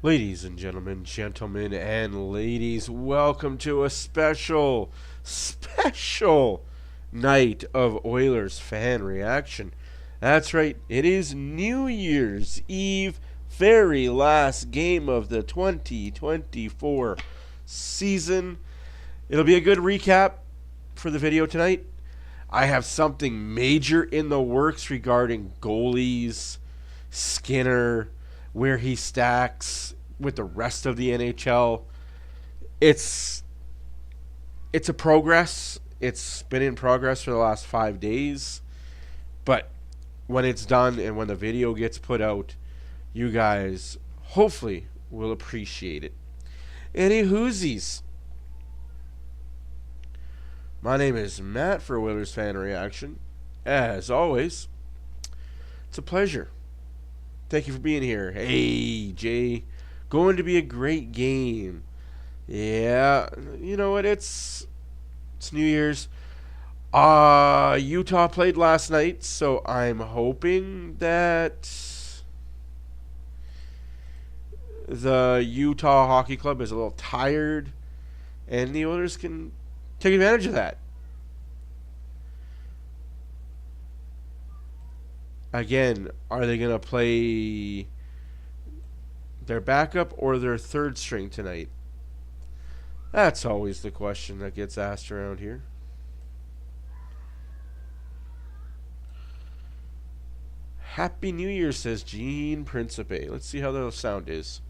Ladies and gentlemen and ladies, welcome to a special night of Oilers fan reaction. That's right, it is New Year's Eve, very last game of the 2024 season. It'll be a good recap for the video tonight. I have something major in the works regarding goalies, Skinner, where he stacks with the rest of the NHL. It's a progress. It's been in progress for the last 5 days. But when it's done and when the video gets put out, you guys hopefully will appreciate it. Any whoosies. My name is Matt for Oilers Fan Reaction. As always, it's a pleasure. Thank you for being here. Hey, Jay. Going to be a great game. Yeah, you know what? It's New Year's. Utah played last night, so I'm hoping that the Utah Hockey Club is a little tired and the Oilers can take advantage of that. Again, are they going to play their backup or their third string tonight? That's always the question that gets asked around here. Happy New Year, says Gene Principe. Let's see how the sound is.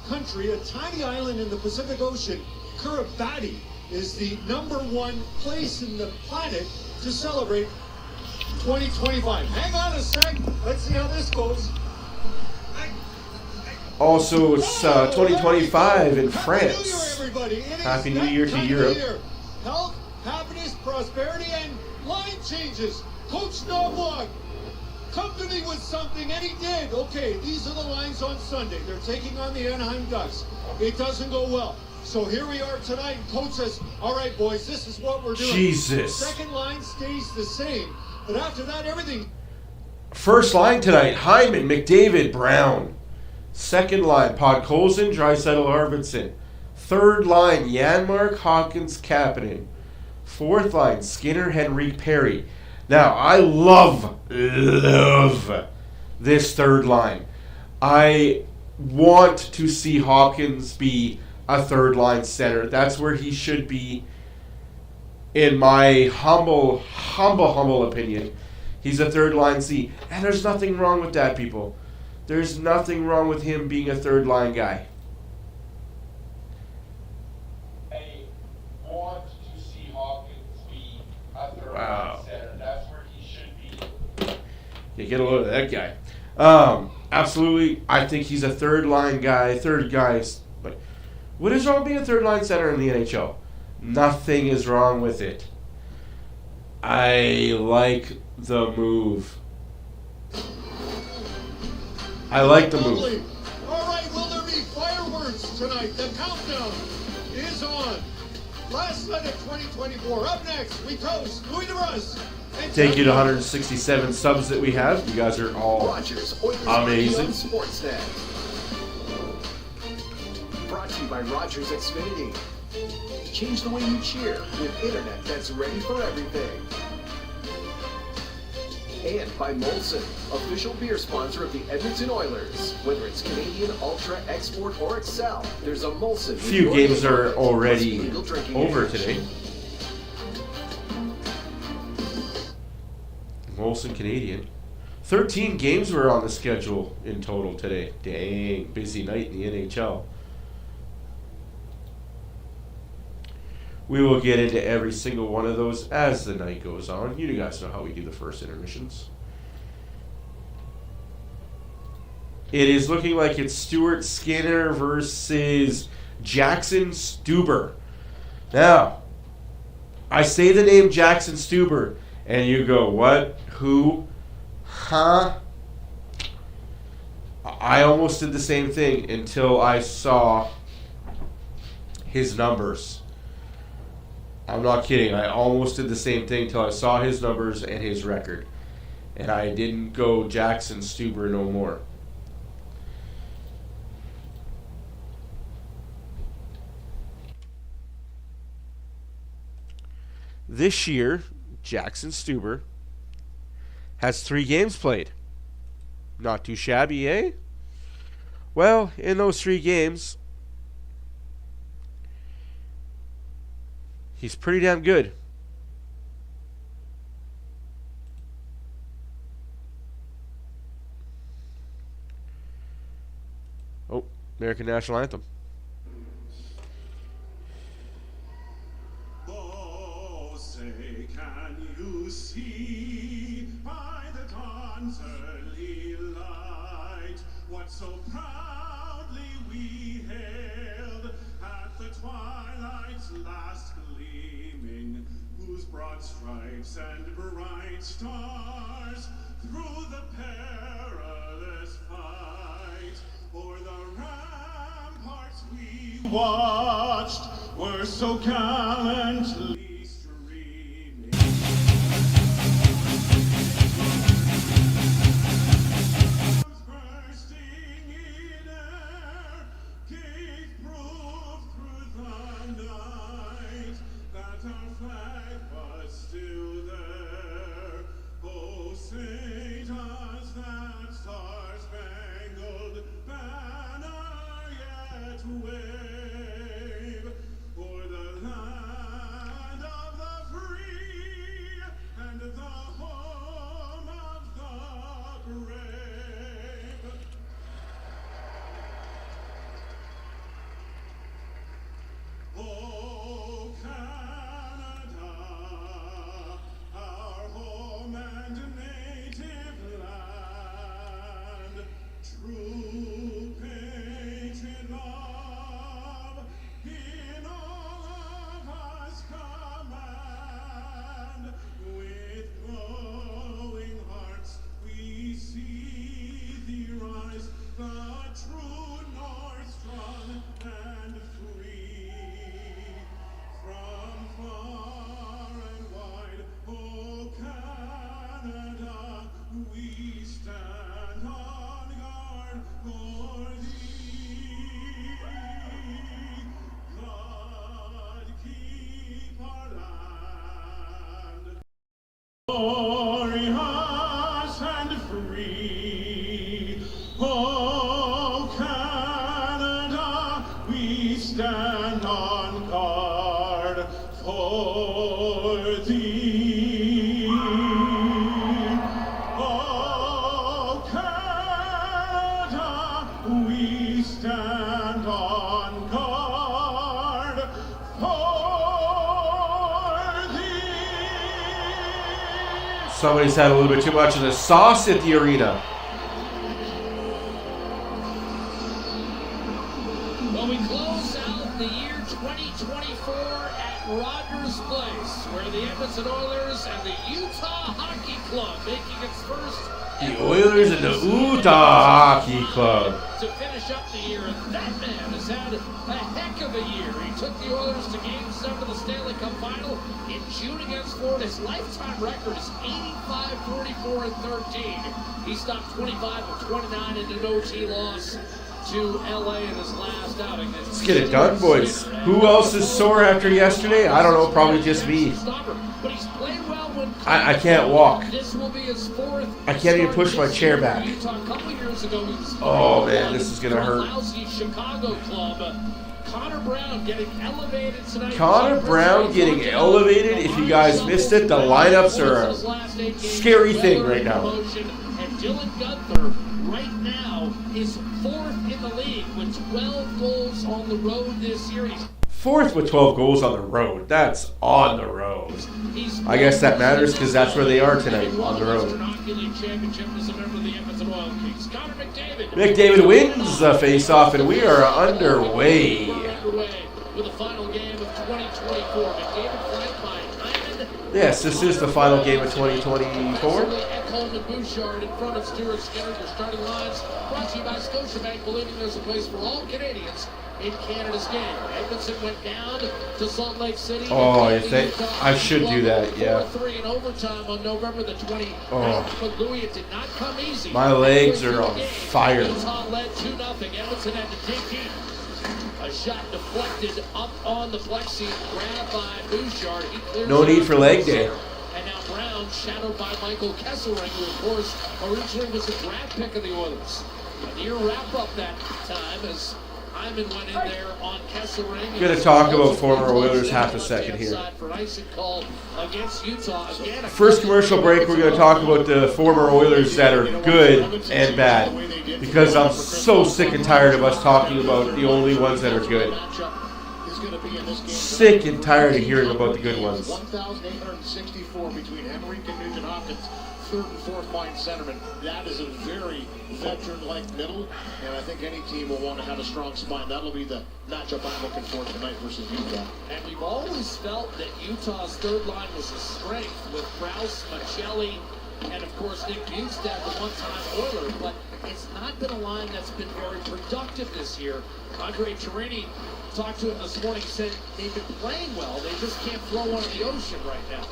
Country, a tiny island in the Pacific Ocean, Kiribati is the #1 place in the planet to celebrate 2025. Hang on a sec. Let's see how this goes. Also, it's 2025 in France. Happy New Year to Europe. Health, happiness, prosperity, and line changes. Coach Knobloch, come to me with something, and he did. Okay, these are the lines on Sunday. They're taking on the Anaheim Ducks. It doesn't go well. So here we are tonight, and Coach says, all right, boys, this is what we're doing. Jesus. Second line stays the same, but after that, everything. First line tonight, Hyman, McDavid, Brown. Second line, Podkolzin, Draisaitl, Arvidsson. Third line, Janmark, Hawkins, Kapanen. Fourth line, Skinner, Henrique, Perry. Now, I love this third line. I want to see Hawkins be a third line center. That's where he should be, in my humble opinion. He's a third line C. And there's nothing wrong with that, people. There's nothing wrong with him being a third line guy. I want to see Hawkins be a third line center. That's where he should be. You get a load of that guy. Absolutely, I think he's a third line guy. Third guys. But what is wrong with being a third line center in the NHL? Nothing is wrong with it. I like the move. All right, will there be fireworks tonight? The countdown is on. Last night of 2024. Up next, we toast Louis DeBrusk. Thank you to 167 subs that we have. You guys are all amazing. Sportsnet. Brought to you by Rogers Xfinity. Change the way you cheer with internet that's ready for everything. And by Molson, official beer sponsor of the Edmonton Oilers. Whether it's Canadian, Ultra, Export, or Excel, there's a Molson. Few games are already over today. Molson Canadian. 13 games were on the schedule in total today. Dang, busy night in the NHL. We will get into every single one of those as the night goes on. You guys know how we do the first intermissions. It is looking like it's Stuart Skinner versus Jackson Stuber. Now, I say the name Jackson Stuber, and you go, what? Who? Huh? I almost did the same thing until I saw his numbers. I'm not kidding. I almost did the same thing until I saw his numbers and his record. and I didn't go Jackson Stuber no more. This year, Jackson Stuber has 3 games played. Not too shabby, eh? Well, in those 3 games, he's pretty damn good. Oh, American National Anthem. Oh, say, can you see by the dawn's early light what so proudly we hailed at the twilight's last gleaming, whose broad stripes and bright stars through the perilous fight o'er the ramparts we watched were so gallantly streaming. Bursting in air gave proof through the night that our flag was still there. Oh, say does that star-spangled banner yet wave o'er the land of the free and the home of the brave? Oh, Canada, our home and native land, true patriot love in all of us command. With glowing hearts we see thee rise, the true North strong and free. From far and wide, oh Canada, we stand on guard for thee. God keep our land glorious and free. Oh Canada, we stand on guard for thee. Oh Canada, we stand on guard for thee. Somebody's had a little bit too much of the sauce at the arena. Well, we close out the year 2024 at Rogers Place, where the Edmonton Oilers and the Utah Hockey Club making its first The Oilers and the Utah Hockey Club. to finish up the year, and that man has had a heck of a year. He took the Oilers to Game 7 of the Stanley Cup Final in June against Florida. His lifetime record is 85, 44, and 13. He stopped 25 of 29 in an OT loss to LA in his last outing. Let's get it done, boys. Who else is sore after yesterday? I don't know, probably just me. But he's played well when I can't walk. This will be his 4th. I can't even push my chair back. Utah a couple years ago, he was Oh, man, this is gonna hurt. Lousy Chicago club. Connor Brown getting elevated tonight. Connor Brown getting elevated. If you guys missed it, the lineups are a scary thing right now. And Dylan Gunther right now is 4th in the league with 12 goals on the road this year. He's 4th with 12 goals on the road. That's on the road. I guess that matters because that's where they are tonight, on the road. McDavid wins the face-off, and we are underway. With the final game of 2024, McDavid flanked by Hyman. Yes, this is the final game of 2024. Ekholm and Bouchard in front of Stuart Skinner. Your starting lines brought to you by Scotiabank, believing there's a place for all Canadians in Canada's game. Edmonton went down to Salt Lake City. Oh, you think I should do that? Yeah. 4-3 in overtime on November the 29th. Oh. But Louis, it did not come easy. My legs are on fire. Utah led 2-0. Edmonton had to dig deep. A shot deflected up on the plexi, grabbed by Bouchard. He clears No need for leg day. And now Brown, shadowed by Michael Kesselring, who of course originally was a draft pick of the Oilers. A near wrap-up that time as Hyman went in there on Kesselring. I'm going to talk about former Oilers half a second here. First commercial break, we're going to talk about the former Oilers that are good and bad. Because I'm so sick and tired of us talking about the only ones that are good. Sick and tired of hearing about the good ones. 1,864 between Henrique and Nugent Hopkins, third and fourth line centerman. That is a very veteran-like middle, and I think any team will want to have a strong spine. That'll be the matchup I'm looking for tonight versus Utah. And we've always felt that Utah's third line was a strength with Krause, Machelli, and of course Nick Bjugstad, the one-time Oiler, but it's not been a line that's been very productive this year. Andre Torini talked to him this morning, said they've been playing well, they just can't throw one in the ocean right now.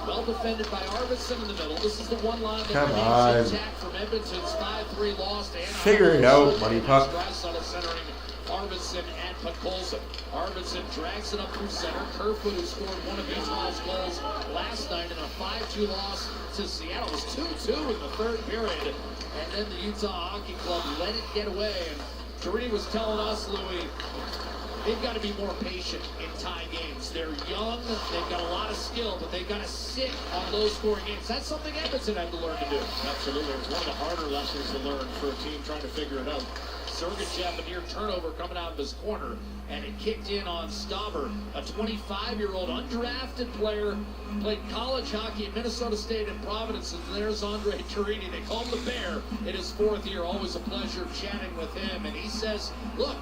Well defended by Arvidsson in the middle. This is the one line that remains intact from Edmonton's 5-3 loss to Anaheim. Figure it out, Money Puck. Centering Arvidsson and Podkolzin. Arvidsson drags it up through center. Kerfoot, who scored one of Utah's goals last night in a 5-2 loss to Seattle. It was 2-2 in the third period. And then the Utah Hockey Club let it get away. And Torini was telling us, Louis, they've got to be more patient in tie games. They're young, they've got a lot of skill, but they've got to sit on low-scoring games. That's something Edmonton had to learn to do. Absolutely. It's one of the harder lessons to learn for a team trying to figure it out. Sergachev, a near turnover coming out of his corner, and it kicked in on Stauber, a 25-year-old undrafted player, played college hockey at Minnesota State and Providence, and there's Andre Torini. They call him the Bear in his fourth year. Always a pleasure chatting with him, and he says, look,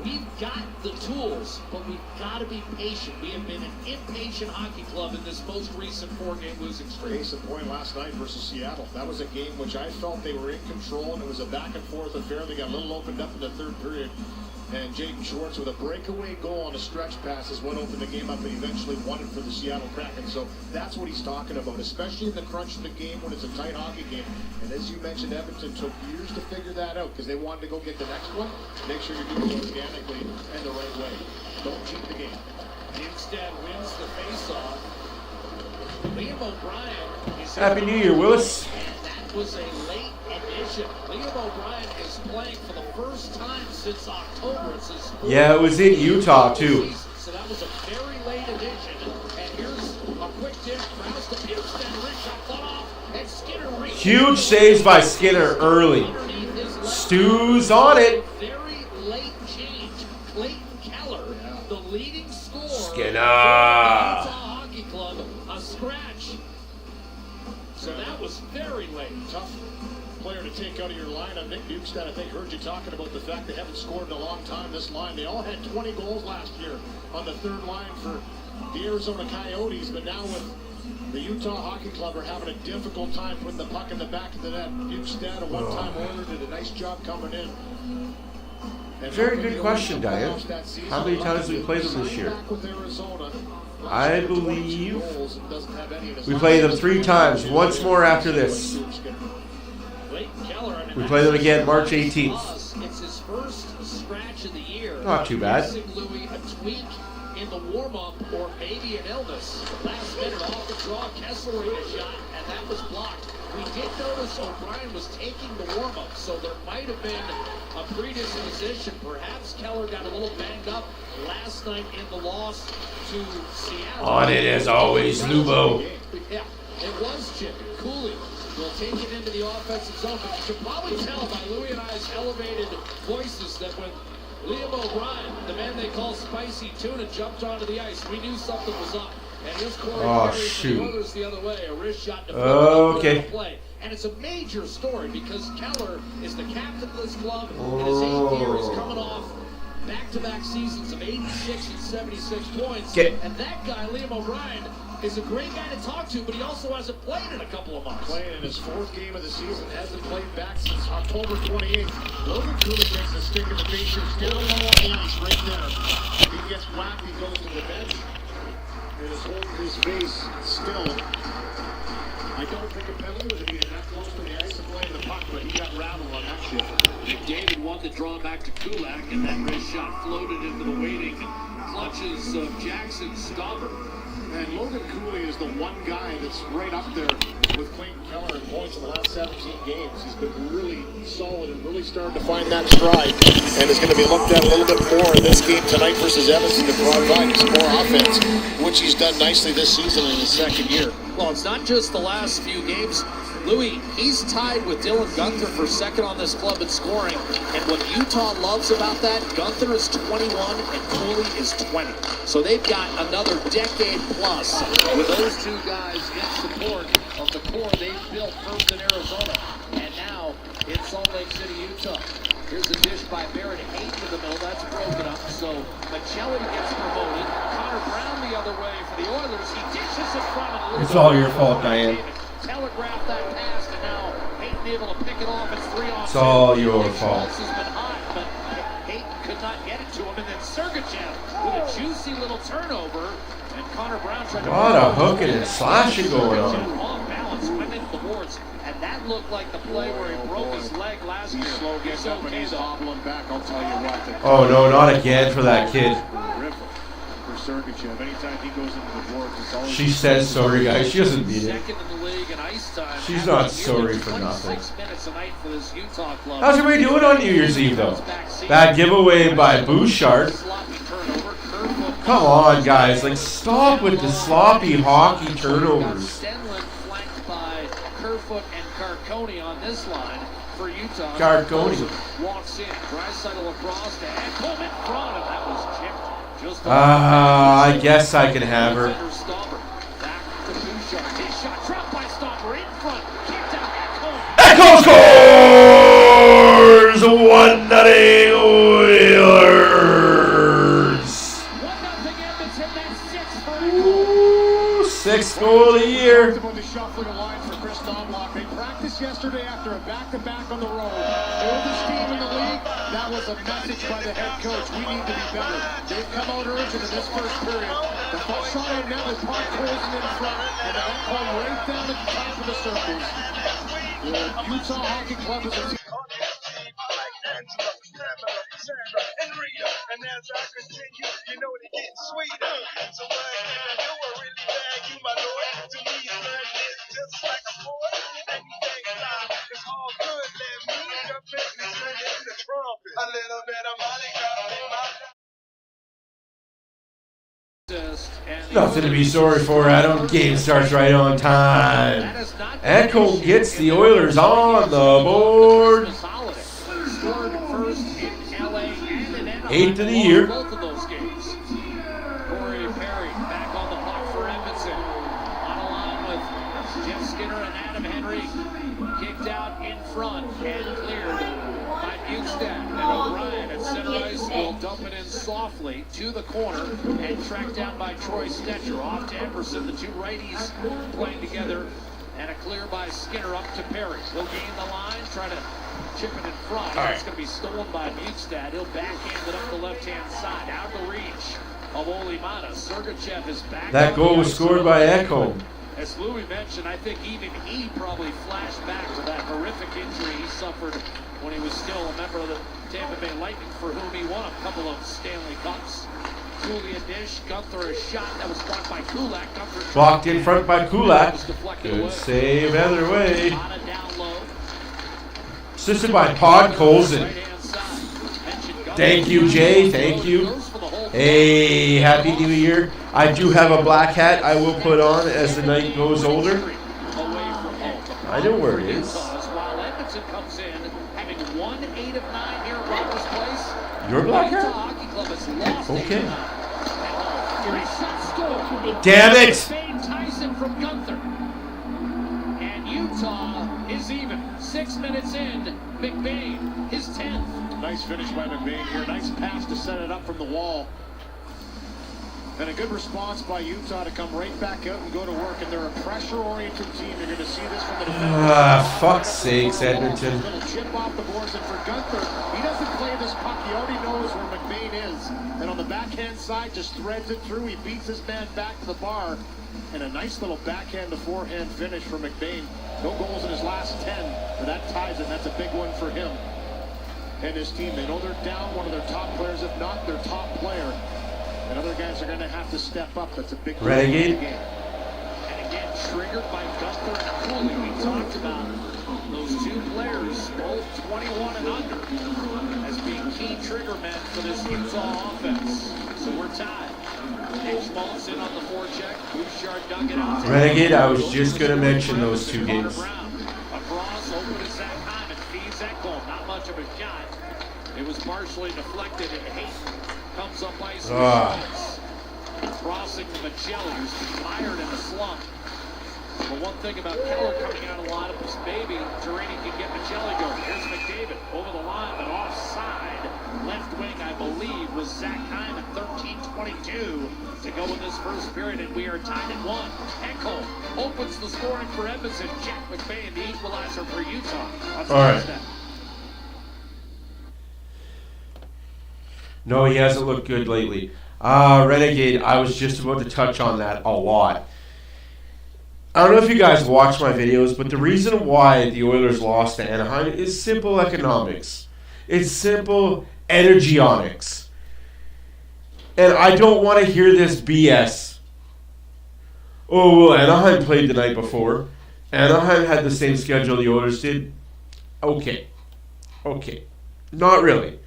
we've got the tools, but we've got to be patient. We have been an impatient hockey club in this most recent 4-game losing streak. Case in point last night versus Seattle. That was a game which I felt they were in control, and it was a back-and-forth affair. They got a little opened up in the third period. And Jaden Schwartz with a breakaway goal on a stretch pass is what opened the game up and eventually won it for the Seattle Kraken. So that's what he's talking about, especially in the crunch of the game when it's a tight hockey game. And as you mentioned, Edmonton took years to figure that out because they wanted to go get the next one. Make sure you're doing it organically and the right way. Don't cheat the game. Instead wins the faceoff. Liam O'Brien is Happy New Year, Willis. And that was a late addition. Liam O'Brien is playing for the first time since October. It's his Yeah, it was in Utah, too. season, so that was a very late addition. And here's a quick dip. Krause to Bjugstad, wrist shot cut off, and Skinner reaches. Huge saves by Skinner early. Underneath his left Stu's on it. very late change. Clayton Keller, the leading scorer. Skinner. For the Utah Hockey Club, a scratch. So that was very late. Tough player to take out of your lineup. Nick Bjugstad, I think, heard you talking about the fact they haven't scored in a long time. This line, they all had 20 goals last year on the third line for the Arizona Coyotes, but now with the Utah Hockey Club are having a difficult time putting the puck in the back of the net. Bjugstad, a one-time Oiler, did a nice job coming in. And Very good question, Diane. How many times have we played them this year? I believe we play them 3 times. Once more after this. We play them again March 18th. It's his first scratch of the year. Not too bad. Louis, a tweak in the warm-up or maybe an illness. Last minute off the draw, Kesselring a shot, and that was blocked. We did notice O'Brien was taking the warm-up, so there might have been a predisposition. Perhaps Keller got a little banged up last night in the loss to Seattle. On it as always, Lubo. Yeah, it was Chip. Cooley will take it into the offensive zone, but you can probably tell by Louis and I's elevated voices that when Liam O'Brien, the man they call Spicy Tuna, jumped onto the ice, we knew something was up. And here's Corey Perry for the Oilers the other way, a wrist shot to play. And it's a major story because Keller is the captain of this club, and his 8th year is coming off back-to-back seasons of 86 and 76 points. And that guy, Liam O'Brien, is a great guy to talk to, but he also hasn't played in a couple of months. Playing in his 4th game of the season, hasn't played back since October 28th. Logan Cooley gets a stick in the face here, still low on the ice right there. He gets whacked, he goes to the bench. And is holding his face still. I don't think a penalty was being that close to the ice to play the puck, but he got rattled on that shift. McDavid won the draw back to Kulak, and that wrist shot floated into the waiting clutches of Jackson Stauber. And Logan Cooley is the one guy that's right up there with Clayton Keller in points in the last 17 games. He's been really solid and really starting to find that stride, and is going to be looked at a little bit more in this game tonight versus Edmonton to provide some more offense, which he's done nicely this season in his 2nd year. Well, it's not just the last few games. Louis, he's tied with Dylan Gunther for 2nd on this club in scoring. And what Utah loves about that, Gunther is 21 and Cooley is 20. So they've got another decade plus with those two guys in support of the core they've built first in Arizona. And now in Salt Lake City, Utah. Here's a dish by Barrett Hayden to the middle. That's broken up. So Machelli gets promoted. Connor Brown the other way for the Oilers. He dishes in front of the It's all your fault, Diane. Telegraphed that pass, and now Hayden able to pick it off. It's 3-on-2. It's all your fault. Schultz has been hot, but Hayden could not get it to him. And then Sergachev with a juicy little turnover. And Connor Brown tried to... A lot of hooking and slashing going on. Off balance, went into the boards. And that looked like the play where he broke his leg last year. He's slow getting up and he's hobbling back, I'll tell you what. Oh, no, not again for that kid. For Sergachev, anytime he goes into the boards, it's always... She says sorry, guys. She doesn't mean it. Second in the league in ice time. She's not sorry for nothing. 26 minutes a night for this Utah club. How's everybody doing on New Year's Eve, though? Bad giveaway by Bouchard. Come on, guys. Like, stop with the sloppy hockey turnovers. Stenlund flanked by Kerfoot and Carcone on this line for Utah. Carcone. Walks in, Draisaitl across to Ekholm in front, and that was chipped. I guess I can have her. Back to Bouchard. His shot dropped by Stauber in front. Kicked out Ekholm. Ekholm scores! 1-0 Oilers. 1-0 Edmonton. That's 6 for Ekholm. 6th goal of the year. About the shuffling of line for Chris Knobloch. They practiced yesterday after a back-to-back on the road. Oldest team in the league. That was a message by the head coach. We need to be better. They've come out urgent in this first period. The first shot on net was Park Colson in front, and that come right down at the top of the circles. The Utah Hockey Club is a team. And as I continue, you know they get sweeter. So what can I do? I really bag you, my lord. To me, son, it's just like a boy. Anything fly, it's all good. Let me jump in and sing in the trumpet. A little bit of Molly got in my... Nothing to be sorry for, Adam. Game starts right on time. Ekholm gets the Oilers on the board. 8th of the year. Both of those games. Corey Perry back on the puck for Edmonton. On a line with Jeff Skinner and Adam Henry. Kicked out in front and cleared by Bukestad. And O'Brien at center ice will dump it in softly to the corner and tracked down by Troy Stetcher. Off to Emerson. The two righties playing together. And a clear by Skinner up to Perry. He'll gain the line, try to chip it in front. Right. It's going to be stolen by Bukestad. He'll backhand it up the left-hand side, out of the reach of Olimata. Sergachev is back. That goal was scored by Ekholm. As Louis mentioned, I think even he probably flashed back to that horrific injury he suffered when he was still a member of the Tampa Bay Lightning, for whom he won a couple of Stanley Cups. Cooley a dish, Gunther a shot that was blocked by Kulak. Gunther Blocked in front by Kulak. Good save either way. Assisted by Pod Colson. Thank you, Jay. Thank you. Hey, Happy New Year. I do have a black hat I will put on as the night goes older. I know where it is. While Edmonton comes in, having won 8 of 9 here at Rogers Place. Your black hat? Hockey Club has lost Okay. 8 of 9. Shot score. Damn it! Spain Tyson from Gunther. And Utah is even. 6 minutes in, McBain, his 10th. Nice finish by McBain here. Nice pass to set it up from the wall. And a good response by Utah to come right back out and go to work. And they're a pressure-oriented team. You're going to see this from the defense. Fuck's sakes, Edmonton. Little chip off the boards. And for Gunther, he doesn't play this puck. He already knows where McBain is. And on the backhand side, just threads it through. He beats his man back to the bar. And a nice little backhand to forehand finish for McBain. No goals in his last 10. But that ties it. That's a big one for him and his team. They know they're down one of their top players, if not their top player. And other guys are going to have to step up. That's a big Renegade. game. And again, triggered by Gunther and Cooley. We talked about those two players, both 21 and under, as being key trigger men for this Utah offense. So we're tied. Dave Schmaltz in on the forecheck. Bouchard dug it out. Renegade, I was just going to mention those two games. Across, open to Zach Hyman, feeds that goal. Not much of a shot. It was partially deflected, and Hayton comes up ice. Crossing to Michelli, who's mired in a slump. But one thing about Keller coming out a lot of his baby, Torini can get Michelli going. Here's McDavid over the line, but offside. Left wing, I believe, was Zach Hyman, 13:22 to go in this first period, and we are tied at 1. Ekholm opens the scoring for Edmonton. Jack McBain, the equalizer for Utah. All right. No, he hasn't looked good lately. Renegade, I was just about to touch on that a lot. I don't know if you guys watch my videos, but the reason why the Oilers lost to Anaheim is simple economics. It's simple energyonics. And I don't want to hear this BS. Oh, well, Anaheim played the night before. Anaheim had the same schedule the Oilers did. Okay. Not really.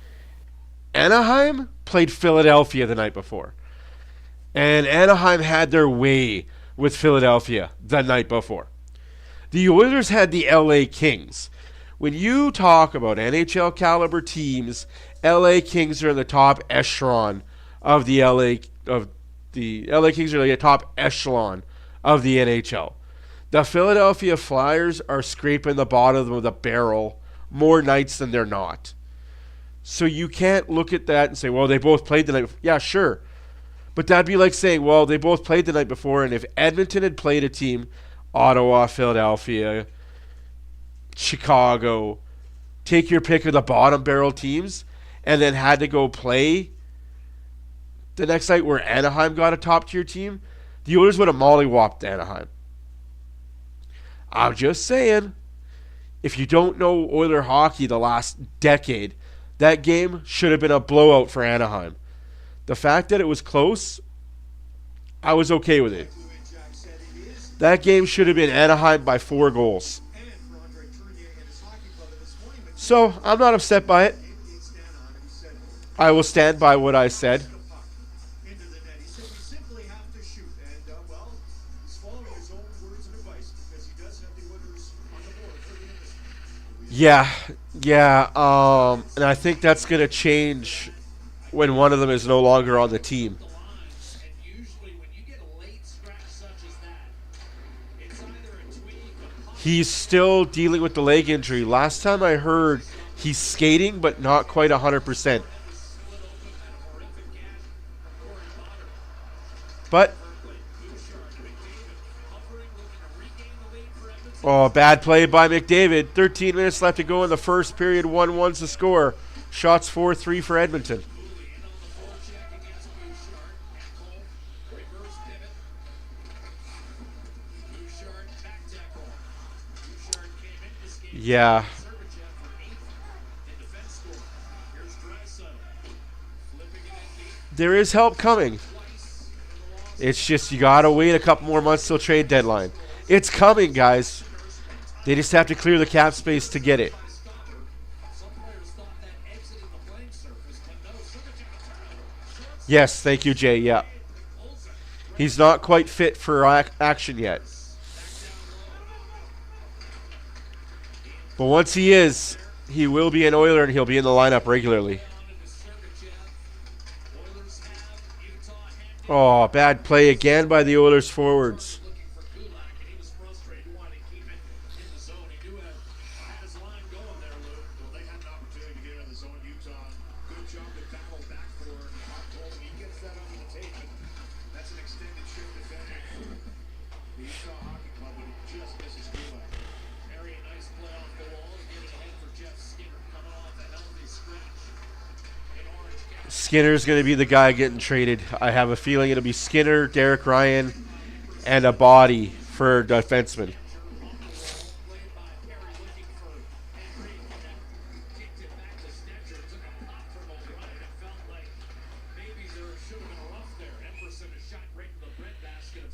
Anaheim played Philadelphia the night before. And Anaheim had their way with Philadelphia the night before. The Oilers had the LA Kings. When you talk about NHL caliber teams, LA Kings are in the top echelon of the LA Kings are like a top echelon of the NHL. The Philadelphia Flyers are scraping the bottom of the barrel more nights than they're not. So you can't look at that and say, well, they both played the night before. Yeah, sure. But that'd be like saying, well, they both played the night before, and if Edmonton had played a team, Ottawa, Philadelphia, Chicago, take your pick of the bottom barrel teams, and then had to go play the next night where Anaheim got a top-tier team, the Oilers would have mollywopped Anaheim. I'm just saying, if you don't know Oiler hockey the last decade, that game should have been a blowout for Anaheim. The fact that it was close, I was okay with it. That game should have been Anaheim by 4 goals. So, I'm not upset by it. I will stand by what I said. Yeah, and I think that's going to change when one of them is no longer on the team. He's still dealing with the leg injury. Last time I heard, he's skating, but not quite 100%. But, oh, bad play by McDavid. 13 minutes left to go in the first period. 1-1's the score. Shots 4-3 for Edmonton. Yeah. There is help coming. It's just you got to wait a couple more months till trade deadline. It's coming, guys. They just have to clear the cap space to get it. Yes, thank you, Jay. Yeah. He's not quite fit for action yet. But once he is, he will be an Oiler and he'll be in the lineup regularly. Oh, bad play again by the Oilers forwards. Skinner's going to be the guy getting traded. I have a feeling it'll be Skinner, Derek Ryan, and a body for defenseman.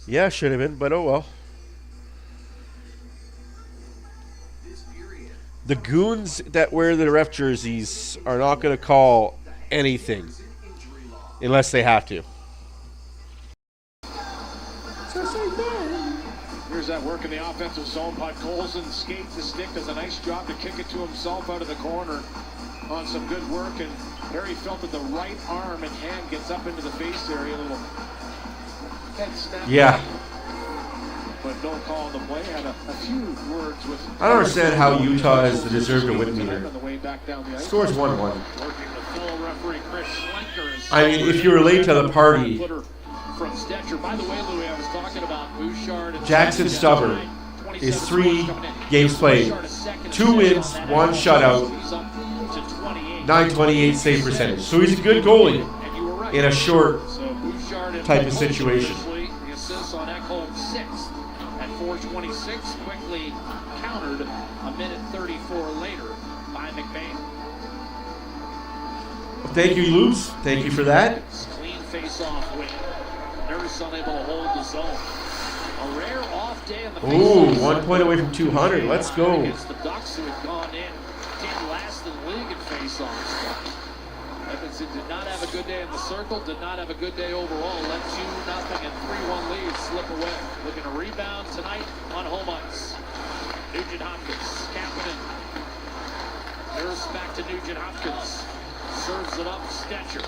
Yeah, should have been, but oh well. The goons that wear the ref jerseys are not going to call anything unless they have to. Here's that work in the offensive zone. Podkolzin skates the stick, does a nice job to kick it to himself out of the corner on some good work. And Harry felt that the right arm and hand gets up into the face area, a little head snap. Yeah. But no call on the play. Had a few words with. I don't understand how Utah has the deserve to win meter. Scores 1-1. I mean, if you were late to the party, From Stetcher. By the way, Louis, I was talking about Bouchard and Jackson Stubber is 3 games played, 2 wins, 1 shutout, 928 save percentage. So he's a good goalie in a short type of situation. The assists on Ekholm 6 at 4:26, quickly countered a minute 34 later by McBain. Thank you, Lubes. Thank you for that. Clean face-off win. Nurse unable to hold the zone. A rare off day in the Ooh, face-off. 1 point away from 200. Let's go. Against the Ducks, who had gone in, dead last in the league in face-offs. Edmonton did not have a good day in the circle, did not have a good day overall. Let 2-0 and 3-1 lead slip away. Looking to rebound tonight on home ice. Nugent Hopkins, captain. Nurse back to Nugent Hopkins. Serves it up, Stetcher.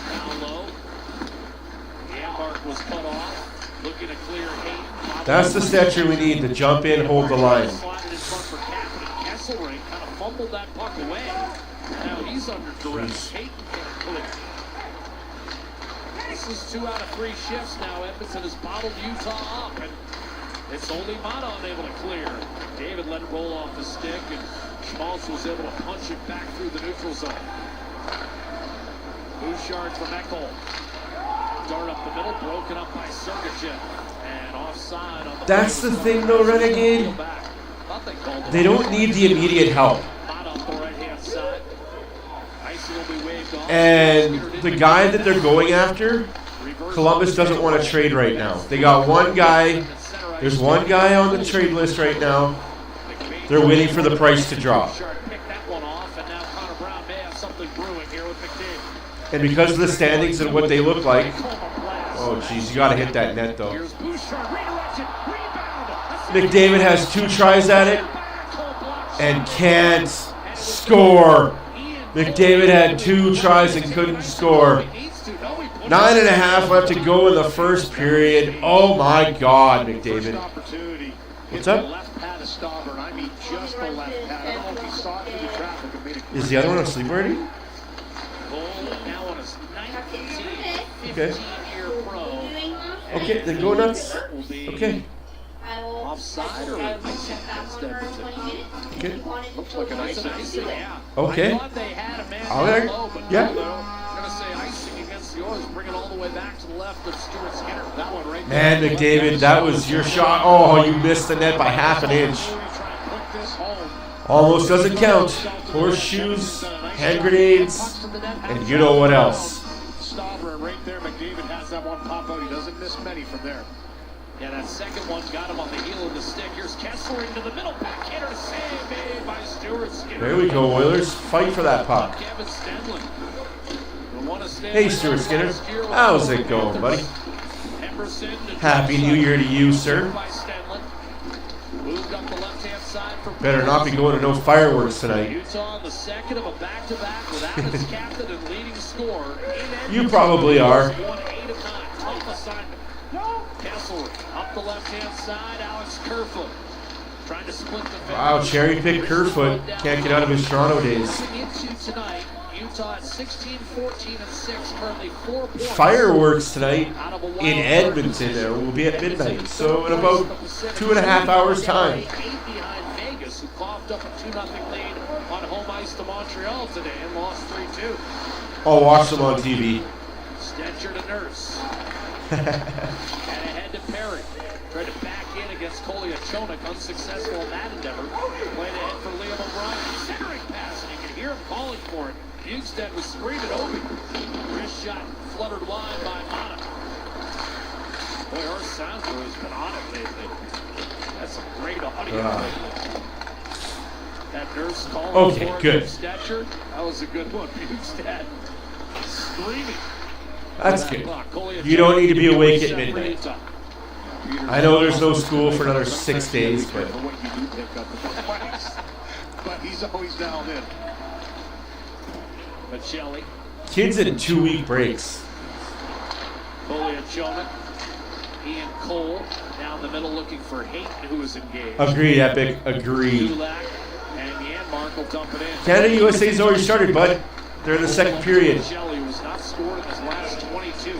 Down low. Gambark was cut off. Looking to clear Hayden. That's the Stetcher we need to jump in, hold the line. Slotted in front for Kapanen. Kesselring kind of fumbled that puck away. Now he's under duress. Hayden can't clear. This is 2 out of 3 shifts now. Edmonton has bottled Utah up, and it's only Mata unable to clear. David let it roll off the stick, and Schmaltz was able to punch it back through the neutral zone. Bouchard from Ekholm. Dart up the middle, broken up by Sergachev. And offside on the. That's the thing, though, Renegade. They don't need the immediate help. And the guy that they're going after, Columbus doesn't want to trade right now. They got one guy. There's one guy on the trade list right now. They're waiting for the price to drop. And because of the standings and what they look like, oh jeez, you got to hit that net though. McDavid has 2 tries at it and can't score. McDavid had 2 tries and couldn't score. 9.5 left to go in the first period. Oh my God, McDavid. What's up? Is the other one asleep already? Okay. Okay, then go nuts. Okay. Offside or Okay. Looks like an icing. Yeah. Okay. I thought they had a man All right. low, but Yeah. Gonna say icing against the Oilers, bring it all the way back to the left of Stuart Skinner. That one right Man, there. McDavid, that was your shot. Oh, you missed the net by half an inch. Almost doesn't count. Horseshoes, hand grenades, and you know what else. Stauber right there. McDavid has that one pop out. He doesn't miss many from there. Yeah, that second one got him on the heel of the stick. Here's Kesselring to the middle. Backhander save made by Stuart Skinner. There we go, Oilers. Fight for that puck. Kevin Stenlin. Hey, Stuart Skinner. How's it going, buddy? Happy New Year to you, sir. Better not be going to no fireworks tonight. Utah, the second of a back-to-back without its captain and leading scorer. You probably are. Tough assignment. Kessler up the left-hand side. Alex Kerfoot trying to split the fence. Wow, cherry pick Kerfoot. Can't get out of his Toronto days. Into tonight, Utah at 16, 14, and 6, currently 4 points. Fireworks tonight in Edmonton. Will be at midnight. So in about 2.5 hours time. Behind Vegas, who coughed up a 2-0 lead on home ice lost to Montreal today and lost 3-2. I'll watch them on TV. Stetcher to Nurse. And ahead to Perry. Tried to back in against Koliachonik. Unsuccessful in that endeavor. Played ahead for Liam O'Brien. Centering pass, and you can hear him calling for it. Bukestad was screaming Obi. Wrist shot fluttered wide by Mata. Boy, our sound crew has been on it lately. That's some great audio. That Nurse calling for good. Stetcher. That was a good one. Bukestad screaming. That's good. You don't need to be awake at midnight. I know there's no school for another 6 days, but he's always down in. But Shelley. Kids in 2-week breaks. Koliachonik. Ian Cole down the middle looking for Hayton, who is engaged. Agreed, Epic. Agreed. Dulac and Yanmark will dump it in. Canada USA's already started, bud. They're in the second period. Shelley was not scored in his last 22.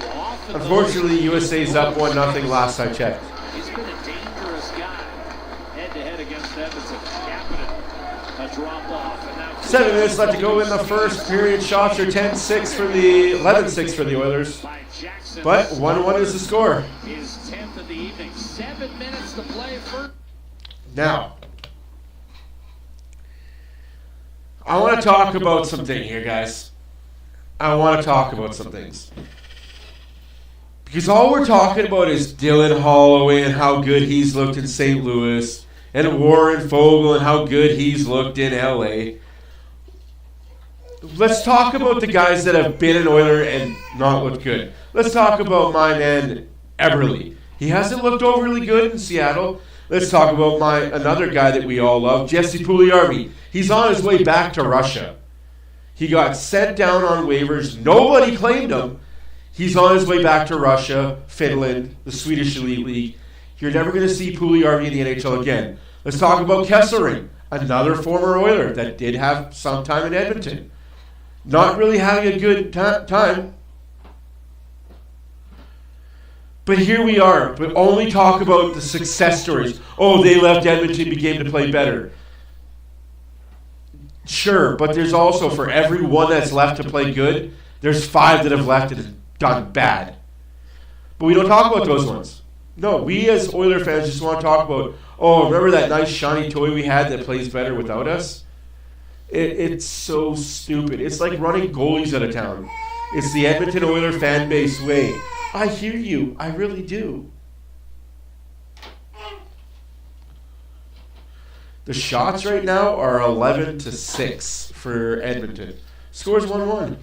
Unfortunately, USA's up 1-0 last I checked. He's been a dangerous guy. Head-to-head against Edmonton. Capitan, a drop-off. And now 7 minutes left to go in the first period. Shots are 10-6 for the 11-6 for the Oilers. But 1-1 is the score. His 10th of the evening. 7 minutes to play for. Now, I want to talk about something here, guys. I want to talk about some things. Because all we're talking about is Dylan Holloway and how good he's looked in St. Louis, and Warren Fogle and how good he's looked in LA. Let's talk about the guys that have been an Oiler and not looked good. Let's talk about my man Eberle. He hasn't looked overly good in Seattle. Let's talk about another guy that we all love, Jesse Puljujarvi. He's on his way back to Russia. He got sent down on waivers. Nobody claimed him. He's on his way back to Russia, Finland, the Swedish Elite League. You're never going to see Puljujarvi in the NHL again. Let's talk about Kesselring, another former Oiler that did have some time in Edmonton. Not really having a good time. But here we are, but only talk about the success stories. Oh, they left Edmonton, began to play better. Sure, but there's also, for every one that's left to play good, there's 5 that have left and have done bad. But we don't talk about those ones. No, we as Oiler fans just want to talk about, oh, remember that nice shiny toy we had that plays better without us? It's so stupid. It's like running goalies out of town. It's the Edmonton Oiler fan base way. I hear you. I really do. The shots right now are 11-6 for Edmonton. Scores 1-1.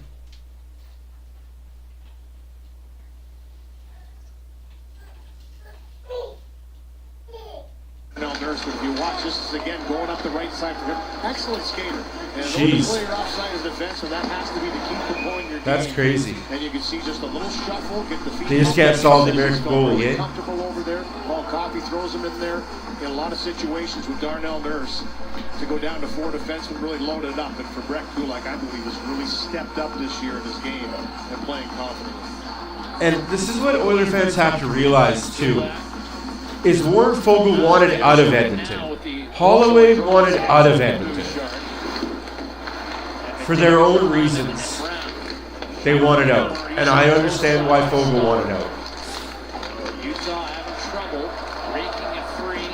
If you watch, this is again going up the right side for him. Excellent skater. And Jeez. player offside his defense, so that has to be to keep the point in your game. That's crazy. And you can see just a little shuffle, get the feet. They just can't solve the American goalie, eh? Comfortable over there. Paul Coffey throws him in there in a lot of situations with Darnell Nurse to go down to 4 defensemen, really loaded up. And for Brett Kulak, I believe, has really stepped up this year in his game and playing confidently. And this is what Oiler fans have to realize too. Is Warren Fogle wanted out of Edmonton. Holloway wanted out of Edmonton. For their own reasons, they wanted out. And I understand why Fogle wanted out. Utah having trouble raking it free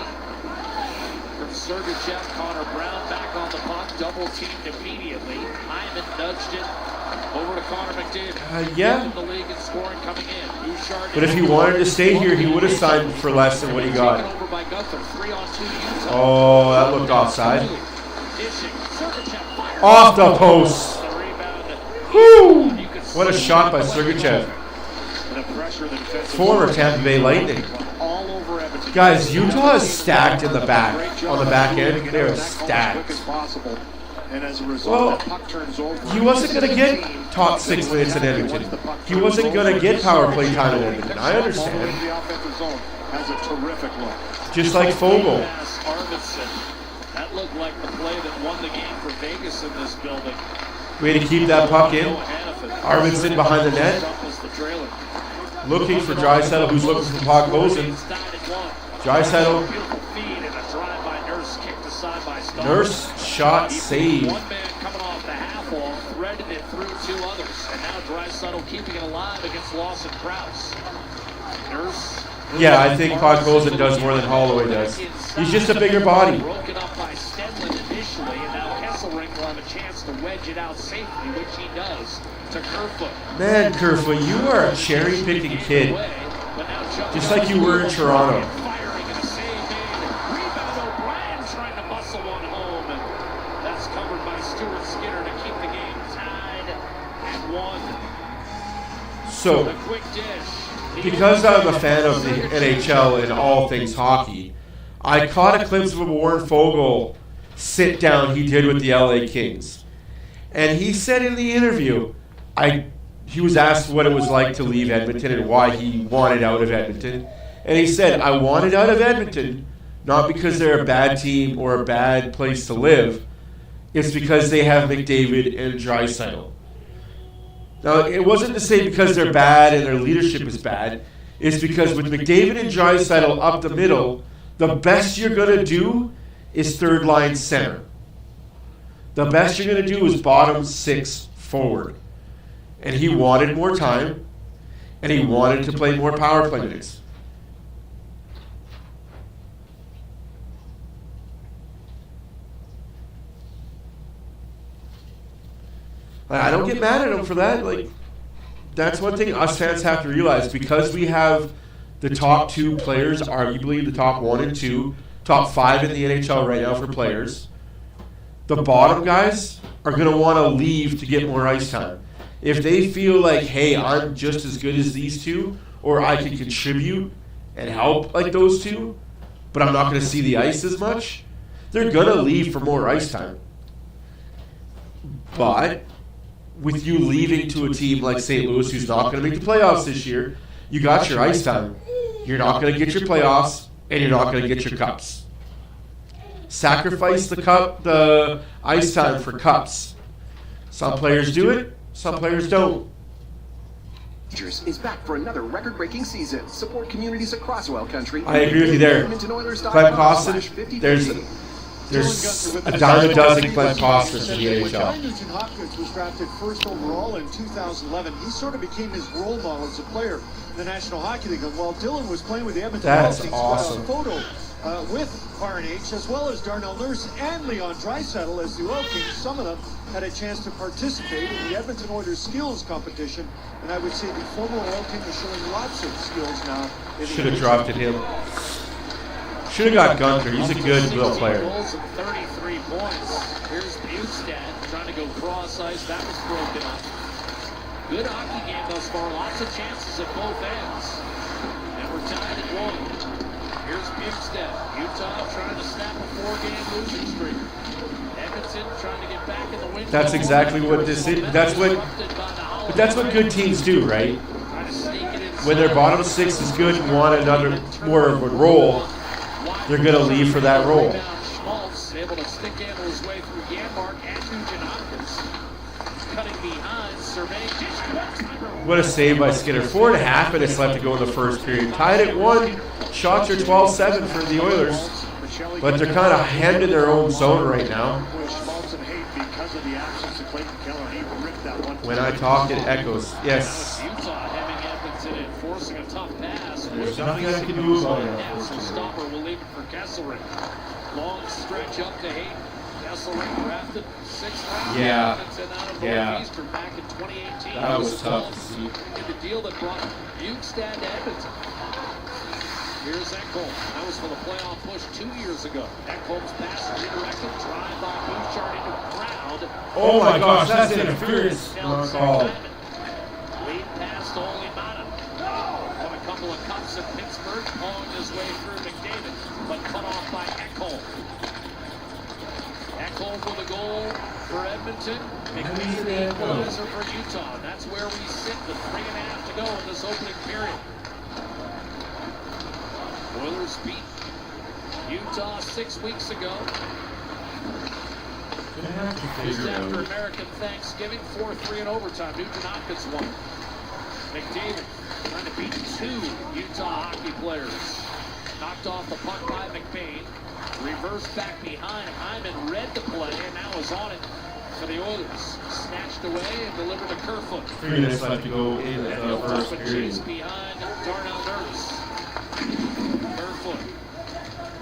from Sergachev. Connor Brown back on the puck, double teamed immediately. Hyman nudged it over to Connor McDavid. Yeah. In the league and scoring coming in. Bouchard, but if he wanted to stay here, he would have signed for less than what he got. Over by Gunther, 3-on-2 Utah. Oh, that looked offside. Dishing. Sergachev fires. Off the post. The rebound. Whew. What a shot by Sergachev. And the pressure the defensive Former Tampa Bay Lightning. all over Edmonton. Guys, Utah is stacked in the back. On the back end, they are stacked. And as a result, Well, that puck turns over. he wasn't going to get top 6 minutes in Edmonton. He wasn't going to get power play time in Edmonton. I understand. The offensive zone has a terrific look. Just like Fogle. Pass, Arvidsson. That looked like the play that won the game for Vegas in this building. Way to keep that puck in. No Hannafin. Arvidsson behind the net. Up was the trailer. Looking for Draisaitl, who's looking for puck closing. It's tied at 1. Draisaitl. Beautiful feed and a drive by Nurse, kicked aside by Stahl. Nurse shot save. One man coming off fall, threaded it through 2 others. And now Draisaitl keeping it alive against Lawson Krause. Nurse. Yeah, I think Podkolzin does more than Holloway does. He's just a bigger body. Broken up by Stenlund initially, and now Kesselring will have a chance to wedge it out safely, which he does to Kerfoot. Man, Kerfoot, you are a cherry-picking kid. Just like you were in Toronto. Firing and a save made. Rebound O'Brien trying to muscle one home. And that's covered by Stuart Skinner to keep the game tied at 1. So, The quick dish. because I'm a fan of the NHL and all things hockey, I caught a clip of a Warren Fogle sit-down he did with the LA Kings. And he said in the interview, he was asked what it was like to leave Edmonton and why he wanted out of Edmonton. And he said, I wanted out of Edmonton not because they're a bad team or a bad place to live. It's because they have McDavid and Draisaitl. Now, it wasn't to say because they're bad and their leadership is bad. It's because with McDavid and Draisaitl up the middle, the best you're going to do is third-line center. The best you're going to do is bottom 6 forward. And he wanted more time, and he wanted to play more power play minutes. I don't get mad at him for that. Like, that's one thing us fans have to realize. Because we have the top 2 players, arguably the top 1 and 2, top 5 in the NHL right now for players, the bottom guys are going to want to leave to get more ice time. If they feel like, hey, I'm just as good as these 2, or I can contribute and help like those 2, but I'm not going to see the ice as much, they're going to leave for more ice time. But with you leaving to a team like St. Louis, who's not going to make the playoffs this year, you got your ice time. You're not going to get your playoffs, and you're not going to get your cups. Sacrifice the ice time for cups. Some players do it, some players don't. Is back for another record-breaking season. Support communities across oil country. I agree with you there. Clem Costin, there's a dime a dozen Clem Costins in the NHL. Edmonton Hopkins was drafted first overall in 2011. He sort of became his role model as a player in the National Hockey League. And while Dylan was playing with the Edmonton That's Oilers, awesome. a photo with Barnage, as well as Darnell Nurse and Leon Draisaitl as the Oil Kings. Some of them had a chance to participate in the Edmonton Oilers skills competition. And I would say the former Oil King is showing lots of skills now. Should have drafted him. Should have got Gunter. He's a good little player. Goals and 33 points. Here's Bukestad trying to go cross ice. That was broken up. Good hockey game thus far. Lots of chances at both ends. And we're tied at 1. Here's Bukestad. Utah trying to snap a 4-game losing streak. Edmonton trying to get back in the win. That's exactly what this is. That's what good teams do, right? When their bottom 6 is good and want another more of a role, they're going to leave for that role. Schmaltz able to stick handle his way through Janmark and Nugent Hopkins. Cutting behind, surveying. What a save by Skinner. 4.5 minutes left to go in the first period. Tied at 1. Shots are 12-7 for the Oilers. But they're kind of hemmed in their own zone right now. When I talk, it echoes. Yes. Utah having Edmonton and forcing a tough pass. There's nothing I can do about it. Stopper will leave it for Kesselring. Long stretch up to Hayden. Kesselring drafted 6th round. Yeah. Yeah. Back in 2018. That was tough to see. In the deal that brought Bukestad to Edmonton. Here's Ekholm. That was for the playoff push 2 years ago. Ekholm's pass redirected. Drive by Bouchard into a crowd. Oh my gosh, that's interference. Call. Lead pass to Olimata. Won a couple of cups in Pittsburgh, pulling his way through McDavid, but cut off by Ekholm. Ekholm with a goal for Edmonton. McDavid the equalizer for Utah. That's where we sit with 3.5 to go in this opening period. Oilers beat Utah 6 weeks ago. Just after American Thanksgiving, 4-3 in overtime. Nugent Hopkins won. McDavid trying to beat 2 Utah hockey players. Knocked off the puck by McBain. Reversed back behind. Hyman read the play and now is on it. for the Oilers. Snatched away and delivered to Kerfoot. 3 minutes left to go in the first period. Chase behind Darnell Nurse. Kerfoot.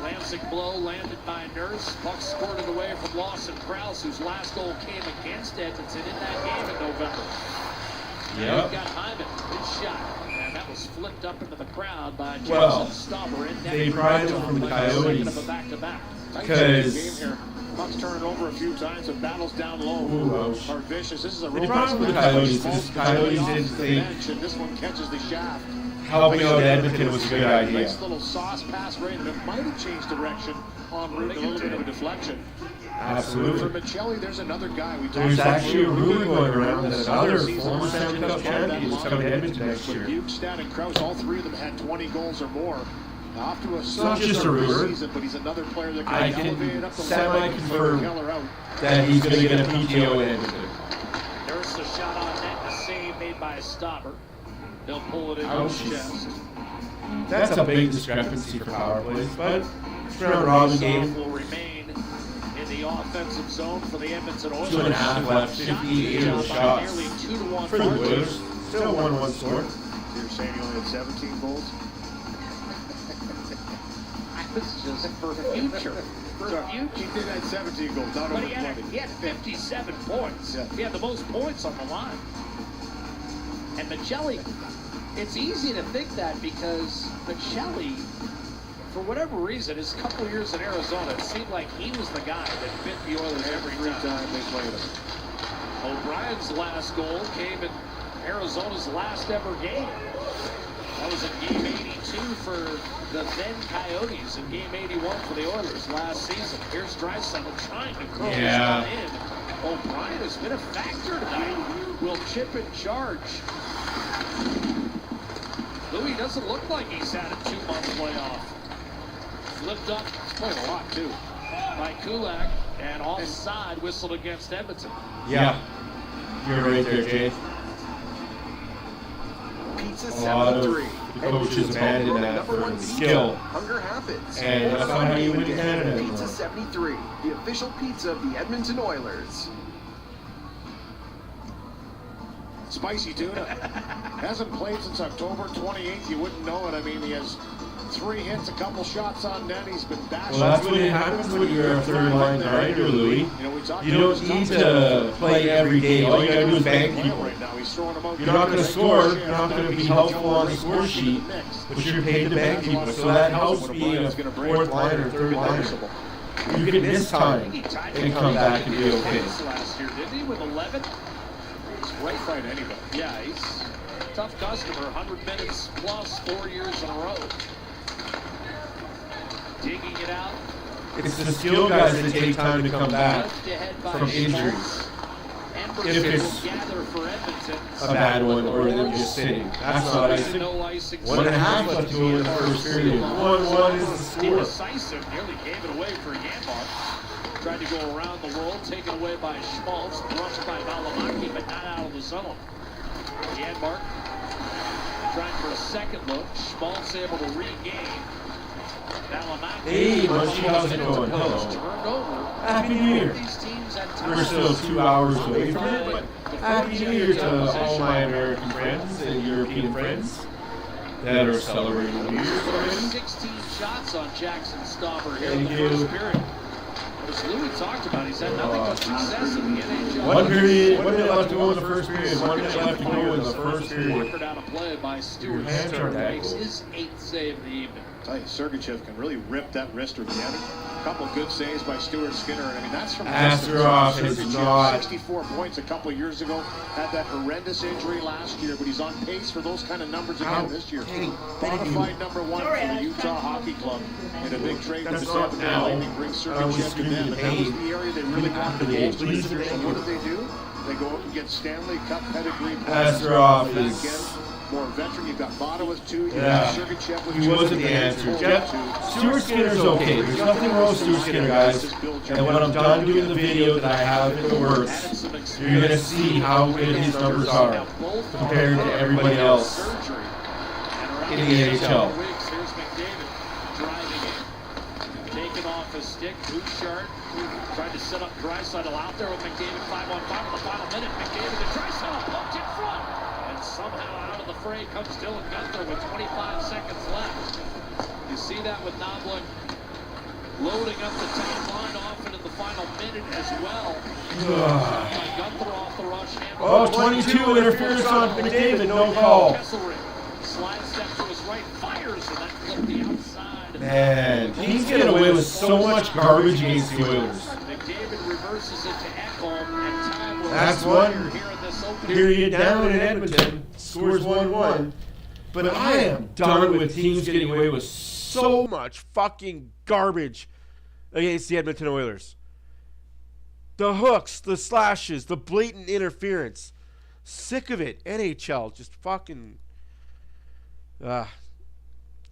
Lancing blow landed by Nurse. Puck squirted away from Lawson Krause, whose last goal came against Edmonton in that game in November. Yep. Got Hyman. Good shot. And that was flipped up into the crowd by Jackson Well, Stauber. they pried him from the Coyotes. Back-to-back. Because game here. Puck's turned over a few times, but battles down low. Ooh, ouch. Are vicious. This is a They real brought him from the Coyotes because the Coyotes didn't think and this one catches the shaft. helping out Edmonton was a good idea. Nice little sauce pass right, and it might have changed direction en route, a little bit of a deflection. For Absolutely. Michelli, there's another guy we talked There's about. actually a rumor going around that another former Stanley Cup champion is coming to Edmonton next year. Bukestad and Krause, all three of them had 20 goals or more. Off to a not just a rumor. season, but he's another player that I can elevate can up the semi-confirm Keller out. that he's going to get a PTO in Edmonton. There's the shot on net, the save made by Stauber. They'll pull it in Ouch. his chest. That's a big discrepancy for power plays, but it's round robin game. Will remain in the offensive zone for the Edmonton Oilers. 2.5 left, 58 Shot by shots nearly 2-1 for the margin. Oilers. Still 1-1 score. So you're saying he only had 17 goals? It's just for future. He did have 17 goals, not But over he had 20. 57 points. Yeah. He had the most points on the line. And Michelli, it's easy to think that because Michelli, for whatever reason, his couple years in Arizona, it seemed like he was the guy that fit the Oilers every time they played him. O'Brien's last goal came in Arizona's last ever game. That was in game 82 for the then Coyotes and game 81 for the Oilers last season. Here's Draisaitl trying to curl his shot in. O'Brien has been a factor tonight. Will Chip in charge. Louis doesn't look like he's had a 2-month layoff. Flipped up. He's played a lot, too. By Kulak and offside whistled against Edmonton. Yeah. You're right there, Jay. Pizza A lot of 73. the coaches abandoned that for skill. Hunger happens. And that's not how you win in Canada anymore. Pizza 73, the official pizza of the Edmonton Oilers. Spicy tuna. Hasn't played since October 28th. You wouldn't know it. I mean, he has 3 hits, a couple shots on net. He's been bashing. Well, that's what happens when you're a third-line grinder, Louis. You don't need to play every game. All you got to do is bang people. You're not going to score. You're not going to be helpful on the score sheet, but you're paid to bang people. So that helps being a fourth liner or third liner. You can miss time and come back and be okay. Last year, didn't he, with 11? Right fight anyway. Yeah, he's a tough customer. 100 minutes plus, 4 years in a row. Digging it out. It's the skill guys that take time to come back from injuries. If it's Gather for Edmonton. a bad one or they're just sitting. That's not icing. No icing. 1.5 left to go in the first period. 1-1 is the score. Indecisive, nearly gave it away for Janmark. Tried to go around the world, taken away by Schmaltz, brushed by Valimaki, but not out of the zone. Janmark trying for a second look. Schmaltz able to regain. Valimaki. Hey, Munchie, how's it going? Hello. Turned over. Happy New Year. These teams had time. We're still 2 hours away from it, but Happy New Year to all my American friends and European friends that are celebrating New Year's already. 16 shots on Jackson Stauber here in Thank the you. first period. As Louis talked about, he's had nothing but success in the NHL. 1 period, 1 minute left to go in the first period. 1 minute left to go in the first period. Record out of play by Stuart. Your hands aren't that Makes cool. his 8th save of the evening. I tell you, Sergachev can really rip that wrister. He had a couple good saves by Stuart Skinner. And I mean, that's from Askarov is not. 64 points a couple of years ago. Had that horrendous injury last year, but he's on pace for those kind of numbers again this year. Bonafide #1 for the Utah Hockey Club. In a big trade with the Tampa Bay Lightning brings Sergachev to them. And that was the area they really wanted to go to. So what do? They go out and get Stanley Cup pedigree players. Askarov is. More veteran. You've got Vada with 2. You Yeah. got Sergachev with 2. He wasn't the answer. Stuart Skinner's okay. There's nothing wrong with Stuart Skinner, guys. And when I'm done doing the video that I have in the works, you're going to see how good his numbers are compared to everybody else in the NHL. Here's McDavid driving in. Taken off his stick. Bouchard tried to set up Draisaitl out there with McDavid 5-on-5 in the final minute. McDavid to Draisaitl, poked in front. And somehow out of the fray comes Dylan Gunther with 25 seconds left. You see that with Knobloch loading up the top line off into the final minute as well. Gunther off the rush. Oh, 22 interference on McDavid, no call. Kesselring slide step to his right, fires, and that flipped the outside. Man, he's getting away with so much garbage against the Oilers. McDavid reverses it to Ekholm, and time will That's expire one here in this opening period down in Edmonton. Scores 1-1. But I am done with teams getting away with so much fucking garbage against the Edmonton Oilers. The hooks, the slashes, the blatant interference. Sick of it. NHL, just fucking... it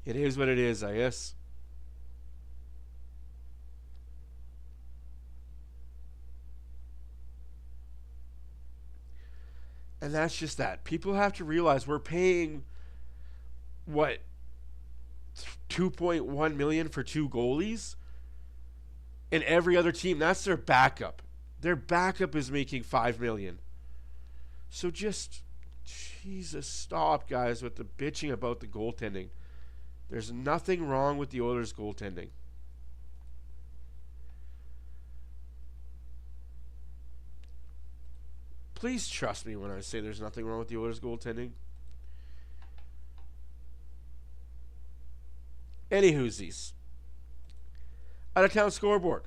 is what it is, I guess. And that's just that. People have to realize we're paying, what, $2.1 million for 2 goalies? And every other team, that's their backup. Their backup is making $5 million. So just, Jesus, stop, guys, with the bitching about the goaltending. There's nothing wrong with the Oilers' goaltending. Please trust me when I say there's nothing wrong with the Oilers' goaltending. Anywhoosies. Out-of-town scoreboard.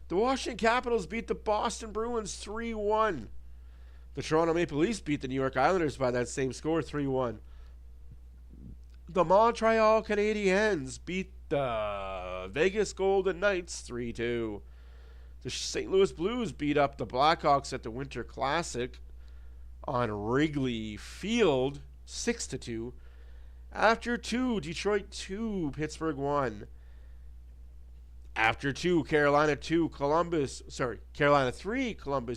The Washington Capitals beat the Boston Bruins 3-1. The Toronto Maple Leafs beat the New York Islanders by that same score, 3-1. The Montreal Canadiens beat the Vegas Golden Knights 3-2. The St. Louis Blues beat up the Blackhawks at the Winter Classic on Wrigley Field 6-2. After 2, Detroit 2, Pittsburgh 1. After 2, Carolina 3, Columbus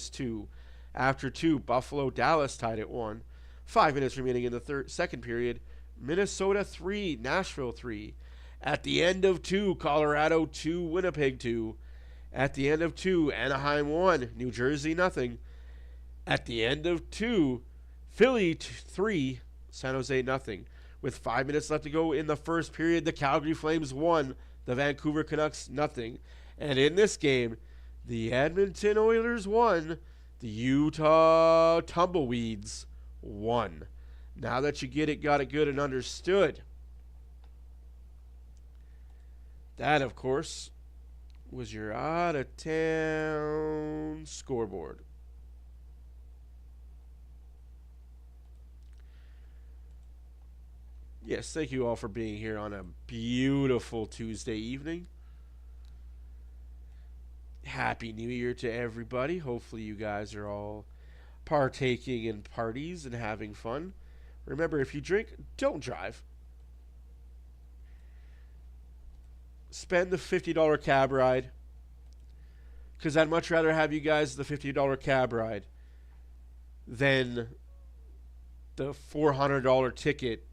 2. After 2, Buffalo, Dallas tied at 1. 5 minutes remaining in the second period. Minnesota 3, Nashville 3. At the end of 2, Colorado 2, Winnipeg 2. At the end of 2, Anaheim 1, New Jersey nothing. At the end of 2, Philly 3, San Jose nothing. With 5 minutes left to go in the first period, the Calgary Flames 1, the Vancouver Canucks nothing. And in this game, the Edmonton Oilers 1, the Utah Tumbleweeds 1. Now that you got it good and understood. That, of course, was your out-of-town scoreboard. Yes, thank you all for being here on a beautiful Tuesday evening. Happy New Year to everybody. Hopefully you guys are all partaking in parties and having fun. Remember, if you drink, don't drive. Spend the $50 cab ride. Because I'd much rather have you guys the $50 cab ride than the $400 ticket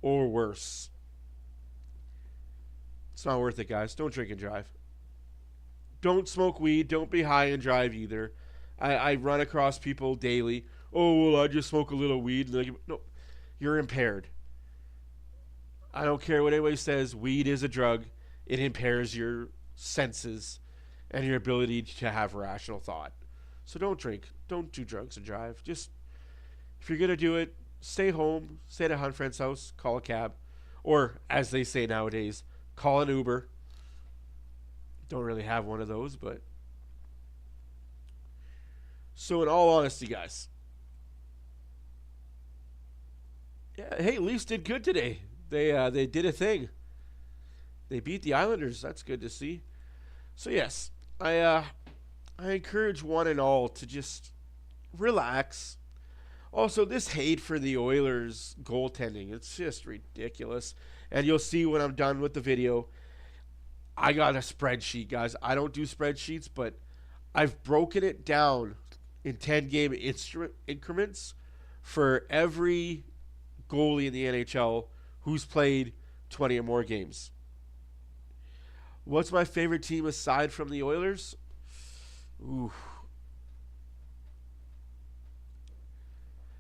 or worse. It's not worth it, guys. Don't drink and drive. Don't smoke weed. Don't be high and drive either. I run across people daily. Oh, well, I just smoke a little weed. No, you're impaired. I don't care what anybody says. Weed is a drug. It impairs your senses and your ability to have rational thought. So don't drink. Don't do drugs and drive. Just, if you're going to do it, stay home. Stay at a hunt friend's house. Call a cab. Or, as they say nowadays, call an Uber. Don't really have one of those, but... So in all honesty, guys. Yeah, hey, Leafs did good today. They did a thing. They beat the Islanders. That's good to see. So yes, I encourage one and all to just relax. Also, this hate for the Oilers goaltending, it's just ridiculous. And you'll see when I'm done with the video. I got a spreadsheet, guys. I don't do spreadsheets, but I've broken it down in 10-game increments for every goalie in the NHL who's played 20 or more games. What's my favorite team aside from the Oilers? Ooh.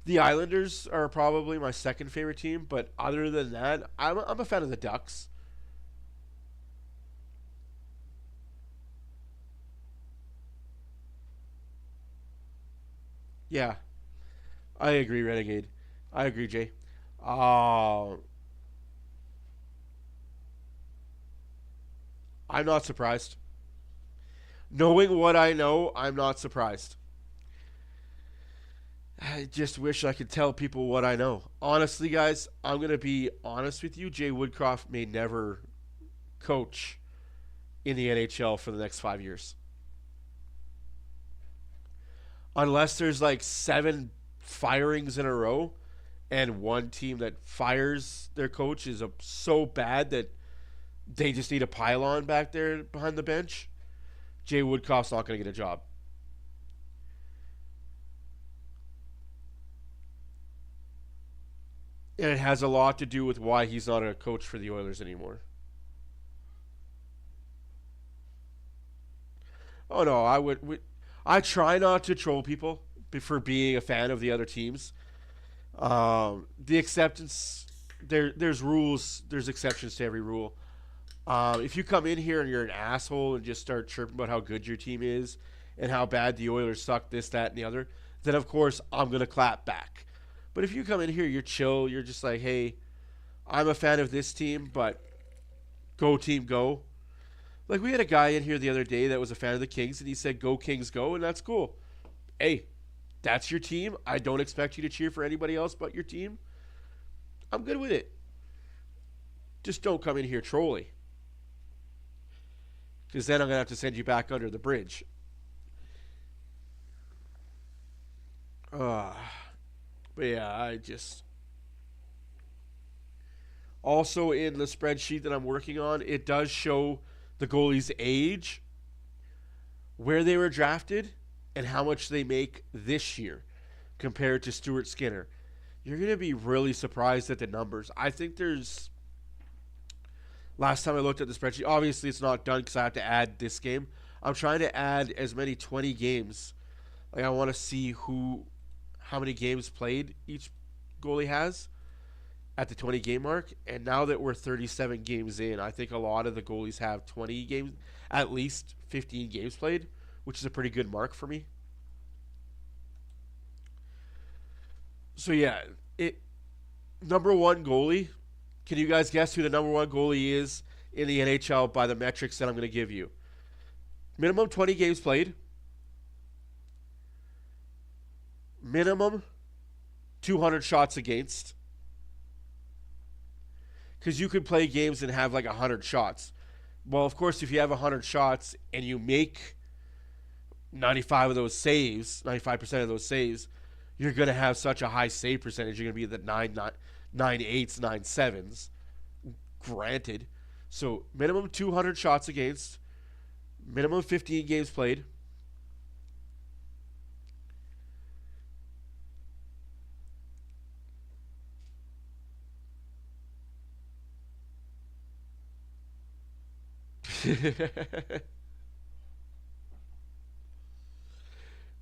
The Islanders are probably my second favorite team, but other than that, I'm a fan of the Ducks. Yeah, I agree, Renegade. I agree, Jay. Uh, I'm not surprised. Knowing what I know, I'm not surprised. I just wish I could tell people what I know. Honestly, guys, I'm going to be honest with you. Jay Woodcroft may never coach in the NHL for the next 5 years. Unless there's like 7 firings in a row and one team that fires their coach is so bad that they just need a pylon back there behind the bench, Jay Woodcroft's not going to get a job. And it has a lot to do with why he's not a coach for the Oilers anymore. Oh no, I try not to troll people for being a fan of the other teams. The acceptance there's rules, there's exceptions to every rule. If you come in here and you're an asshole and just start chirping about how good your team is and how bad the Oilers suck, this, that, and the other, then of course I'm gonna clap back. But if you come in here, you're chill, you're just like, hey, I'm a fan of this team, but go team, go. Like, we had a guy in here the other day that was a fan of the Kings, and he said, go Kings, go, and that's cool. Hey, that's your team. I don't expect you to cheer for anybody else but your team. I'm good with it. Just don't come in here trolling. Because then I'm going to have to send you back under the bridge. But yeah, I just... Also in the spreadsheet that I'm working on, it does show the goalie's age, where they were drafted, and how much they make this year compared to Stuart Skinner. You're going to be really surprised at the numbers. I think there's... Last time I looked at the spreadsheet, obviously it's not done because I have to add this game. I'm trying to add as many 20 games. Like, I want to see how many games played each goalie has at the 20 game mark. And now that we're 37 games in, I think a lot of the goalies have 20 games, at least 15 games played, which is a pretty good mark for me. So yeah, number one goalie. Can you guys guess who the number one goalie is in the NHL by the metrics that I'm going to give you? Minimum 20 games played. Minimum 200 shots against. Because you could play games and have like 100 shots. Well, of course, if you have 100 shots and you make 95 of those saves, 95% of those saves, you're going to have such a high save percentage. You're going to be at the 9.8s, 9.7s. Granted. So minimum 200 shots against. Minimum 15 games played.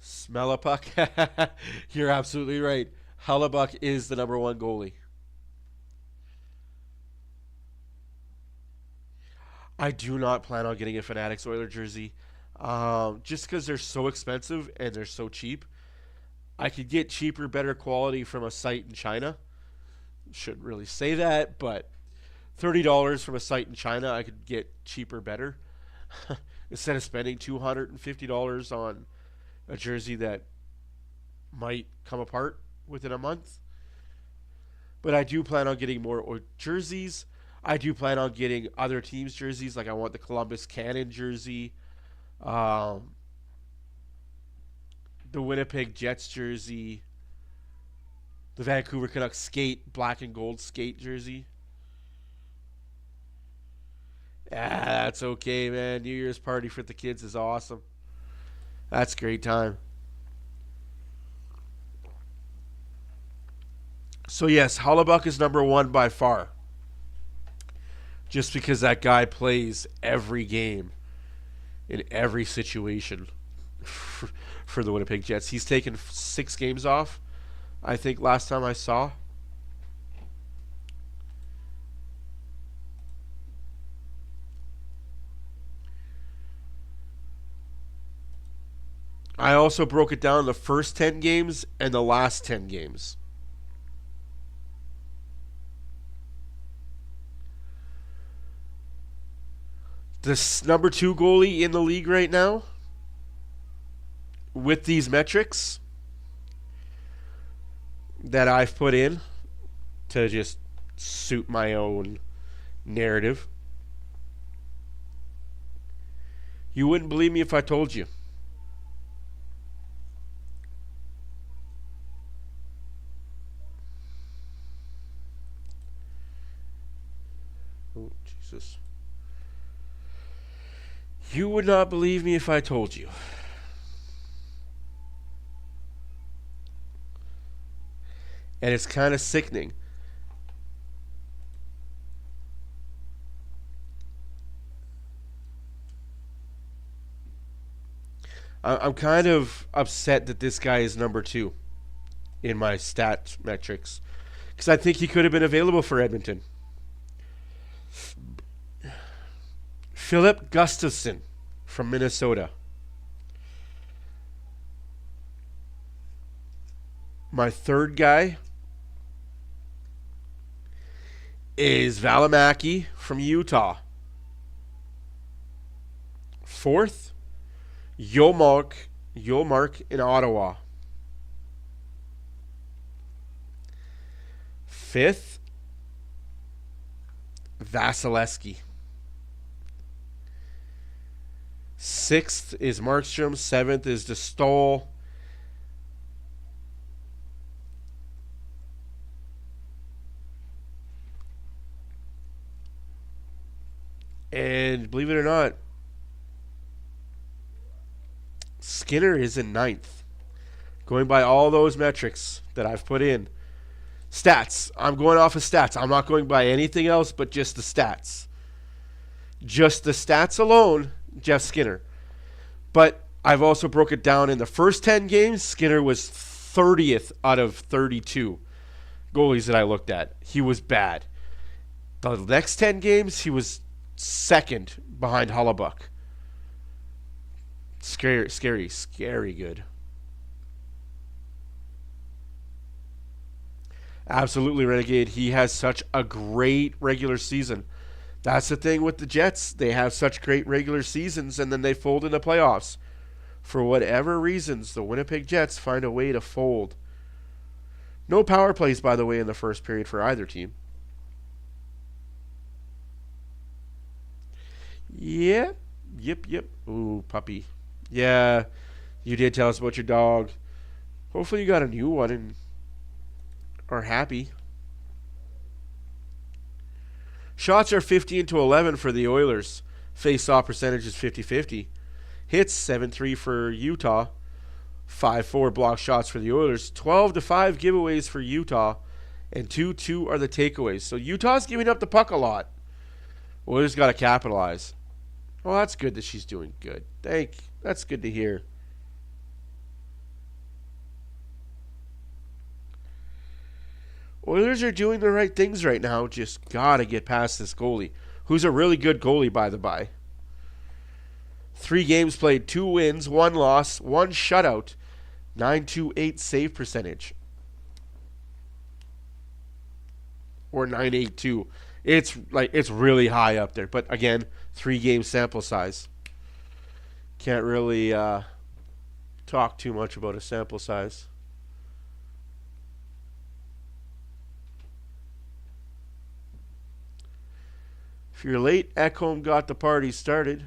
Smell a puck. You're absolutely right. Hellebuck is the number one goalie. I do not plan on getting a Fanatics Oiler jersey. Just because they're so expensive and they're so cheap. I could get cheaper, better quality from a site in China. Shouldn't really say that, but $30 from a site in China, I could get cheaper, better. Instead of spending $250 on a jersey that might come apart within a month. But I do plan on getting more jerseys. I do plan on getting other teams' jerseys. Like, I want the Columbus Cannon jersey. The Winnipeg Jets jersey. The Vancouver Canucks skate, black and gold skate jersey. Yeah, that's okay, man. New Year's party for the kids is awesome. That's a great time. So, yes, Hellebuck is number one by far. just because that guy plays every game in every situation for the Winnipeg Jets. He's taken 6 games off, I think, last time I saw. I also broke it down the first 10 games and the last 10 games. This number 2 goalie in the league right now, with these metrics that I've put in to just suit my own narrative, you wouldn't believe me if I told you. Oh, Jesus. You would not believe me if I told you. And it's kind of sickening. I'm kind of upset that this guy is number 2 in my stat metrics, because I think he could have been available for Edmonton. Philip Gustafson from Minnesota. My third guy is Valimaki from Utah. Fourth, Yolmark in Ottawa. Fifth, Vasilevsky. Sixth is Markstrom. Seventh is DeStol. And believe it or not, Skinner is in 9th. Going by all those metrics that I've put in. Stats. I'm going off of stats. I'm not going by anything else but just the stats. Just the stats alone, Jeff Skinner. But I've also broke it down in the first 10 games. Skinner was 30th out of 32 goalies that I looked at. He was bad. The next 10 games, he was second behind Hollebuck. Scary good. Absolutely, Renegade. He has such a great regular season. That's the thing with the Jets. They have such great regular seasons, and then they fold in the playoffs. For whatever reasons, the Winnipeg Jets find a way to fold. No power plays, by the way, in the first period for either team. Yep. Ooh, puppy. Yeah, you did tell us about your dog. Hopefully you got a new one and are happy. Shots are 15-11 for the Oilers. Face-off percentage is 50-50. Hits 7-3 for Utah. 5-4 block shots for the Oilers. 12-5 giveaways for Utah. And 2-2 are the takeaways. So Utah's giving up the puck a lot. Oilers got to capitalize. Well, that's good that she's doing good. That's good to hear. Oilers are doing the right things right now. Just got to get past this goalie, who's a really good goalie, by the by. 3 games played, 2 wins, 1 loss, 1 shutout, 928 save percentage. Or 982. It's really high up there. But again, 3-game sample size. Can't really talk too much about a sample size. If you're late, Ekholm got the party started.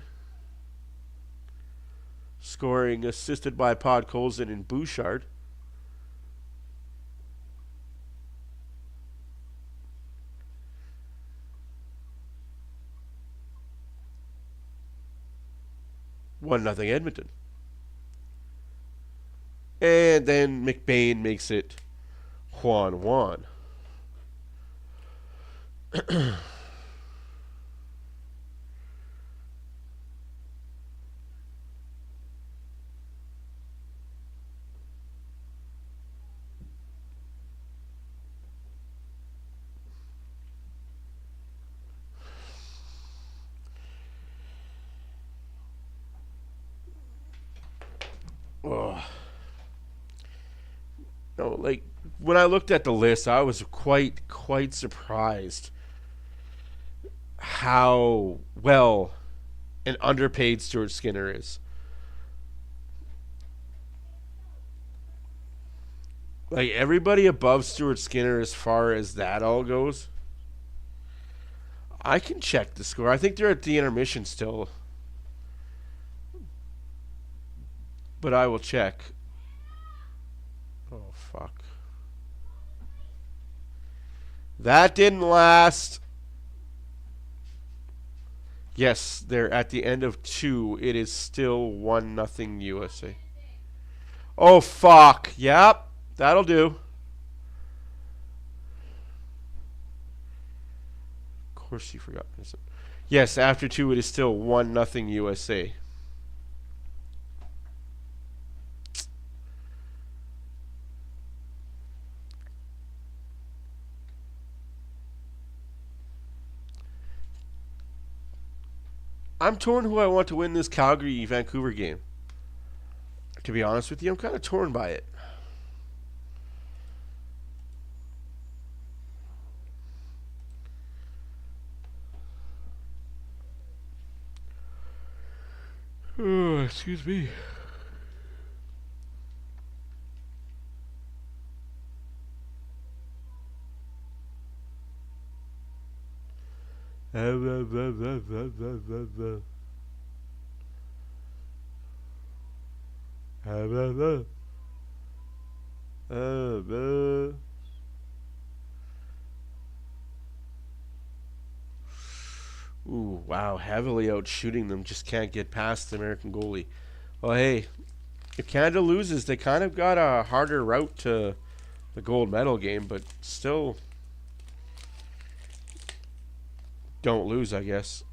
Scoring assisted by Podkolzin and Bouchard. One nothing Edmonton. And then McBain makes it Juan. Oh. No, like when I looked at the list, I was quite surprised how well an underpaid Stuart Skinner is. Like everybody above Stuart Skinner as far as that all goes. I can check the score. I think they're at the intermission still. But I will check. Oh, fuck. That didn't last. Yes, they're at the end of 2. It is still 1-0 USA. Oh, fuck. Yep. That'll do. Of course you forgot. Yes, after 2 it is still 1-0 USA. I'm torn who I want to win this Calgary-Vancouver game. To be honest with you, I'm kind of torn by it. Oh, excuse me. Ooh, wow, heavily out shooting them, just can't get past the American goalie. Well, hey, if Canada loses, they kind of got a harder route to the gold medal game, but still don't lose, I guess.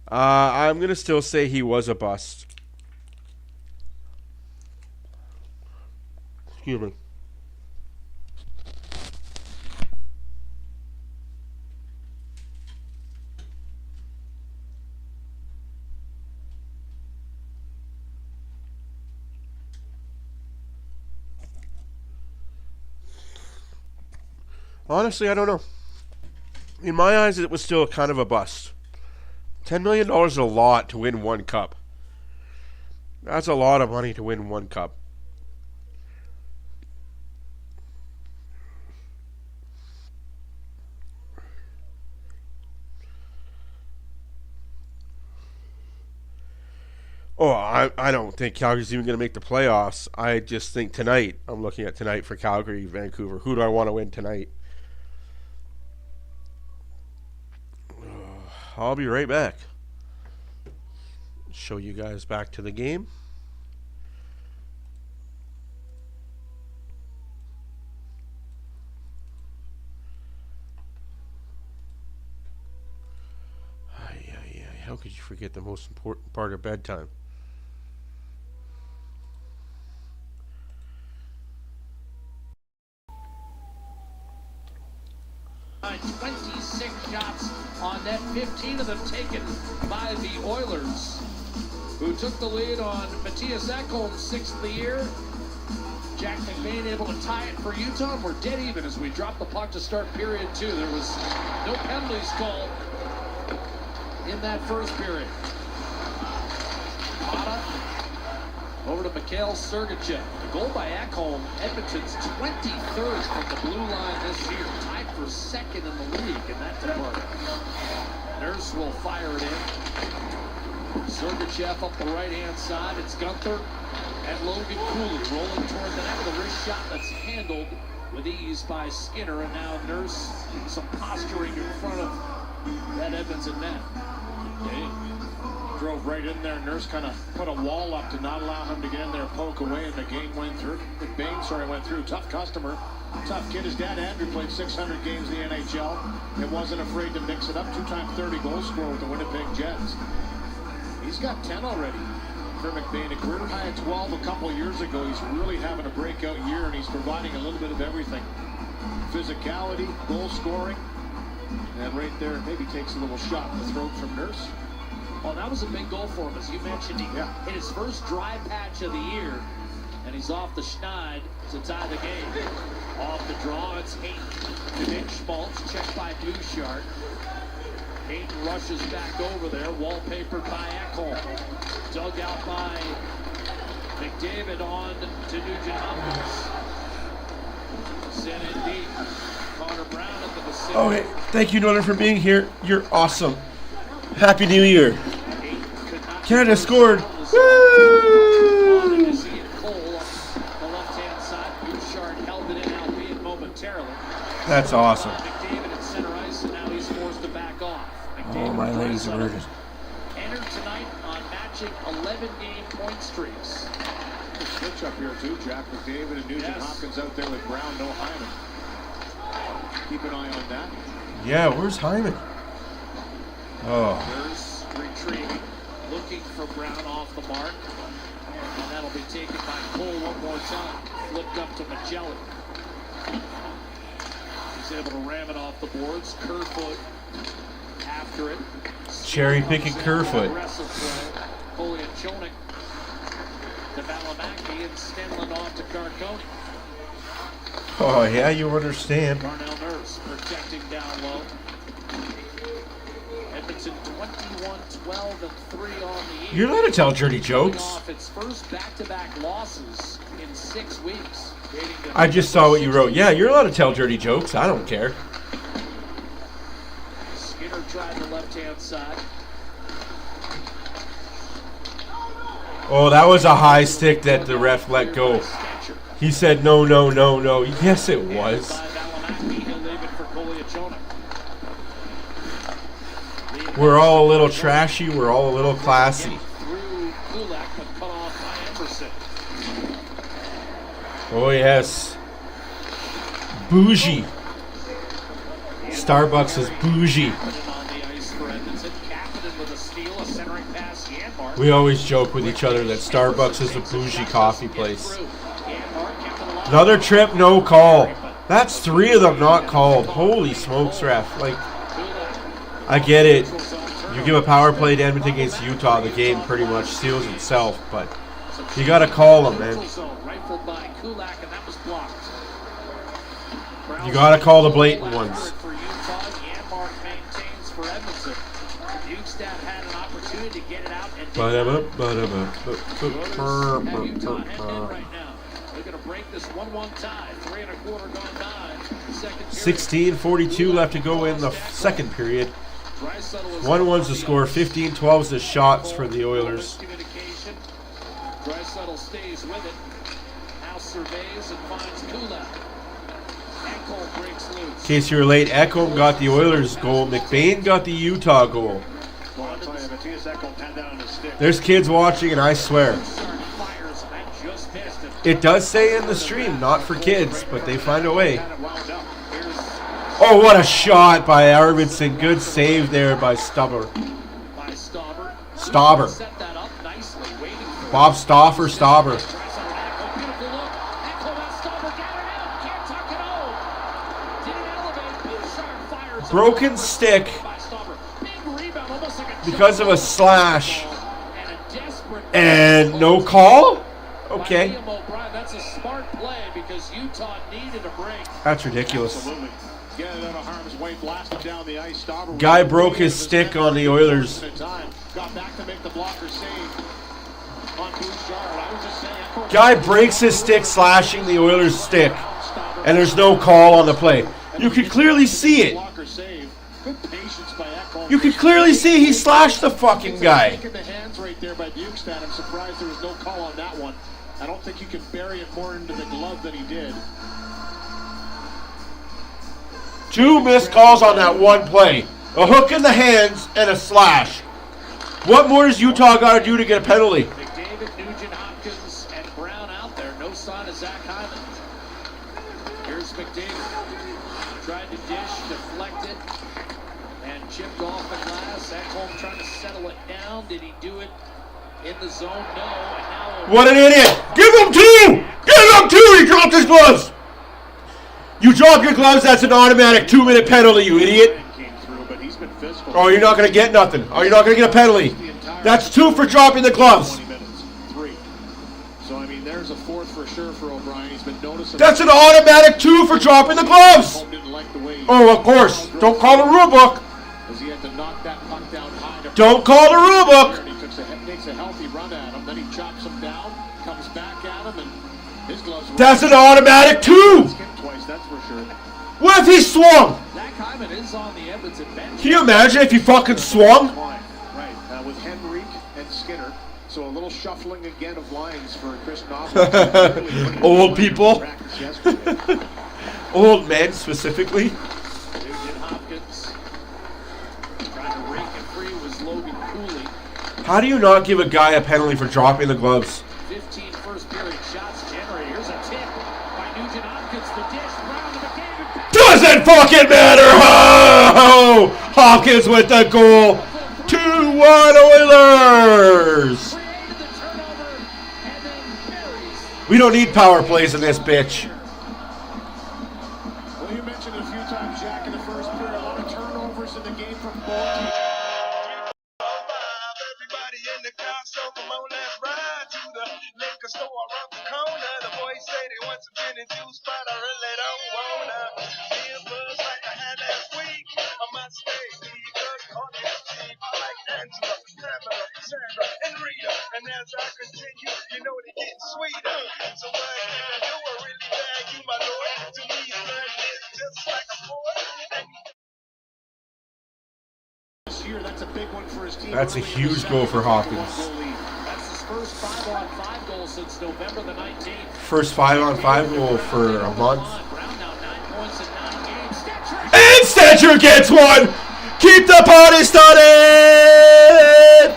I'm going to still say he was a bust. Excuse me. Honestly, I don't know. In my eyes, it was still kind of a bust. $10 million is a lot to win one cup. That's a lot of money to win one cup. Oh, I don't think Calgary's even going to make the playoffs. I just think tonight, I'm looking at tonight for Calgary, Vancouver. Who do I want to win tonight? I'll be right back. Show you guys back to the game. How could you forget the most important part of bedtime? 26 shots on net, 15 of them taken by the Oilers, who took the lead on Matthias Ekholm's 6th of the year. Jack McBain able to tie it for Utah, and we're dead even as we drop the puck to start period 2. There was no penalties called in that first period. Mata over to Mikhail Sergachev. The goal by Ekholm, Edmonton's 23rd from the blue line this year, tied for 2nd in the league in that department. Nurse will fire it in. Sergachev up the right-hand side. It's Gunther and Logan Cooley rolling toward the net with a wrist shot that's handled with ease by Skinner. And now Nurse some posturing in front of that Edmonton net. Drove right in there. Nurse kind of put a wall up to not allow him to get in there, poke away, and the game went through. McBain, went through. Tough customer, tough kid. His dad Andrew played 600 games in the NHL and wasn't afraid to mix it up. 2-time 30 goal scorer with the Winnipeg Jets. He's got 10 already for McBain. A career high at 12 a couple years ago. He's really having a breakout year, and he's providing a little bit of everything. Physicality, goal scoring, and right there maybe takes a little shot in the throat from Nurse. Oh, that was a big goal for him, as you mentioned. He hit his first dry patch of the year, and he's off the schneid to tie the game. Off the draw, it's Hayton to Nick Schmaltz, checked by Bouchard. Hayton rushes back over there, wallpapered by Ekholm. Dug out by McDavid on to Nugent Hopkins. Sent in deep. Connor Brown at the vicinity. Oh, hey, thank you, Northern, for being here. You're awesome. Happy New Year. Canada scored. Woo! That's awesome. McDavid at center ice, and now he's forced to back off. Oh, my legs are hurting. Entered tonight on matching 11-game point streaks. Switch up here too. Jack McDavid and Nugent Hopkins out there with Brown, no Hyman. Keep an eye on that. Yeah, where's Hyman? Oh. There's retrieving, looking for Brown off the mark. And that'll be taken by Cole one more time. Flipped up to Magellan. He's able to ram it off the boards. Kerfoot after it. Cherry picking Kerfoot. Aggressive play. Poliachonik to Valimaki and Stenlund off to Carcone. Oh, yeah, you understand. Darnell Nurse protecting down low. Edmonton 21-12-3 on the year. You're allowed to tell dirty jokes. Off its first back-to-back losses in 6 weeks. I just saw what you wrote. Yeah, you're allowed to tell dirty jokes. I don't care. Skinner tried the left-hand side. Oh, that was a high stick that the ref let go. He said, no, no, no, no. Yes, it was. We're all a little trashy. We're all a little classy. Oh, yes. Bougie. Starbucks is bougie. We always joke with each other that Starbucks is a bougie coffee place. Another trip, no call. That's 3 of them not called. Holy smokes, ref. Like, I get it. You give a power play to Edmonton against Utah, the game pretty much seals itself, but you got to call them, man. You got to call the blatant ones. They're going to break this 1-1 tie. 3 1/4 gone by. 16:42 left to go in the second period. 1-1's the score. 15-12's the shots for the Oilers. Draisaitl stays with it. Now surveys and finds Kulak. Ekholm breaks loose. In case you were late, Ekholm got the Oilers goal. McBain got the Utah goal. There's kids watching, and I swear. It does say in the stream, not for kids, but they find a way. Oh, what a shot by Arvidsson. Good save there by Stauber. Bob Stauffer, Stauber. Broken stick because of a slash. And no call? Okay. That's a smart play because Utah needed a break. That's ridiculous. Get it out of harm's way, blast it down the ice. Stauber guy broke his stick on the Oilers. Got back to make the blocker save on Bouchard. I was just saying, guy breaks his stick slashing the Oilers' stick, and there's no call on the play. You can clearly see it. You can clearly see he slashed the fucking guy. I'm surprised there was no call on that one. I don't think you can bury it more into the glove than he did. 2 missed calls on that one play. A hook in the hands and a slash. What more does Utah got to do to get a penalty? McDavid, Nugent Hopkins, and Brown out there. No sign of Zach Hyman. Here's McDavid. Tried to dish, deflected, and chipped off the glass. Ekholm trying to settle it down. Did he do it in the zone? No. And now what an idiot. Give him 2! Give him 2! He dropped his gloves! You drop your gloves, that's an automatic 2-minute penalty, you idiot. he's been physical. Oh, you're not going to get nothing. Oh, you're not going to get a penalty. That's 2 for dropping the gloves. 20 minutes, 3. So, I mean, there's a 4th for sure for O'Brien. He's been noticeable. That's an automatic 2 for dropping the gloves. Didn't like the way Oh, of course. Don't call the rule book. Because he had to knock that puck down high. Don't call the rule book. He takes a healthy run at him. Then he chops him down, comes back at him, and his gloves. That's an automatic 2. Twice, that's for sure. What if he swung? Zach Hyman is on the Edmonton bench. Can you imagine if he fucking swung? Right, with Henrique and Skinner. So a little shuffling again of lines for Chris Knopfler. Old people. Old men specifically. Nugent Hopkins trying to rake it free was Logan Cooley. How do you not give a guy a penalty for dropping the gloves? 15 first period shots generated. Here's a tip by Nugent Hopkins. The dish round to McDavid. Doesn't fucking matter! Oh! Hopkins with the goal. 2-1 Oilers! Created the turnover and then buries. We don't need power plays in this bitch. Well, you mentioned it a few times, Jack, in the first period. A lot of turnovers in the game from both teams. Everybody in the car, so come on, let's ride to the liquor store around the corner. The boys say they want some gin and juice, but I really don't wanna. Be a buzz like I had last week. I must stay because all the cheap like Angela, Pamela, Sandra, and Rita. And as I continue, you know they get sweeter. So what can I do? I really bag you, my lord. To me, son is just like a boy. This year, that's a big one for his team. That's a Early in the huge second, goal for Hopkins. That's his first 5-on-5 goal since November the 19th. First 5-on-5 goal for a month. Brown now 9 points in 9 games. Stetcher. And Stetcher gets one! Keep the party started!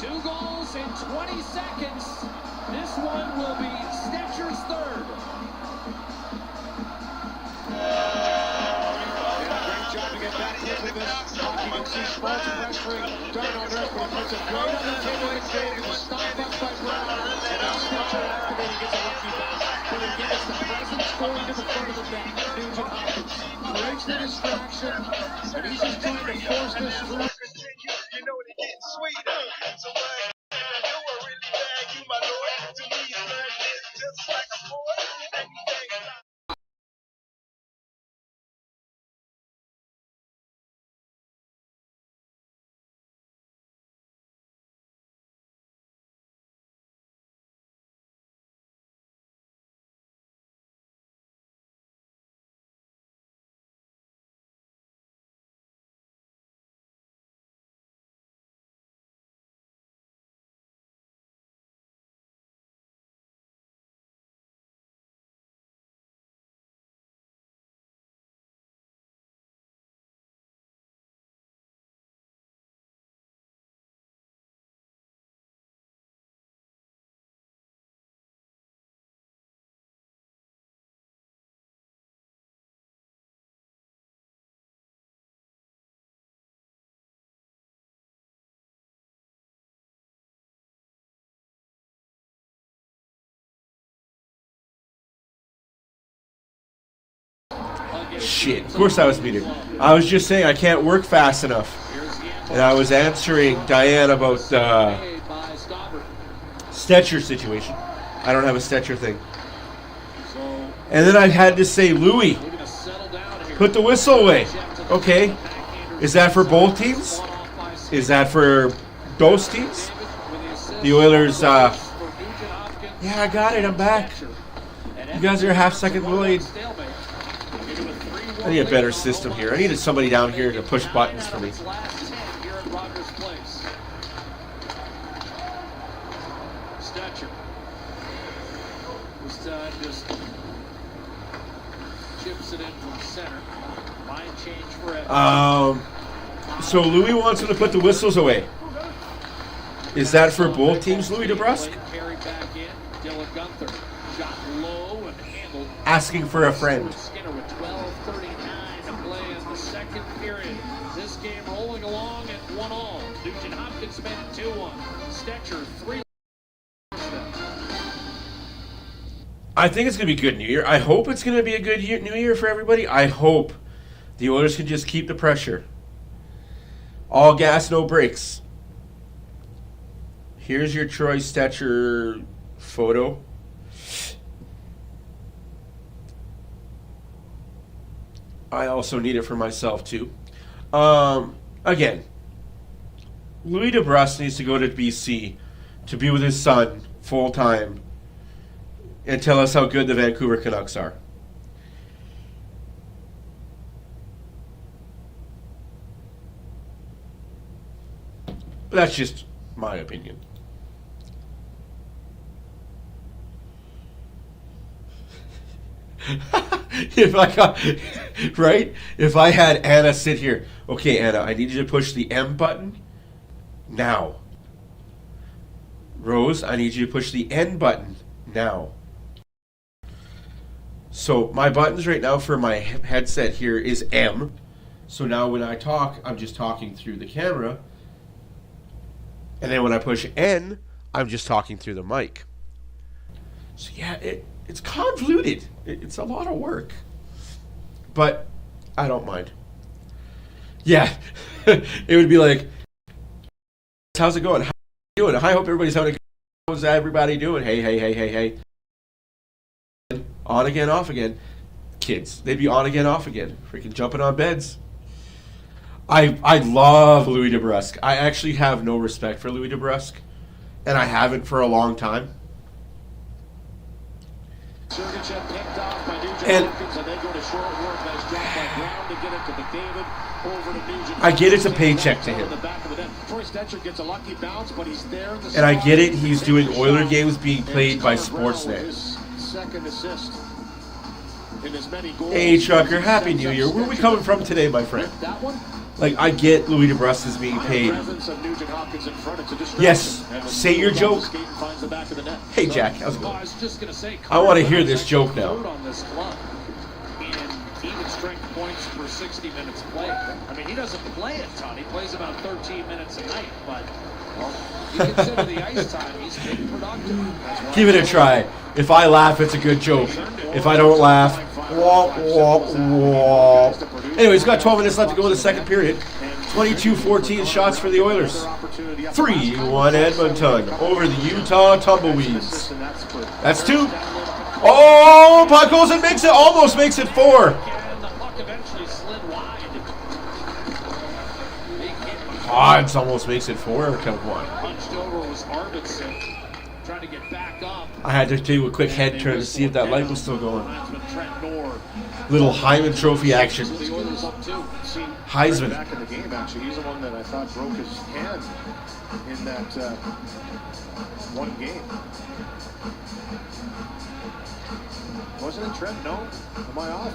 Two goals in 20 seconds. This one will be Stetcher's third. Great job to get back into this. Hockey can see Sparks pressuring Darnell Nurse, but he puts it right on the table. McDavid was stopped up by Brown. And now Stetcher activating gets a lucky pass. But again, it's the presence going to the front of the net. Nugent Hopkins breaks the distraction. And he's just trying to force this through. You know they get sweeter. So what can I do? I really bag you, my lord. To me, son is just like a boy. Anything like Shit, of course I was muted. I was just saying I can't work fast enough. And I was answering Diane about Stetcher situation. I don't have a Stetcher thing. And then I had to say, Louis, put the whistle away. Okay. Is that for both teams? Is that for those teams? The Oilers, yeah, I got it. I'm back. You guys are a half-second delayed. I need a better system here. I needed somebody down here to push buttons for me. Stetcher. This time just chips it in from center. Line change for Edmonton. So Louis wants him to put the whistles away. Is that for both teams, Louis DeBrusque? Carried back in. Dylan Gunther shot low and handled. Asking for a friend. Skinner with 12:39 to play in the second period. This game rolling along at 1-1. Nugent Hopkins made 2-1. Stetcher 3. I think it's going to be a good New Year. I hope it's going to be a good New Year for everybody. I hope the Oilers can just keep the pressure. All gas, no brakes. Here's your Troy Stetcher photo. I also need it for myself, too. Again, Louis DeBrusk needs to go to BC to be with his son full time and tell us how good the Vancouver Canucks are. But that's just my opinion. If I got right, if I had Anna sit here, okay, Anna, I need you to push the M button now. Rose, I need you to push the N button now. So my buttons right now for my headset here is M. So now when I talk, I'm just talking through the camera. And then when I push N, I'm just talking through the mic. So yeah, it's convoluted. It's a lot of work. But I don't mind. Yeah, it would be like, how's it going? How you doing? I hope everybody's having a good day. How's everybody doing? Hey. On again, off again. Kids, they'd be on again, off again. Freaking jumping on beds. I love Louis DeBrusk. I actually have no respect for Louis DeBrusk, and I haven't for a long time. And I get it's a paycheck to him. And I get it, he's doing Oiler games being played by Sportsnet. Hey Trucker, Happy New Year. Where are we coming from today, my friend? Like, I get Louis DeBrusk is being paid. Yes, say your joke. Hey Jack, how's it going? I want to hear this joke now. Even strength points per 60 minutes played. I mean, he doesn't play a ton. He plays about 13 minutes a night, but you consider the ice time, he's been productive. Give it a try. If I laugh, it's a good joke. If I don't laugh, wah, wah, wah. Anyways, got 12 minutes left to go in the second period. 22-14 shots for the Oilers. 3-1 Edmonton over the Utah Tumbleweeds. That's 2. Oh, puck goes and makes it, almost makes it 4. Odds almost makes it 4. Count 1. I had to do a quick head turn to see if that light was still going. Little Hyman Trophy action. Heisman. Back in the game, actually, he's the one that I thought broke his hand in that one game. Wasn't it Trent? No? Am I off?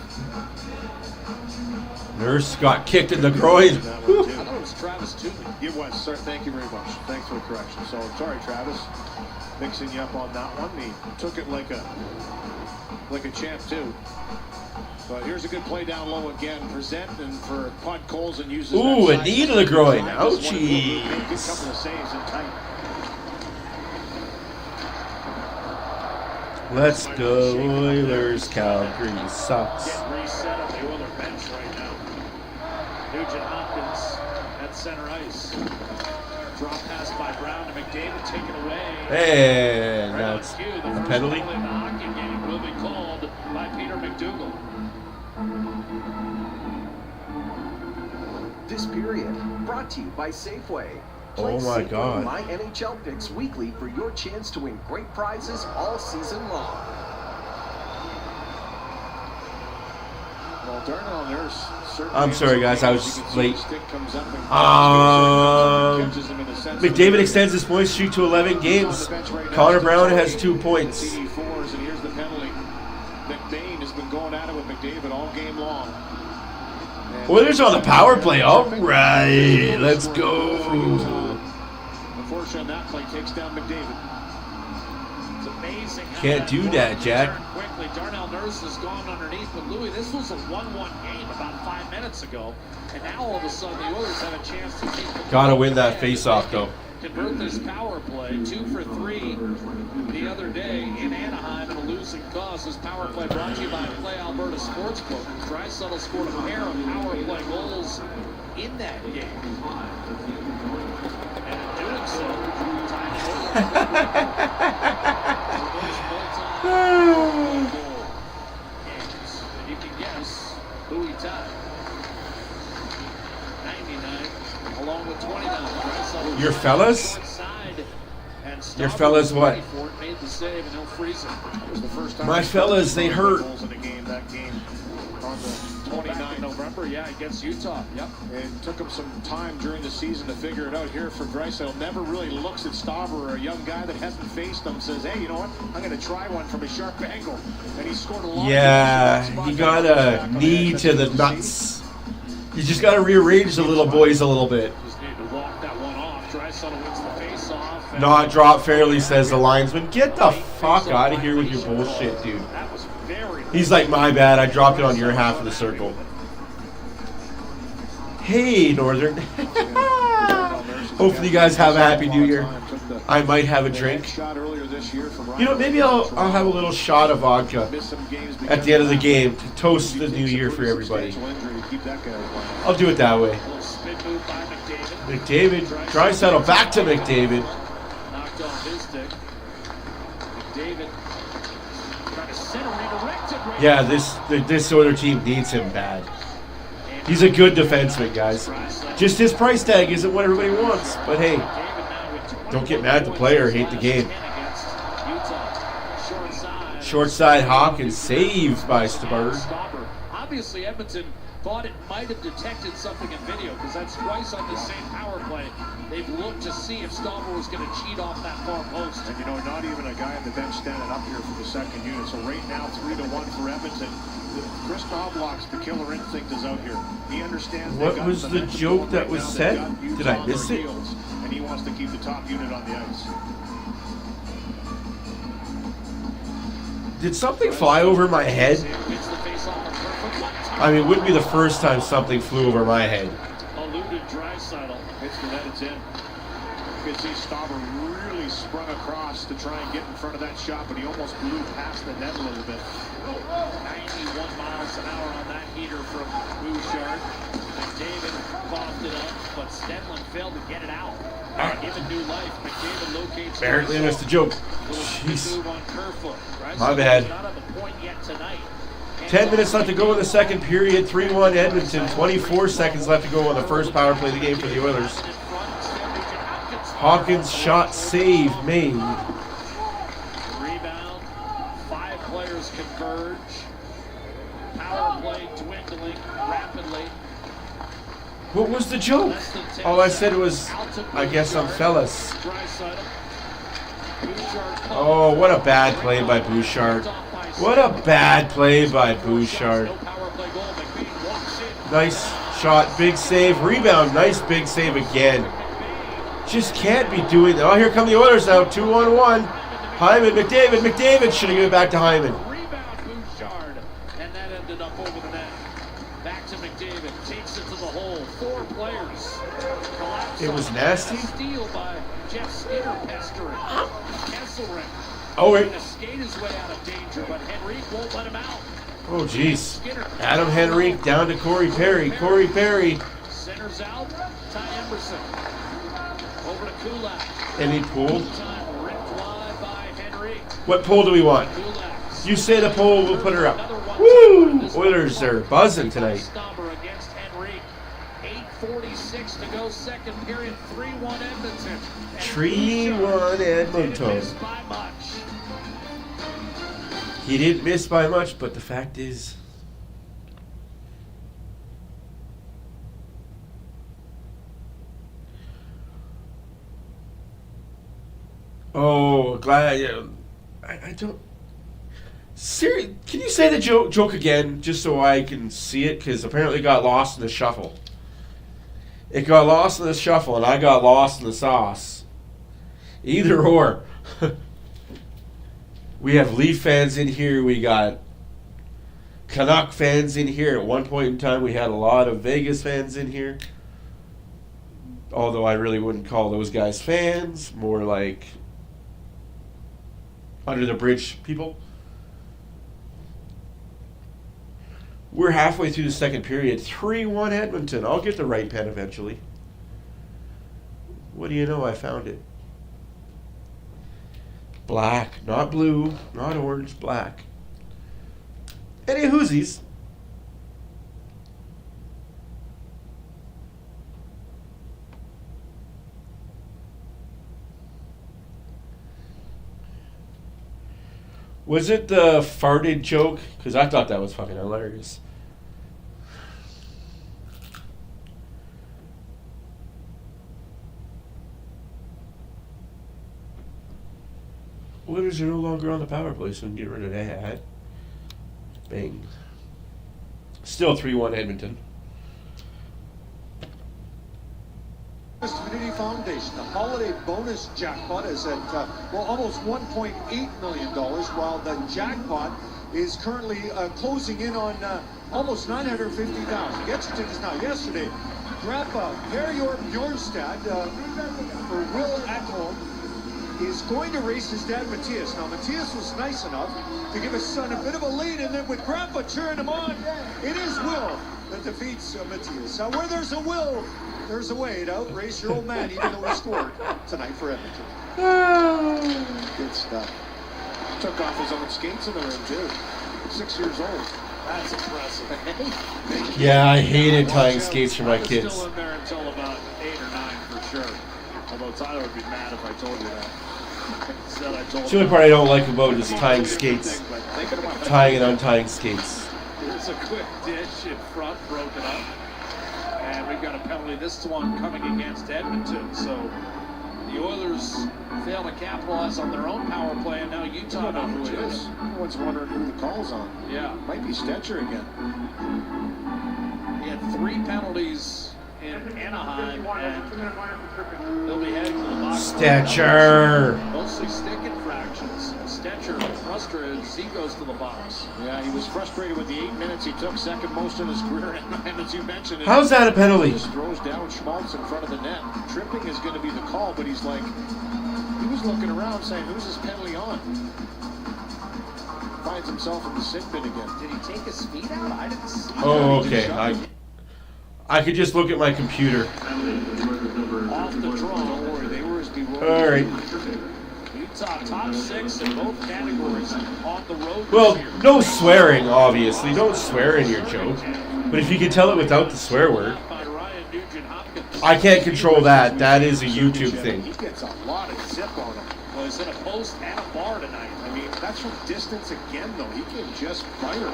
Nurse got kicked in the groin. I thought it was Travis Toomey. It was, sir. Thank you very much. Thanks for the correction. So, sorry, Travis. Mixing you up on that one. He took it like a champ, too. But here's a good play down low again. Presenting for Pod Colson uses. Ooh, a knee to the groin. Ouchie. A couple of saves in tight. Let's go, Oilers. Calgary sucks. Getting reset on the Oiler bench right now. Nugent Hopkins at center ice. Drop pass by Brown to McDavid, taken away. And now it's the a penalty. The hockey game will be called by Peter McDougall. This period brought to you by Safeway. Play Oh my Safeway God. My NHL Picks weekly for your chance to win great prizes all season long. Well, Darnell Nurse. I'm sorry, guys. I was late. McDavid extends his point streak to 11 games. Connor Brown has 2 points. And here's the penalty. McBain has been going at it with McDavid all game long. Oilers on the power play. All right, let's go. Unfortunately, that play takes down McDavid. It's amazing. Can't do that, Jack. Quickly, Darnell Nurse has gone underneath, but Louis, this was a 1-1 game about 5 minutes ago, and now all of a sudden the Oilers have a chance to keep. Gotta win that face-off, though. convert this power play. 2 for 3 the other day in Anaheim in a losing cause. This power play brought to you by Play Alberta Sportsbook. Draisaitl scored a pair of power play goals in that game. And in doing so, tied games. You can guess who he tied. 99 along with 29. Your fellas? Your fellas what? Made the save and he'll freeze it. It was the first time My fellas, they hurt. In a game, that game on the 29th November, yeah, against Utah. Yep. And took him some time during the season to figure it out. Here for Draisaitl, never really looks at Stauber, or a young guy that hasn't faced him, says, hey, you know what, I'm going to try one from a sharp angle. And he scored a lot. Yeah, he got a knee to the nuts. You just got to rearrange the little boys a little bit. Just need to walk that one off. Draisaitl wins the face-off. Not drop fairly, says the linesman. Get the fuck out of here with your bullshit, dude. That was very. He's like, my bad, I dropped it on your half of the circle. Hey, Northern. Hopefully you guys have a happy new year. I might have a drink. You know, maybe I'll have a little shot of vodka at the end of the game to toast the new year for everybody. I'll do it that way. McDavid, Draisaitl back to McDavid. Knocked off his stick. McDavid trying to center, redirected. Yeah, this Oilers team needs him bad. He's a good defenseman, guys. Just his price tag isn't what everybody wants. But hey, don't get mad at the player. Hate the game. Short side Hawkins saved by Stauber. Obviously, Edmonton thought it might have detected something in video because that's twice on the same power play. They've looked to see if Stauber was going to cheat off that far post. And you know, not even a guy on the bench standing up here for the second unit. So right now, 3-1 for Edmonton. Chris Knobloch's the killer instinct is out here. He understands. What was the joke that was said? Did I miss it? And he wants to keep the top unit on the ice. Did something fly over my head? I mean, it wouldn't be the first time something flew over my head. Eluded Draisaitl. It's the net, it's in. You can see Stauber really sprung across to try and get in front of that shot, but he almost blew past the net a little bit. 91 miles an hour on that heater from Bouchard. McDavid coughed it up, but Stenlund failed to get it out. Give it new life. McDavid locates. Apparently I missed a joke. Jeez. My bad. 10 minutes left to go in the second period. 3-1 Edmonton. 24 seconds left to go on the first power play of the game for the Oilers. Hawkins shot save made. Rebound. 5 players converge. Power play dwindling rapidly. What was the joke? Oh, I said it was, I guess, some fellas. Oh, what a bad play by Bouchard. What a bad play by Bouchard. Nice shot, big save, rebound, nice big save again. Just can't be doing that. Oh, here come the Oilers now, 2-on-1. Hyman, McDavid should have given it back to Hyman. Rebound Bouchard, and that ended up over the net. Back to McDavid, takes it to the hole. 4 players. It was nasty. Steal by Jeff Skinner pestering. Kesselring. Oh, wait. Trying to skate his way out of danger, but Henrique won't let him out. Oh, jeez. Adam Henrique down to Corey Perry. Corey Perry. Centers out. Ty Emerson. Over to Kulak. And he pulled. Time ripped wide by Henrique. What pole do we want? Kulak. You say the pole, we'll put her up. Woo! Oilers are buzzing tonight. Stauber against Henrique. 8:46 to go, second period. 3-1 Edmonton. 3-1 Edmonton. Missed by much. He didn't miss by much, but the fact is, oh, glad I don't. Seriously, can you say the joke again, just so I can see it? Because apparently it got lost in the shuffle. It got lost in the shuffle, and I got lost in the sauce. Either or. We have Leaf fans in here. We got Canuck fans in here. At one point in time, we had a lot of Vegas fans in here. Although I really wouldn't call those guys fans, more like under the bridge people. We're halfway through the second period. 3-1 Edmonton. I'll get the right pen eventually. What do you know? I found it. Black, not blue, not orange, black. Any whoosies? Was it the farted joke? Because I thought that was fucking hilarious. Oilers are no longer on the power play, so we can get rid of that. Bang. Still 3-1 Edmonton. Community Foundation, the holiday bonus jackpot is at almost $1.8 million, while the jackpot is currently closing in on almost $950,000. Get your tickets now. Yesterday, Grandpa Perry Bjornstad for Will Ekholm is going to race his dad Matthias. Now Matthias was nice enough to give his son a bit of a lead, and then with Grandpa cheering him on, it is Will that defeats Matthias. Now where there's a will, there's a way to outrace your old man, even though he scored tonight for Edmonton. Good stuff. Took off his own skates in the ring, too. 6 years old. That's impressive. Yeah, I hated tying skates for my I was kids. still in there until about 8 or 9 for sure. Although Tyler would be mad if I told you that. Instead, I told It's the only part I don't like about is tying skates. Tying and untying skates. Here's a quick dish in front, broken up. And we've got a penalty. This one coming against Edmonton. So the Oilers fail to capitalize on their own power play, and now Utah knows who it is. Everyone's wondering who the call's on. Yeah. Might be Stetcher again. He had 3 penalties in Anaheim, and they'll be heading to the box. Stetcher! Mostly stick infractions. Stetcher frustrated as he goes to the box. Yeah, he was frustrated with the 8 minutes he took, second most in his career. And as you mentioned, How's that a penalty? He just throws down Schmaltz in front of the net. Tripping is going to be the call, but he's like, he was looking around saying, who's this penalty on? Finds himself in the sick bin again. Did he take his feet out? I didn't see that. Oh, okay. I could just look at my computer. Off the draw, don't worry, they were as bewildered. All right. Utah top 6 in both categories on the road. Well, no swearing, obviously. Don't swear in your joke. But if you can tell it without the swear word, I can't control that. That is a YouTube thing. He gets a lot of zip on him. Well, he's in a post and a bar tonight. I mean, that's from distance again, though. He can just fire.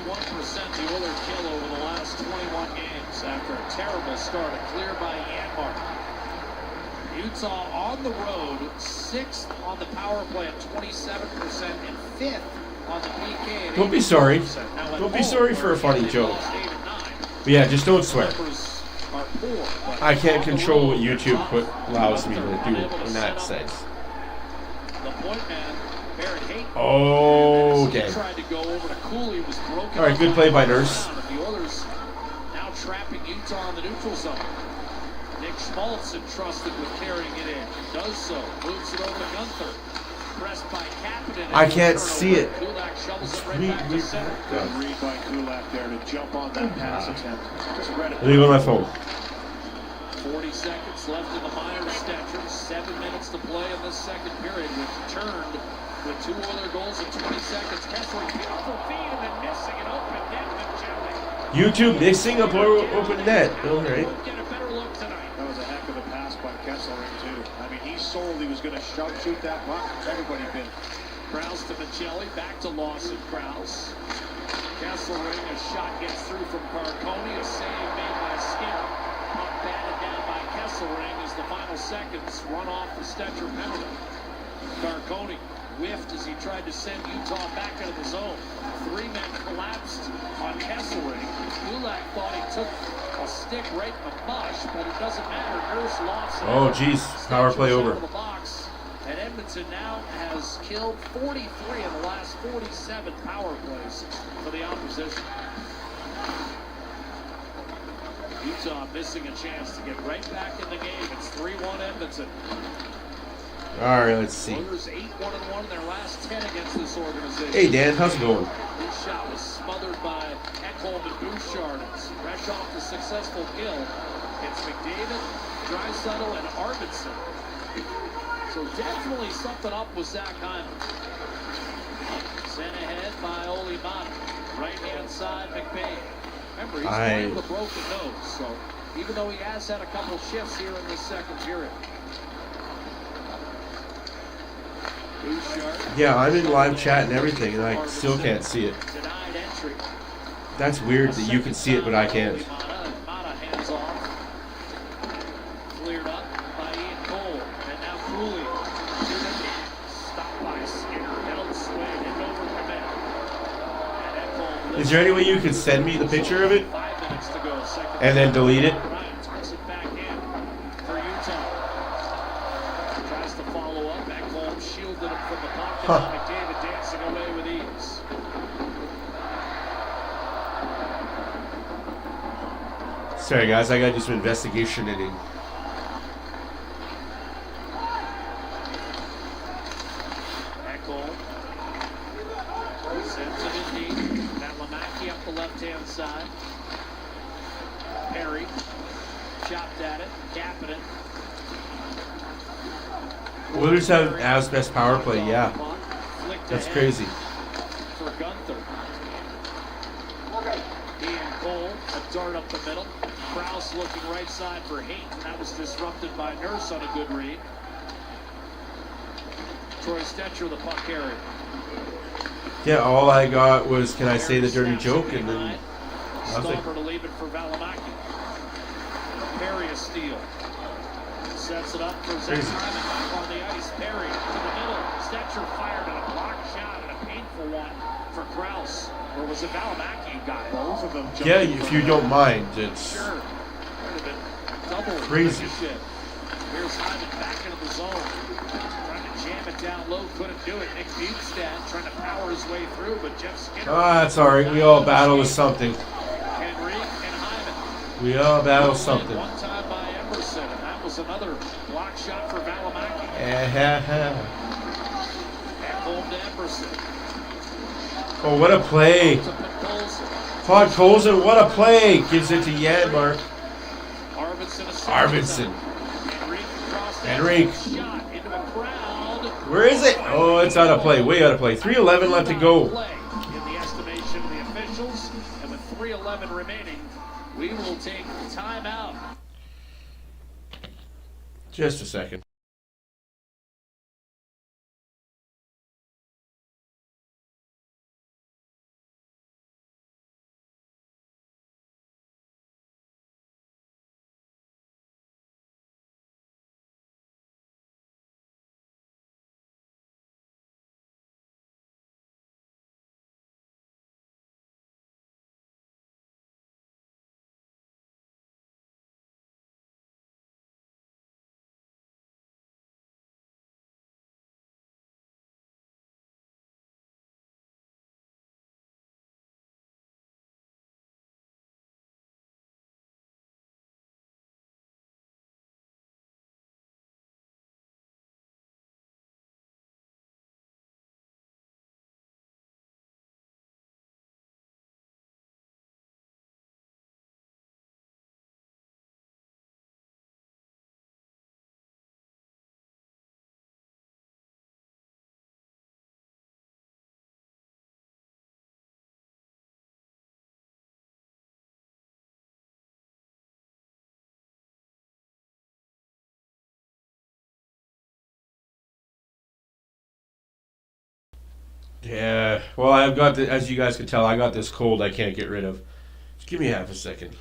91% the Oilers kill over the last 21 games after a terrible start. A clear by Yanmark. Utah on the road, 6th on the power play at 27% and 5th on the PK. Don't be sorry. Don't be sorry for a funny joke. But yeah, just don't swear. I can't control what YouTube allows me to do in that sense. The point man, Barrett Hayton. Okay. Tried to go over to Cooley, was broken. All right, good play by Nurse. The Oilers now trapping Utah in the neutral zone. Nick Schmaltz entrusted with carrying it in. Does so. Moves it over to Gunther. Pressed by Kapanen. I can't see it. Kulak shovels it right back to center. Good read by Kulak there to jump on that pass attempt. Just read it. Leave it on my phone. 40 seconds left in the minor Stetcher. 7 minutes to play in this second period. We've turned with 2 Oiler goals in 20 seconds. Kessler, beautiful feed, and then missing an open net. YouTube missing a open net. All right. Get a better look tonight. That was a heck of a pass by Kessler, too. I mean, he sold he was going to shoot that puck. Everybody did. Krause to Michelli, back to Lawson. Krause. Kesselring, a shot gets through from Carcone. A save made by Skinner. Puck batted down by Kesselring as the final seconds run off the Stetcher penalty. Carcone whiffed as he tried to send Utah back into the zone. 3 men collapsed on Kesselring. Kulak thought he took a stick right in the mush, but it doesn't matter. Nurse lost it. Oh, geez. Power play over. The box, and Edmonton now has killed 43 in the last 47 power plays for the opposition. Utah missing a chance to get right back in the game. It's 3-1 Edmonton. All right, let's see. Oilers 8-1-1 in their last 10 against this organization. Hey, Dan, how's it going? This shot was smothered by Ekholm and Bouchard. It's fresh off the successful kill. It's McDavid, Draisaitl, and Arvidsson. So definitely something up with Zach Hyman. Sent ahead by Ole Mata. Right-hand side, McBain. Remember, he's playing with a broken nose, so even though he has had a couple shifts here in this second period. Bouchard. Yeah, I'm in live chat and everything, and I still can't see it. Denied entry. That's weird that you can see it, but I can't. Mata hands off. Cleared up by Ian Cole. And now Cooley. Stopped by Skinner. Held swing and over the net. And Is there any way you could send me the picture of it 5 minutes to go. Second and then delete it? Ryan tucks it back in for Utah. Tries to follow up. Ekholm shielded him from the pocket. McDavid dancing away with ease. Sorry, guys, I gotta do some investigation and Ekholm sends it in deep. Valimaki up the left-hand side. Perry chopped at it, capping it. Oilers have as best power play. Yeah, Flicked that's ahead crazy. for Gunther. Ian Cole, a dart up the middle. Krause looking right side for Hayton. That was disrupted by Nurse on a good read. Troy Stetcher, the puck carrier. Yeah, all I got was, can I say the dirty joke, and then nothing. Stopper to leave it for Valimaki. Perry a steal. Sets it up for Zach Crazy. Hyman back on the ice. Perry to the middle. Stetcher fired at a block shot and a painful one for Krause. Or was it Valimaki who got it? Both of them. Yeah, if you don't mind, it's Sure. Would have been double Crazy. leadership. Here's Hyman back into the zone. Trying to jam it down low. Couldn't do it. Nick Bukestad trying to power his way through, but Jeff Skinner. that's all right. We all battle with something. Henry and Hyman. We all battle something. One time by Emerson, and that was another block shot for Valimaki. Ekholm to Emerson. Oh, what a play! To Podkolzin. Podkolzin, what a play! Gives it to Janmark. Arvidsson. Henrique. Shot into a crowd. Where is it? Oh, it's out of play. Way out of play. 3:11 left to go. Play in the estimation of the officials, and with 3:11 remaining, we will take timeout. Just a second. Yeah, well, I've got the, as you guys can tell, I got this cold I can't get rid of. Just give me half a second.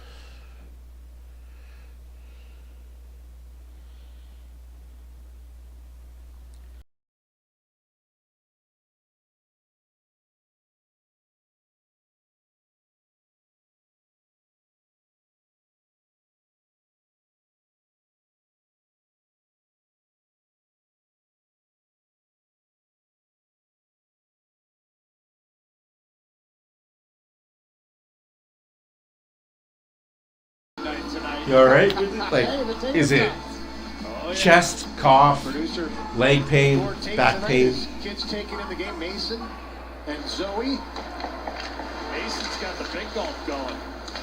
tonight. You all right? Like, is it Oh, yeah. chest, cough, Producer leg pain, Lord takes back tonight. pain? His kids taking in the game. Mason and Zoe. Mason's got the big golf going.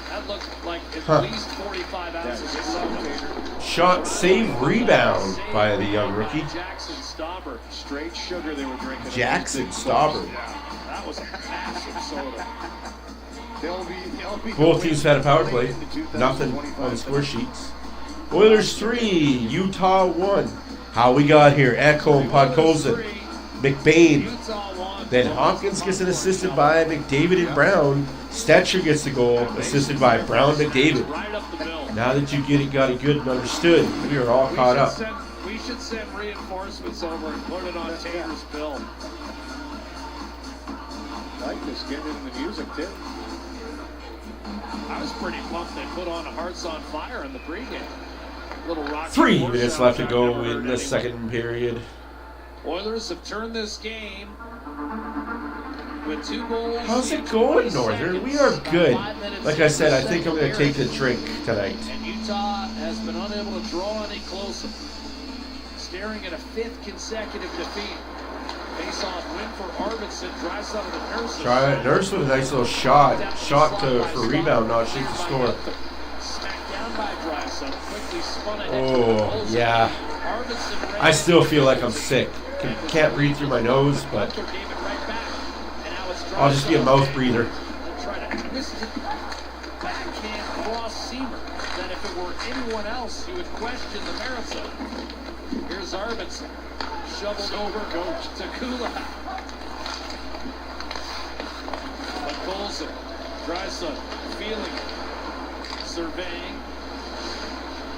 That looks like at Huh. least 45 ounces of soda. Shot, save, rebound by the young rookie. Jackson Stauber. Straight sugar they were drinking. Jackson Stauber. That was a massive soda. They'll be Both teams had a power play. Nothing on the score sheets. Oilers 3, Utah 1. How we got here? Ekholm, Podkolzin, McBain. Utah won. Then Hopkins gets an assisted by McDavid and Brown. Stetcher gets the goal, assisted by Brown, McDavid. Right up the middle. Now that you got it good and understood, we are all caught up. We should send reinforcements over and put it on Taylor's bill. like this, getting into the music too. I was pretty pumped they put on a Hearts on Fire in the pregame. Little rock. 3 minutes left to go in the second period. Oilers have turned this game with 2 goals. How's it going, Northern? We are good. Like I said, I think I'm going to take a drink tonight. And Utah has been unable to draw any closer. Staring at a 5th consecutive defeat. Face-off win for Arvidsson. Drives out of the Nurse. Nurse with a nice little shot. For rebound, not shoot to score. Smacked down by Drysdale. Quickly spun ahead. Oh, yeah. I still feel like I'm sick. Can't breathe through my nose, but I'll just be a mouth breather. Try to twist it. Backhand cross seamer. That if it were anyone else, you would question the merits of it. Here's Arvidsson. Shoveled over to Kula. But Colson, Drysdale, feeling it. Surveying.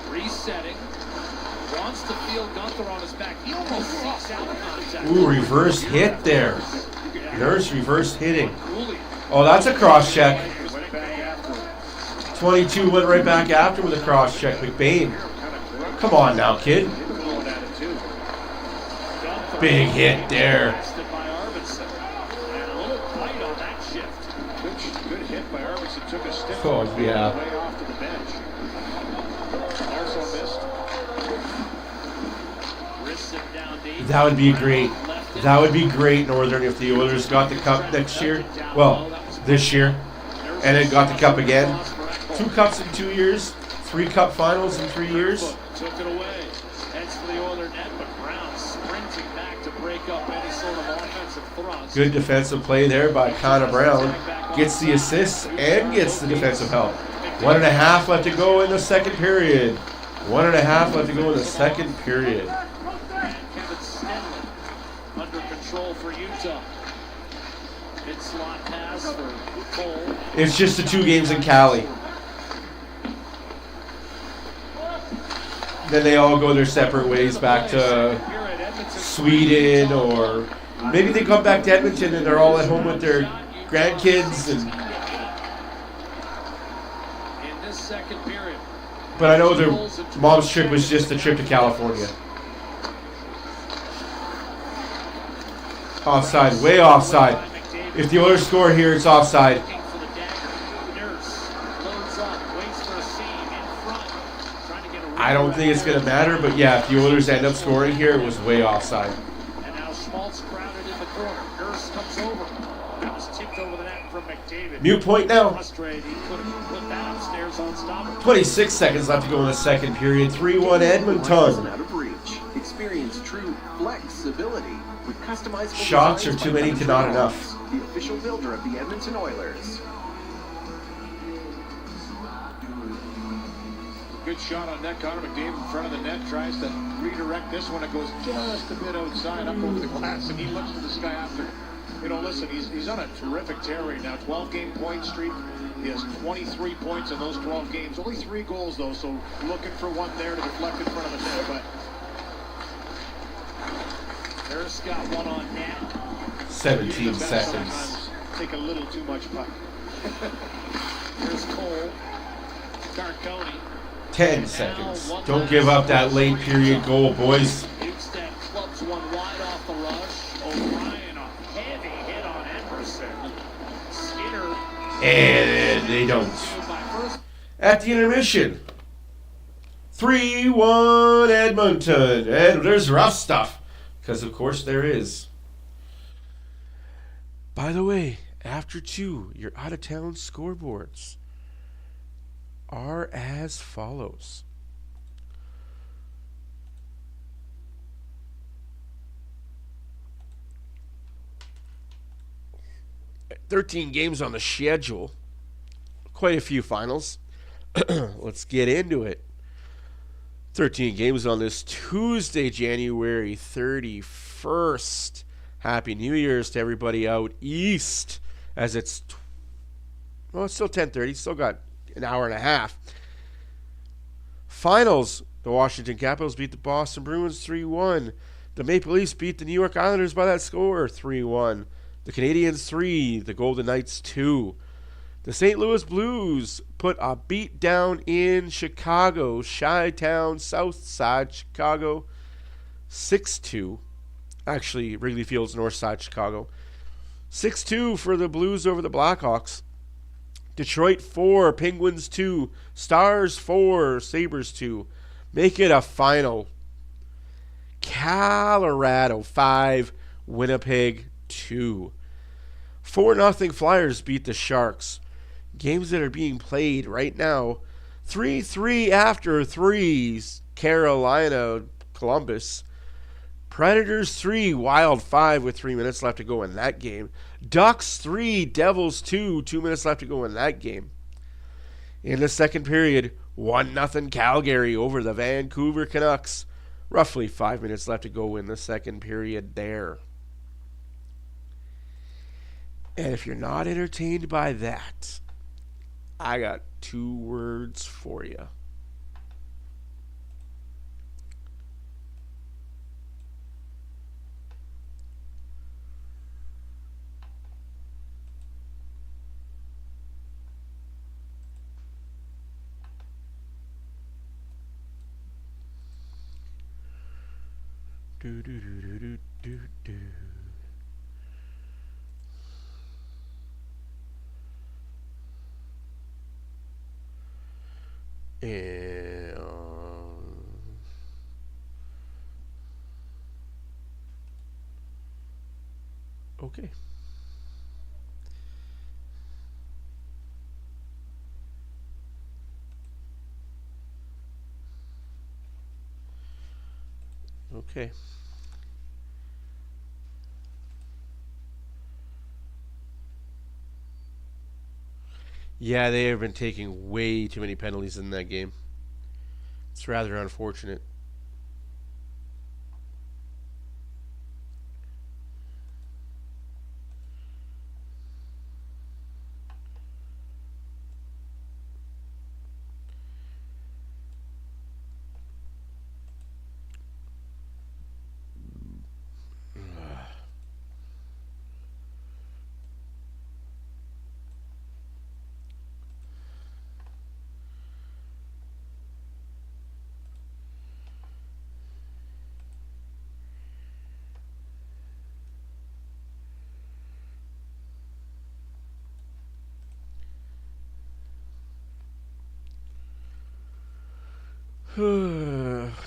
Resetting. Wants to feel Gunther on his back. He almost seeks out contact. Ooh, reverse hit there. Nurse reverse hitting. Oh, that's a cross check. 22 went right back after with a cross check. McBain. Come on now, kid. Big hit there. Good hit by Arvidsson. Took a stick. Oh, yeah. Way off to the bench. Also missed. That would be great. That would be great, Northern, if the Oilers got the cup next year. Well, this year. And then got the cup again. 2 cups in 2 years. 3 cup finals in 3 years. Took it away. Heads for the Oiler net, but Brown sprinting back to break up any sort of offensive thrust. Good defensive play there by Connor Brown. Gets the assists and gets the defensive help. 1.5 left to go in the second period. 1.5 left to go in the second period. Kevin Stenley under control for Utah. Mid slot pass for Cole. It's just the 2 games in Cali. Then they all go their separate ways back to Sweden, or maybe they come back to Edmonton and they're all at home with their grandkids. In this second period. But I know their mom's trip was just a trip to California. Offside, way offside. If the Oilers score here, it's offside. I don't think it's going to matter, but yeah, if the Oilers end up scoring here, it was way offside. And now Schmaltz crowded in the corner. Nurse comes over. That was tipped over the net from McDavid. Mute point now. Frustrated, he couldn't put that upstairs on Stauber. 26 seconds left to go in the second period. 3-1 Edmonton. Out of reach. Experience true flexibility with customizable Shots are designs too by many to not Edmonton enough. Oilers, the official builder of the Edmonton Oilers. Good shot on net. Connor McDavid in front of the net. Tries to redirect this one. It goes just a bit outside, up over the glass, and he looks to this guy after. You know, listen, he's on a terrific tear right now. 12-game point streak. He has 23 points in those 12 games. Only 3 goals, though, so looking for one there to deflect in front of the net. But Harris got one on net. 17 the best seconds. sometimes take a little too much puck. Here's Cole. Carconi. 10 seconds. Don't give up that late period goal, boys. Bigstead clubs one wide off the rush. O'Brien, a heavy hit on Emerson. Skinner. And they don't. At the intermission, 3-1 Edmonton. And there's rough stuff. Because, of course, there is. By the way, after 2, your out-of-town scoreboards are as follows. "13 games on the schedule. Quite a few finals. Let's get into it. 13 games on this Tuesday, January 31st. Happy New Year's to everybody out east, as it's still 10:30. Still got an hour and a half. Finals: the Washington Capitals beat the Boston Bruins 3-1. The Maple Leafs beat the New York Islanders by that score, 3-1. The Canadiens 3, the Golden Knights 2. The St. Louis Blues put a beat down in Chicago, Chi-Town, South Side Chicago, 6-2. Actually, Wrigley Field's North Side Chicago. 6-2 for the Blues over the Blackhawks. Detroit 4, Penguins 2, Stars 4, Sabres 2. Make it a final. Colorado 5, Winnipeg 2. 4-0 Flyers beat the Sharks. Games that are being played right now. 3-3 after 3s, Carolina, Columbus. Predators 3, Wild 5 with 3 minutes left to go in that game. Ducks 3, Devils 2, 2 minutes left to go in that game. In the second period, 1-0 Calgary over the Vancouver Canucks. Roughly 5 minutes left to go in the second period there. And if you're not entertained by that, I got 2 words for you. Do do do do do do do. And, okay. Okay. Yeah, they have been taking way too many penalties in that game. It's rather unfortunate.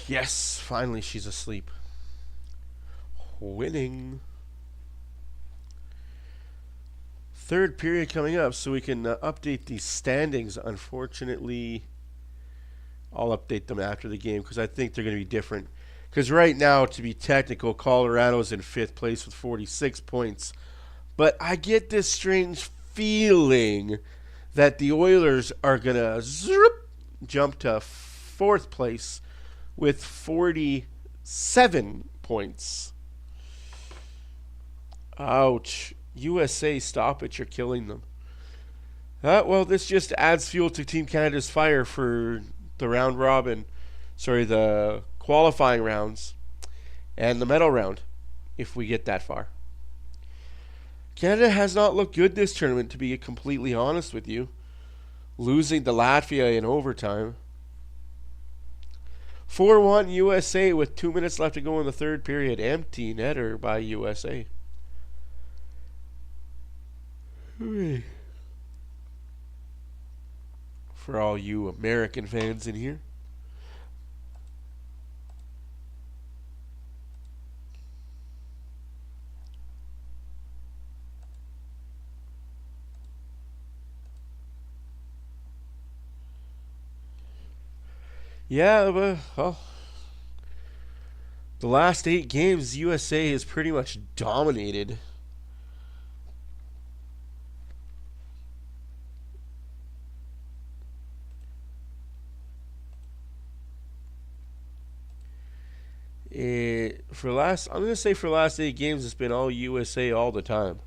Yes, finally she's asleep. Winning. Third period coming up, so we can update the standings. Unfortunately, I'll update them after the game because I think they're going to be different. Because right now, to be technical, Colorado's in 5th place with 46 points. But I get this strange feeling that the Oilers are going to jump to 4th place with 47 points. Ouch. USA, stop it. You're killing them. Well, this just adds fuel to Team Canada's fire for the round robin. Sorry, the qualifying rounds and the medal round, if we get that far. Canada has not looked good this tournament, to be completely honest with you. Losing to Latvia in overtime. 4-1 USA with 2 minutes left to go in the third period. Empty netter by USA. For all you American fans in here. Yeah, but well, the last 8 games, USA has pretty much dominated. I'm gonna say for the last 8 games, it's been all USA all the time.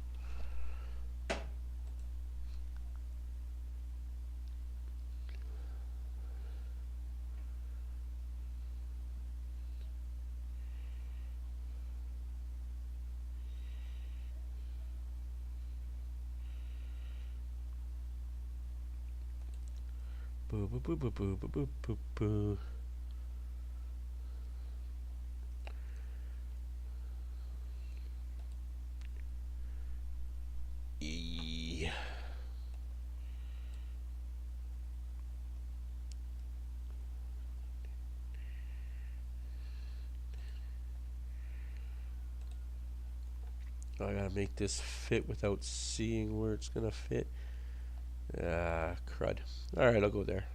Boo boo boo boo boo boo boo boo boo. I gotta make this fit without seeing where it's gonna fit. Ah, crud. Alright, I'll go there.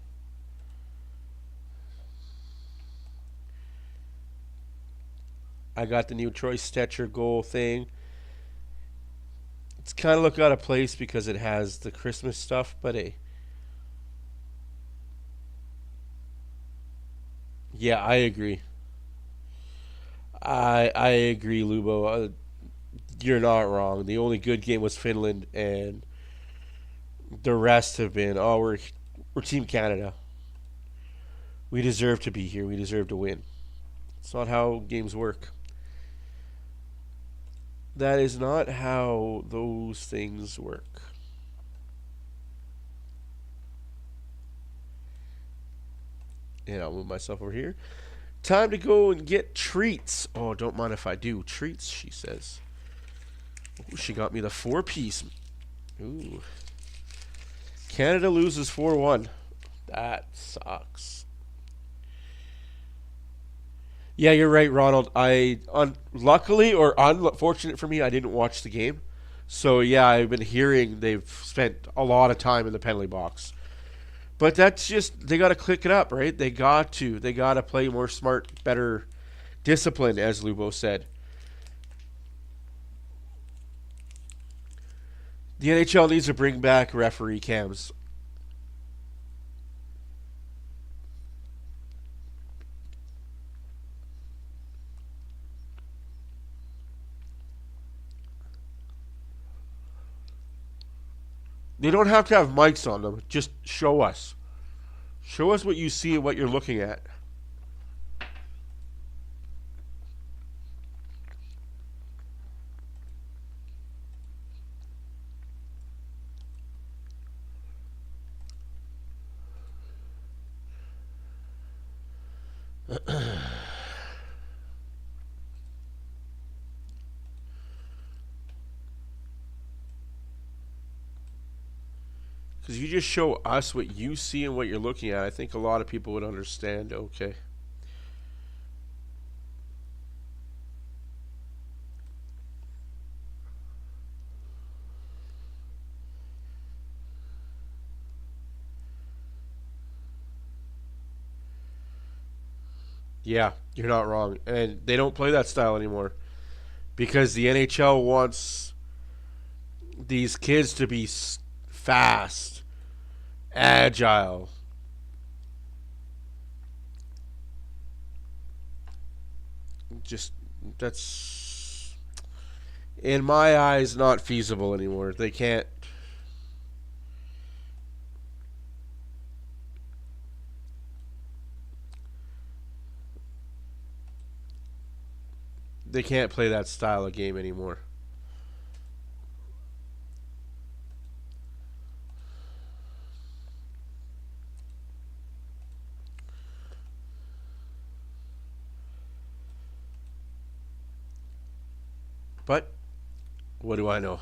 I got the new Troy Stetcher goal thing. It's kind of look out of place because it has the Christmas stuff, but hey. Yeah, I agree. I agree, Lubo. You're not wrong. The only good game was Finland, and the rest have been, oh, we're Team Canada. We deserve to be here. We deserve to win. It's not how games work. That is not how those things work. And I'll move myself over here. Time to go and get treats. Oh, don't mind if I do. Treats, she says. Ooh, she got me the 4-piece. Ooh. Canada loses 4-1. That sucks. Yeah, you're right, Ronald. Luckily or unfortunate for me, I didn't watch the game. So, yeah, I've been hearing they've spent a lot of time in the penalty box. But that's just, they got to click it up, right? They got to play more smart, better discipline, as Lubo said. The NHL needs to bring back referee cams. They don't have to have mics on them. Just show us. Show us what you see and what you're looking at. Because if you just show us what you see and what you're looking at, I think a lot of people would understand, okay. Yeah, you're not wrong. And they don't play that style anymore. Because the NHL wants these kids to be fast, agile. Just, that's, in my eyes, not feasible anymore. They can't. They can't play that style of game anymore. But what do I know?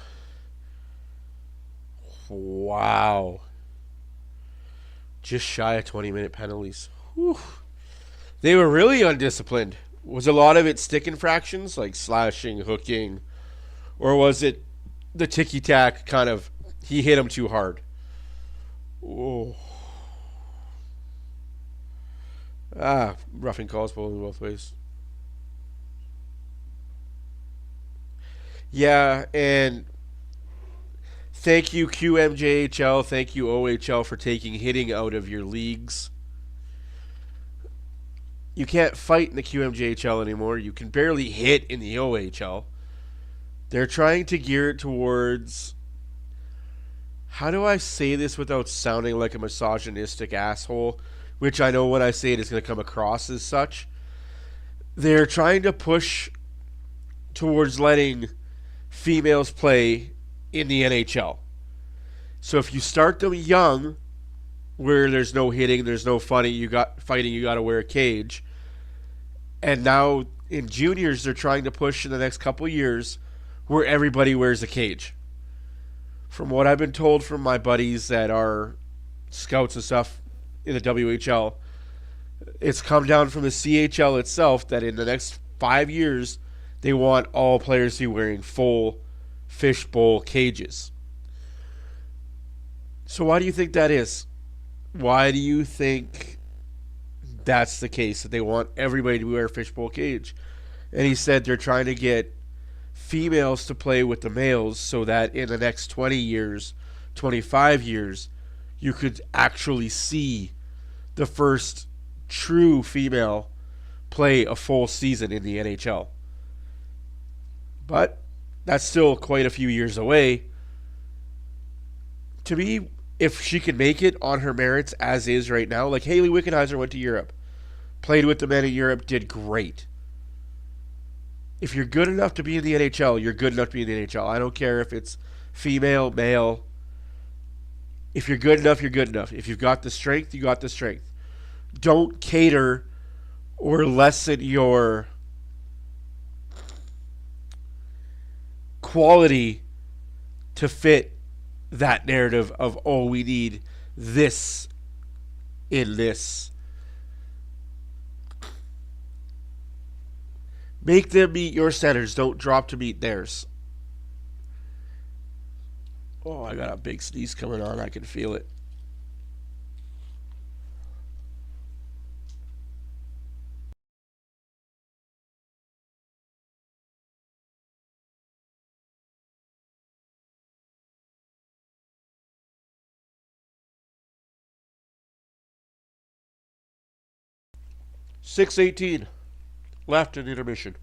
Wow. Just shy of 20-minute penalties. Whew. They were really undisciplined. Was a lot of it stick infractions, like slashing, hooking, or was it the ticky-tack kind of, he hit him too hard? Oh. Roughing calls bowling both ways. Yeah, and thank you QMJHL, thank you OHL for taking hitting out of your leagues. You can't fight in the QMJHL anymore. You can barely hit in the OHL. They're trying to gear it towards, how do I say this without sounding like a misogynistic asshole, which I know when I say it is going to come across as such. They're trying to push towards letting females play in the NHL. So if you start them young, where there's no hitting, there's no fighting, you got to wear a cage. And now in juniors, they're trying to push in the next couple years where everybody wears a cage. From what I've been told from my buddies that are scouts and stuff in the WHL, it's come down from the CHL itself that in the next 5 years, they want all players to be wearing full fishbowl cages. So why do you think that is? Why do you think that's the case, that they want everybody to wear a fishbowl cage? And he said they're trying to get females to play with the males so that in the next 20 years, 25 years, you could actually see the first true female play a full season in the NHL. But that's still quite a few years away. To me, if she can make it on her merits as is right now, like Hayley Wickenheiser went to Europe, played with the men in Europe, did great. If you're good enough to be in the NHL, you're good enough to be in the NHL. I don't care if it's female, male. If you're good enough, you're good enough. If you've got the strength, you got the strength. Don't cater or lessen your quality to fit that narrative of, oh, we need this in this. Make them meet your standards. Don't drop to meet theirs. Oh, I got a big sneeze coming on. I can feel it. .618 left in intermission.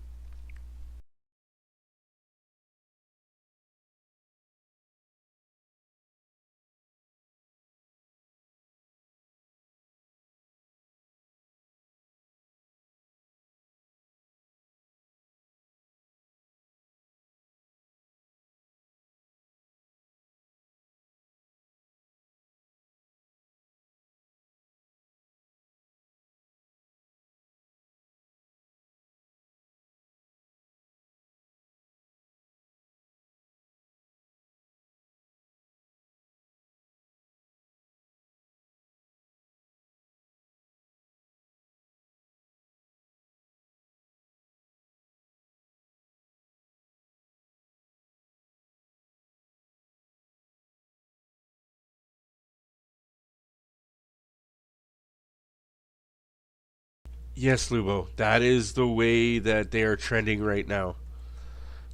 Yes, Lubo, that is the way that they are trending right now.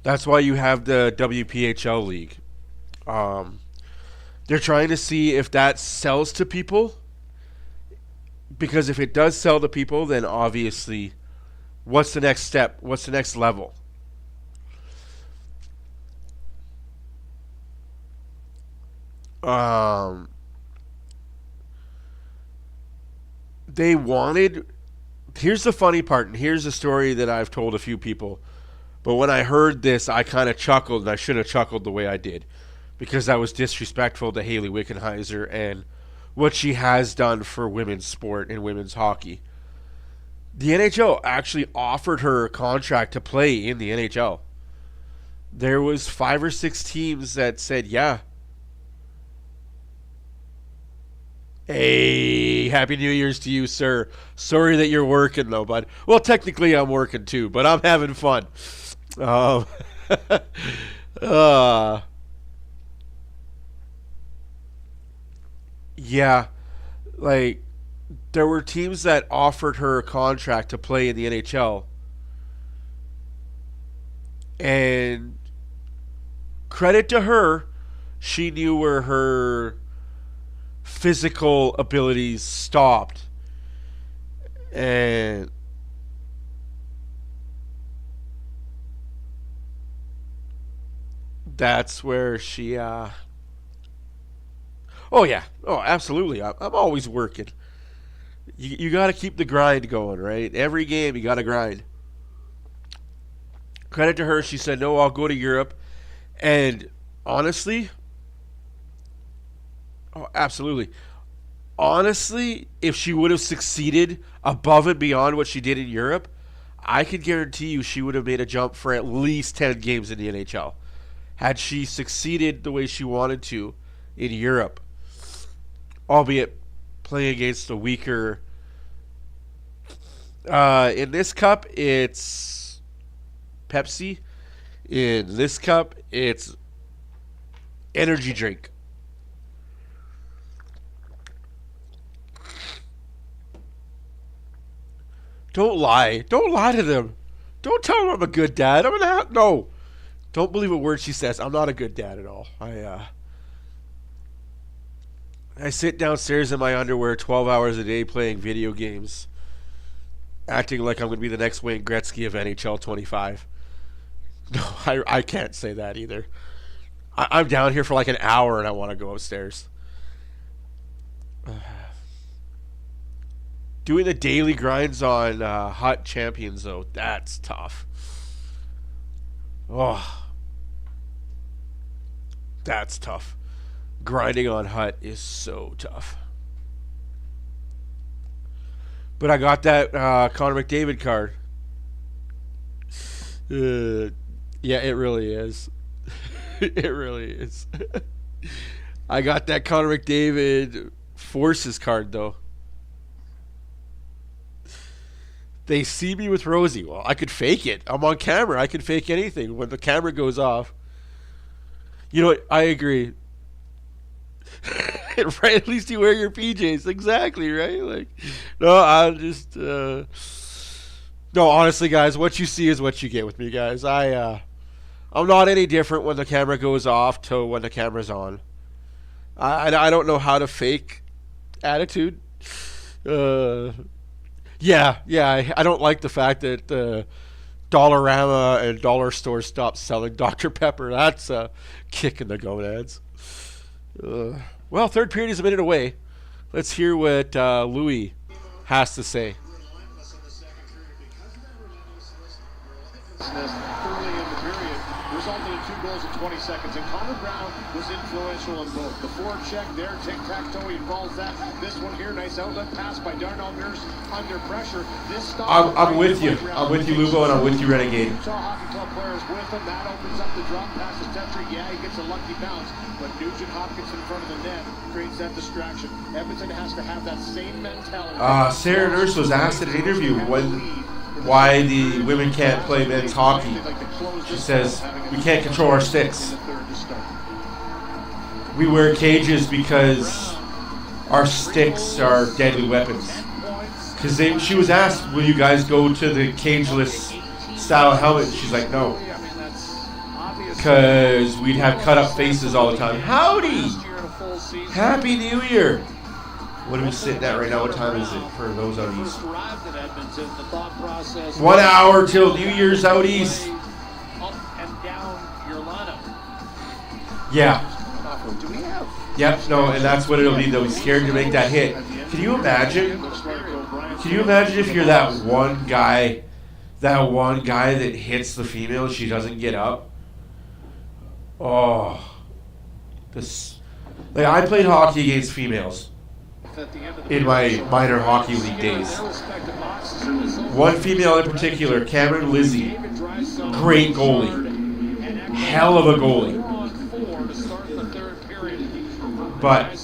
That's why you have the WPHL league. They're trying to see if that sells to people. Because if it does sell to people, then obviously, what's the next step? What's the next level? They wanted. Here's the funny part, and here's the story that I've told a few people. But when I heard this, I kind of chuckled, and I should have chuckled the way I did. Because that was disrespectful to Hayley Wickenheiser and what she has done for women's sport and women's hockey. The NHL actually offered her a contract to play in the NHL. There was 5 or 6 teams that said, yeah. Hey, Happy New Year's to you, sir. Sorry that you're working, though, bud. Well, technically I'm working, too, but I'm having fun. Yeah, like, there were teams that offered her a contract to play in the NHL. And credit to her, she knew where her physical abilities stopped. And that's where she oh yeah, oh absolutely, I'm always working. You got to keep the grind going, right? Every game you got to grind. Credit to her, she said, no, I'll go to Europe. And honestly, oh absolutely, honestly, if she would have succeeded above and beyond what she did in Europe, I can guarantee you she would have made a jump for at least 10 games in the NHL. Had she succeeded the way she wanted to in Europe, albeit playing against a weaker... in this cup, it's Pepsi. In this cup, it's energy drink. Don't lie. Don't lie to them. Don't tell them I'm a good dad. No. Don't believe a word she says. I'm not a good dad at all. I sit downstairs in my underwear 12 hours a day playing video games, acting like I'm going to be the next Wayne Gretzky of NHL 25. No, I can't say that either. I'm down here for like an hour and I want to go upstairs. Doing the daily grinds on Hut Champions, though, that's tough. Oh, that's tough. Grinding on Hut is so tough. But I got that Connor McDavid card. Yeah, it really is. It really is. I got that Connor McDavid Forces card, though. They see me with Rosie. Well, I could fake it. I'm on camera. I can fake anything when the camera goes off. You know what? I agree. Right? At least you wear your PJs. Exactly, right? Like, no, I'm just... No, honestly, guys, what you see is what you get with me, guys. I'm not any different when the camera goes off to when the camera's on. I don't know how to fake attitude. Yeah, I don't like the fact that Dollarama and dollar stores stopped selling Dr. Pepper. That's a kick in the gonads. Well, third period is a minute away. Let's hear what Louis has to say. Early in the period resulted in 2 goals in 20 seconds, and Connor Brown was influential in both. The forecheck there, tic-tac-toe, he falls that. This one here, nice outlet pass by Darnell Nurse under pressure. This stop. I'm with you. I'm with you, Lubo, and I'm with you, Renegade. Utah Hockey Club players with him. That opens up the drop pass to Tetry. Yeah, he gets a lucky bounce, but Nugent Hopkins in front of the net creates that distraction. Edmonton has to have that same mentality. Sarah Nurse was asked in an interview why the women can't play men's hockey. She says, we can't control our sticks. We wear cages because our sticks are deadly weapons. Because she was asked, will you guys go to the cageless style helmet? She's like, no. Because we'd have cut up faces all the time. Howdy! Happy New Year! What are we sitting at right now? What time is it for those out east? 1 hour till New Year's out east. Yeah. Yep, no, and that's what it'll be. They'll be scared to make that hit. Can you imagine? Can you imagine if you're that one guy that hits the female and she doesn't get up? Oh. Like, I played hockey against females in my minor hockey league days. One female in particular, Cameron Lizzie, great goalie. Hell of a goalie. But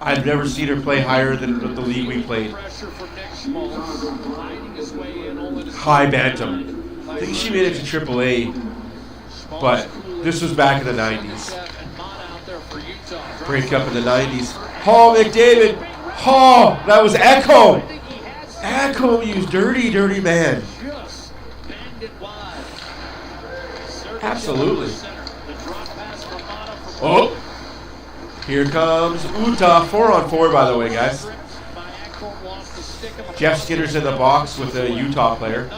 I've never seen her play higher than the league we played. High bantam. I think she made it to AAA, but this was back in the 90s. Break up in the 90s. Paul McDavid. Oh, that was Echo. Echo, you dirty, dirty man. Just banged it wide. Absolutely. Oh, here comes Utah. 4-on-4, by the way, guys. Jeff Skinner's in the box with a Utah player.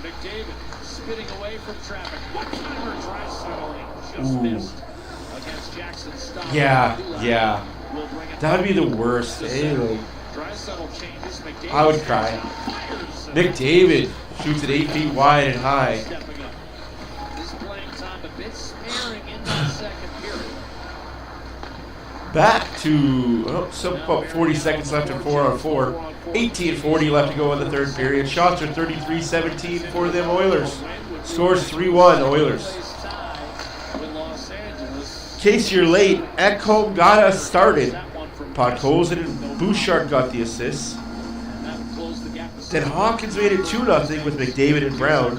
McDavid spitting away from traffic. One-timer try settling. Just missed against Jackson's stop. Yeah. That would be the worst. Anyway, I would cry. McDavid shoots it 8 feet wide and high. His playing time a bit sparing in that second period. Back to about 40 seconds left in 4-on-4. 18:40 left to go in the third period. Shots are 33-17 for them Oilers. Scores 3-1 Oilers. In case you're late, Ekholm got us started. Podkolzin and Bouchard got the assists. Then Hawkins made it 2-0 with McDavid and Brown.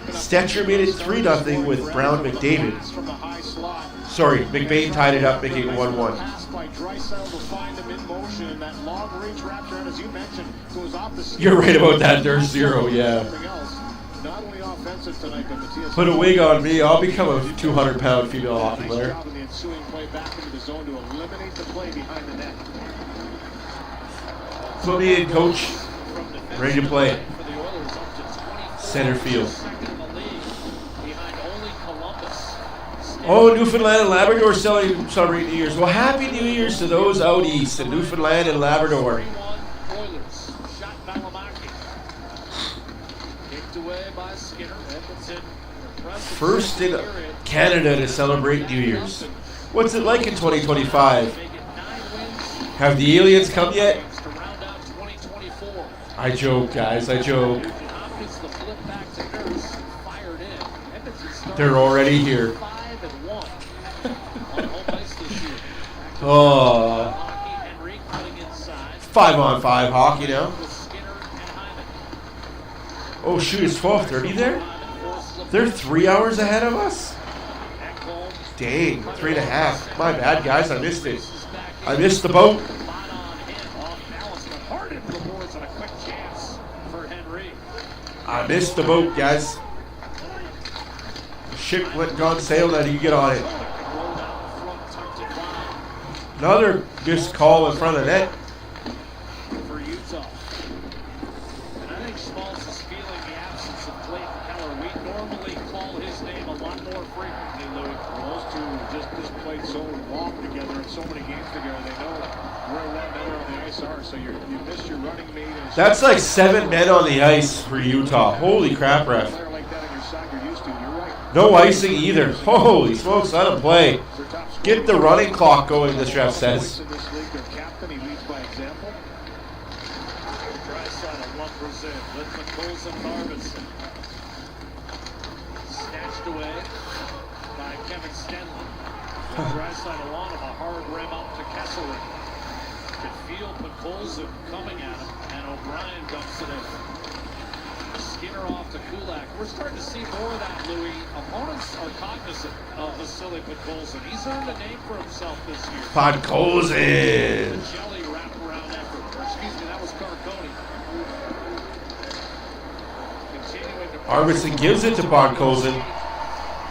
Stetcher made it 3-0 with Brown McDavid. Sorry, McBain tied it up, making it 1-1. You're right about that. There's 0, yeah. Put a wig on me, I'll become a 200-pound female hockey player. Put me in, coach. Ready to play. Center field. Oh, Newfoundland and Labrador celebrating New Year's. Well, Happy New Year's to those out east in Newfoundland and Labrador. First in Canada to celebrate New Year's. What's it like in 2025? Have the aliens come yet? I joke, guys, I joke. They're already here. Oh. 5-on-5 hockey now. Oh shoot, it's 12:30 there? They're 3 hours ahead of us? Dang, 3.5. My bad, guys, I missed it. I missed the boat. I missed the boat, guys. The ship went gone sail, now you get on it. Another missed call in front of net. For Utah. And I think Schmaltz is feeling the absence of Clayton Keller. We normally call his name a lot more frequently, Louis. Those two just played so long together and so many games together. They know where one another on the ice are. So you miss your running mate. That's like 7 men on the ice for Utah. Holy crap, ref. No icing either. Holy smokes, let him play. Get the running clock going, this ref says. Snatched away by Kevin Stenley. Draisaitl on him, a hard rim up to Kesselring. Could feel Podkolzin coming at him, and O'Brien dumps it in. Skinner off to Kulak. We're starting to see more of that, Louis. Opponents are cognizant of Vasily Podkolzin. He's earned a name for himself this year. Podkolzin. Jelly wraparound effort. Excuse me, that was Carconi. Continuing to Arvidsson gives it to Podkolzin.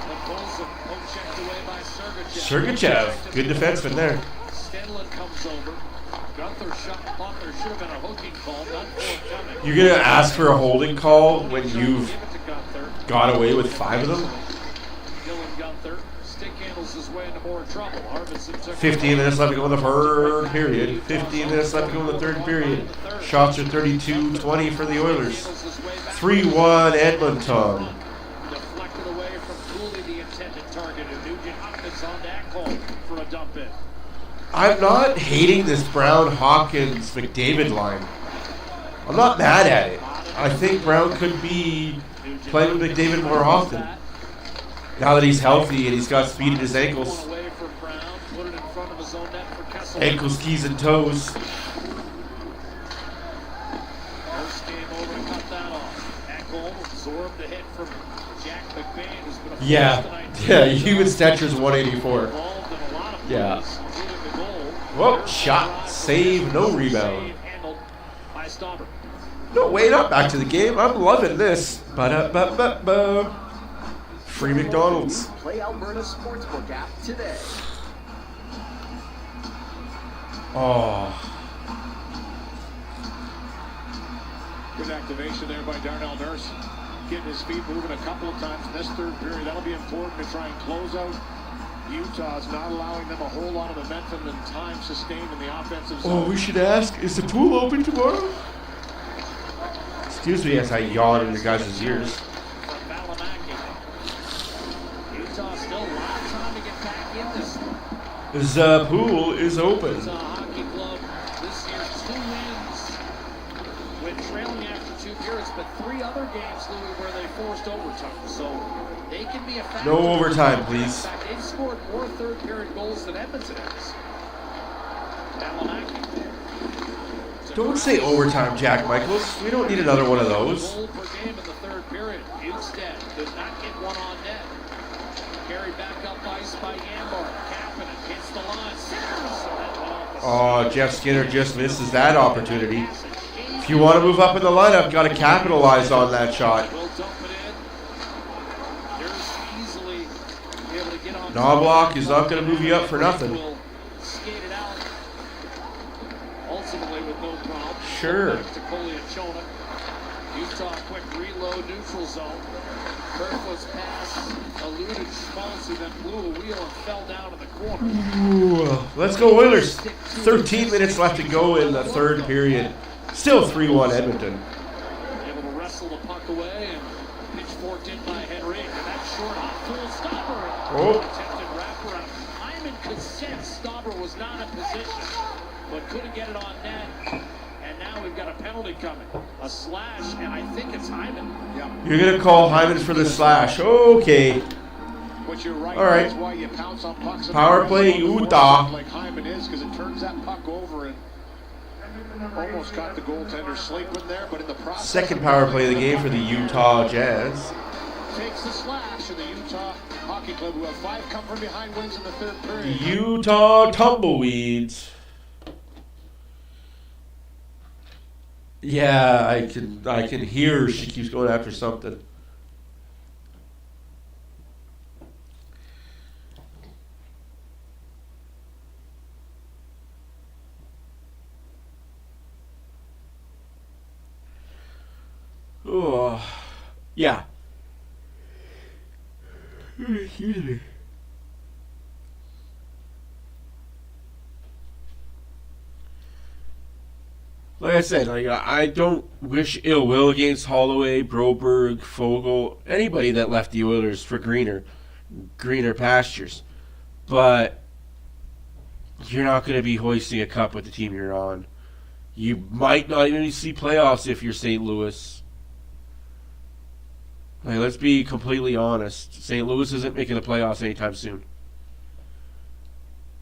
Podkolzin checked away by Sergachev. Sergachev, good defenseman there. Stenlin comes over. Gunther thought there should have been a hooking call, not forthcoming. You're going to ask for a holding call when you've got away with 5 of them? Dylan Gunther stick handles his way into more trouble. 15 minutes left to go in the third period. 15 minutes left to go in the third period. Shots are 32-20 for the Oilers. 3-1 Edmonton. Deflected away from Cooley, the intended target, and Nugent Hopkins on to Ekholm for a dump in. I'm not hating this Brown, Hawkins, McDavid line. I'm not mad at it. I think Brown could be playing with McDavid more often. Now that he's healthy and he's got speed in his ankles. Ankles, keys, and toes. Yeah, even Stetcher's 184. Yeah. Whoa, shots. save, no rebound. Save handled by Stauber. No way, not back to the game. I'm loving this. Ba-da-ba-ba-ba. Free McDonald's. Play Alberta Sportsbook app today. Oh. Good activation there by Darnell Nurse. Getting his feet moving a couple of times in this third period. That'll be important to try and close out. Utah's not allowing them a whole lot of momentum and time sustained in the offensive zone. Oh, we should ask, is the pool open tomorrow? Excuse me as I yawn in your guys' ears. From Valimaki. Utah still a lot of time to get back in this one. The pool is open. Utah Hockey Club this year 2 wins when trailing after 2 periods, but 3 other games, Louis, where they forced overtime. So they can be a factor. No overtime, please. In fact, they've scored more third period goals than Edmonton has. Valimaki. Don't say overtime, Jack Michaels. We don't need another one of those. Goal per game in the third period. Bukestad does not get one on net. Carried back up ice by Gambar. Kapanen hits the line. Centers. So that went off the Oh, Jeff Skinner just misses that opportunity. If you want to move up in the lineup, got to capitalize on that shot. Will dump it in. There's easily able to get on. Knobloch is not going to move you up for nothing. Will skate it out. Ultimately with no problem. Sure. Back to Koliachona. Utah quick reload neutral zone. Kerfoot's pass eluded Schmaltz, who then blew a wheel and fell down in the corner. Ooh, let's go Oilers. 13 minutes left to go in the third period. Still 3-1 Edmonton. Able to wrestle the puck away and pitchforked in by Henry. And that short hot full stopper. Oh. Attempted wraparound. Hyman could sense Stauber was not in position, but couldn't get it on net. And now we've got a penalty coming. A slash, and I think it's Hyman. Yeah. You're going to call Hyman for the slash. Okay. But you're right. All right. That's why you pounce on pucks. Power play, Utah. Like Hyman is, because it turns that puck over and almost got the goaltender sleeping there, but in the process. Second power play of the game for the Utah Jazz. Takes the slash, and the Utah Hockey Club, who have 5 come from behind, wins in the third The period. Utah Tumbleweeds. Yeah, I can hear she keeps going after something. Oh, yeah. Excuse me. Like I said, I don't wish ill will against Holloway, Broberg, Fogle, anybody that left the Oilers for greener pastures. But you're not going to be hoisting a cup with the team you're on. You might not even see playoffs if you're St. Louis. Like, let's be completely honest. St. Louis isn't making the playoffs anytime soon.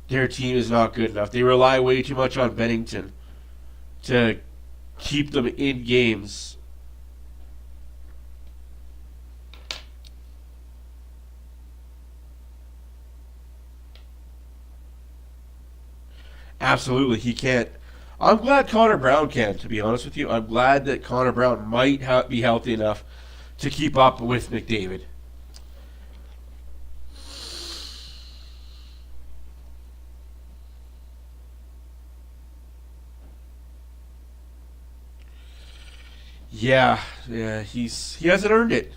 Their team is not good enough. They rely way too much on Bennington to keep them in games. Absolutely, he can't. I'm glad Connor Brown can, to be honest with you. I'm glad that Connor Brown might be healthy enough to keep up with McDavid. Yeah, he hasn't earned it.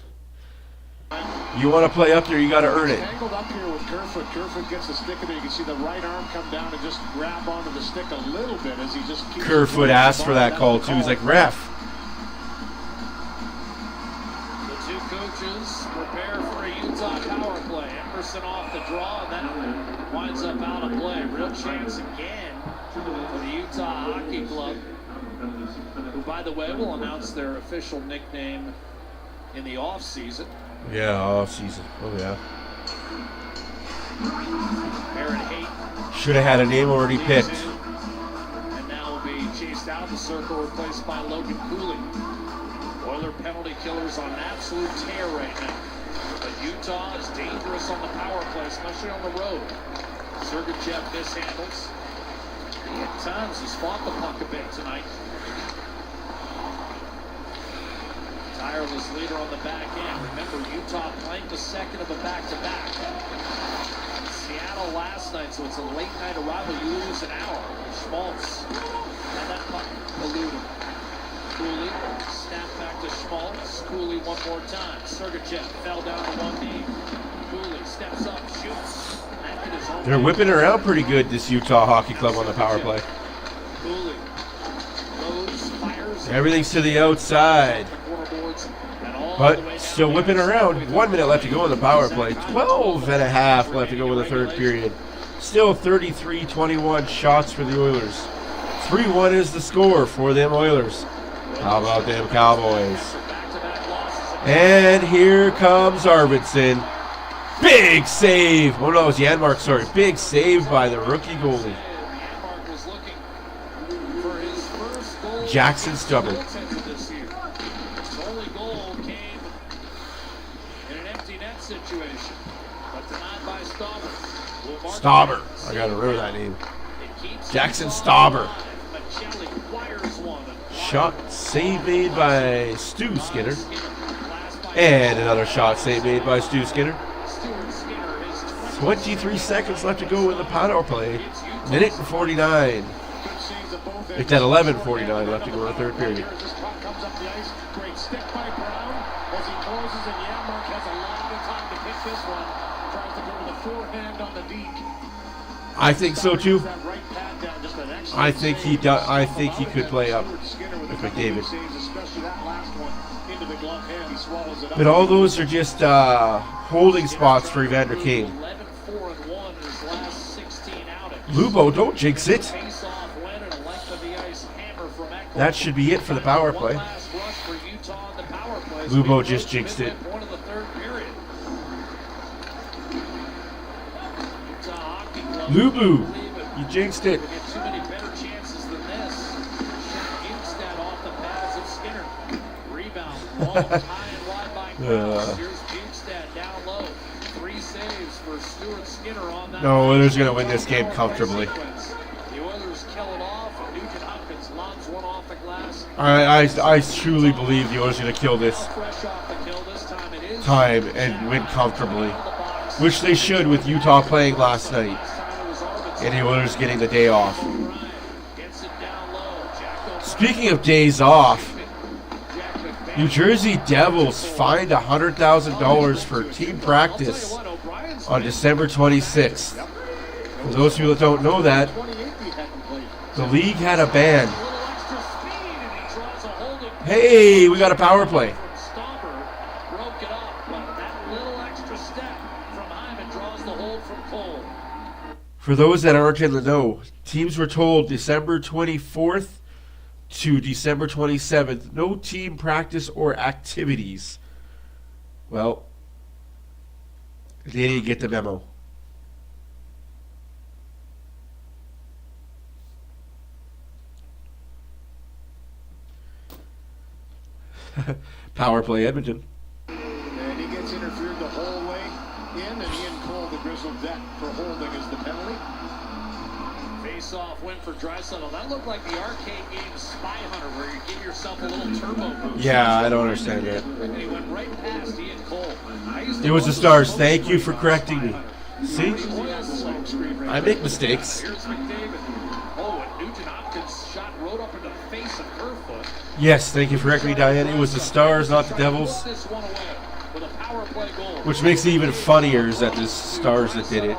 You want to play up there, you got to earn it. Tangled up here with Kerfoot. Kerfoot gets the stick in there. You can see the right arm come down and just grab onto the stick a little bit as he just keeps. Kerfoot asked for that call too. He's like, ref. The two coaches prepare for a Utah power play. Emerson off the draw, and that winds up out of play. Real chance again for the Utah Hockey Club, who, by the way, will announce their official nickname in the offseason. Yeah, off season. Oh yeah. Aaron Haight. Should have had a name already picked. And now will be chased out of the circle, replaced by Logan Cooley. Oiler penalty killers on an absolute tear right now. But Utah is dangerous on the power play, especially on the road. Sergachev mishandles. He times he's fought the puck a bit tonight. Tireless leader on the back end. Remember, Utah playing the second of a back-to-back. Seattle last night, so it's a late night arrival. You lose an hour. Schmaltz and that puck eluded. Cooley, snap back to Schmaltz. Cooley one more time. Sergachev fell down to one knee. Cooley steps up, shoots. They're whipping around pretty good, this Utah Hockey Club on the power play. Cooley loads, fires. Everything's to the outside. But still whipping around. 1 minute left to go in the power play. 12 and a half left to go in the third period. Still 33-21 shots for the Oilers. 3-1 is the score for them Oilers. How about them Cowboys? And here comes Arvidsson. Big save. Oh no, it was Janmark, sorry. Big save by the rookie goalie. Jackson Stubber. Stauber. I gotta remember that name. Jackson Stauber. Shot save made by Stu Skinner. And another shot save made by Stu Skinner. 23 seconds left to go in the power play. Minute and 49. It's at 11:49 left to go in the third period. Great stick by Brown as he closes, and Janmark has a lot of time to pick this one. Tries to go to the forehand on the deke. I think so too. I think he does. I think he could play up with McDavid. But all those are just holding spots for Evander Kane. Lubo, don't jinx it. That should be it for the power play. Lubo just jinxed it. Lubu, you jinxed it. No, Oilers are going to win this game comfortably. I truly believe the Oilers are going to kill this time and win comfortably, which they should with Utah playing last night and the Oilers getting the day off. Speaking of days off, New Jersey Devils fined $100,000 for team practice on December 26th. For those people that don't know that, the league had a ban. Hey, we got a power play. For those that aren't in the know, teams were told December 24th to December 27th, no team practice or activities. Well, they didn't get the memo. Power play, Edmonton. And he gets interfered the whole way in, and Ian Cole, the grizzled vet, for holding is the penalty. Face-off win for Draisaitl. That looked like the arcade game Spy Hunter, where you give yourself a little turbo boost. Yeah, I don't understand that. And he went right past Ian Cole. It was the Stars. Thank you for correcting me. See? I make mistakes. Here's McDavid. Oh, and Nugent-Hopkins shot rode up into the face of Kerfoot. Yes, thank you for correcting me, Diane. It was the Stars, not the Devils. Which makes it even funnier is that the Stars that did it.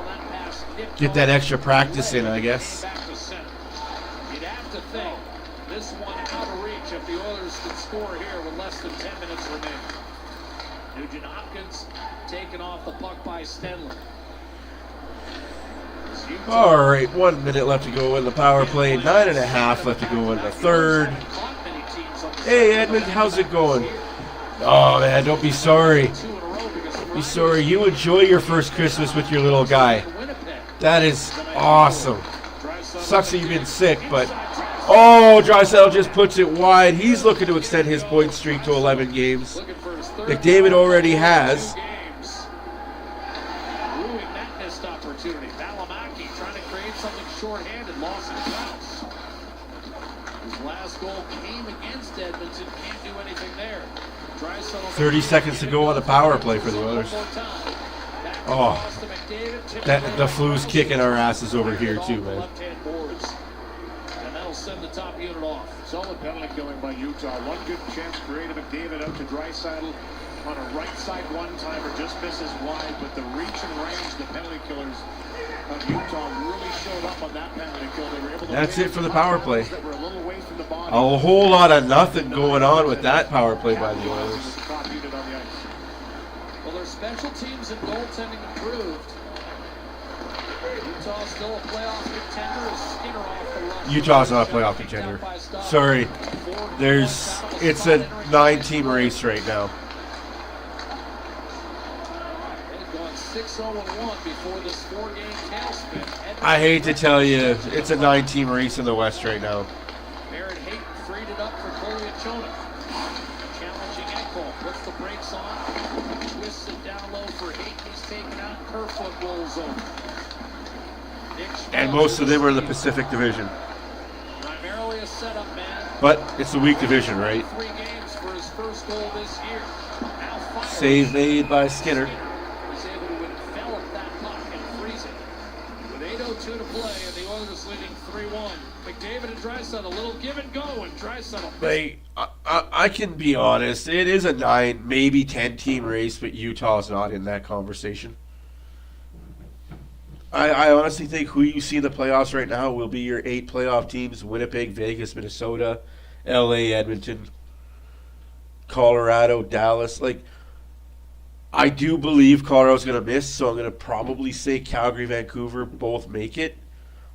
Get that extra practice in, I guess. You'd have to think this one out of reach if the Oilers could score here with less than 10 minutes remaining. Nugent-Hopkins taken off the puck by Stenley. All right, 1 minute left to go in the power play. 9.5 left to go in the third. Hey, Edmund, how's it going? Oh, man, don't be sorry. Be sorry. You enjoy your first Christmas with your little guy. That is awesome. Sucks that you've been sick, but... Oh, Draisaitl just puts it wide. He's looking to extend his point streak to 11 games. McDavid already has. His last goal came against Edmonton. Can't do anything there. 30 seconds to go on the power play for the Oilers. Oh, the Flu's kicking our asses over here too, man. And that'll send the top unit off. Solid penalty killing by Utah. One good chance created. McDavid out to Draisaitl on a right side one-timer, just misses wide, but the reach and range, the penalty killers of Utah really showed up on that penalty kill. They were able to. That's it for the power play. That were a little away from the body. A whole lot of nothing going on with that power play by the Oilers. Well, their special teams and goaltending improved. Utah's still a playoff contender. Is Skinner off the rush? Utah's not a playoff contender. Sorry. It's a 9-team race right now. They've gone 6-0-1 before this 4-game tailspin. I hate to tell you, it's a 9-team race in the West right now. Barrett Hayton freed it up for Koliachona. Challenging Ekholm. Puts the brakes on. Twists it down low for Hayton. He's taken out. Kerfoot rolls over. And most of them are in the Pacific Division. Primarily a setup man. But it's a weak division, right? 3 games for his first goal this year. Now fires. Save made by Skinner. Was able to envelop that puck and freeze it. With 8:02 to play and the Oilers leading 3-1. McDavid and Draisaitl, a little give and go, and Draisaitl. Like, I can be honest. It is a 9, maybe 10-team race, but Utah's not in that conversation. I honestly think who you see in the playoffs right now will be your 8 playoff teams: Winnipeg, Vegas, Minnesota, LA, Edmonton, Colorado, Dallas. Like, I do believe Colorado's going to miss, so I'm going to probably say Calgary, Vancouver both make it,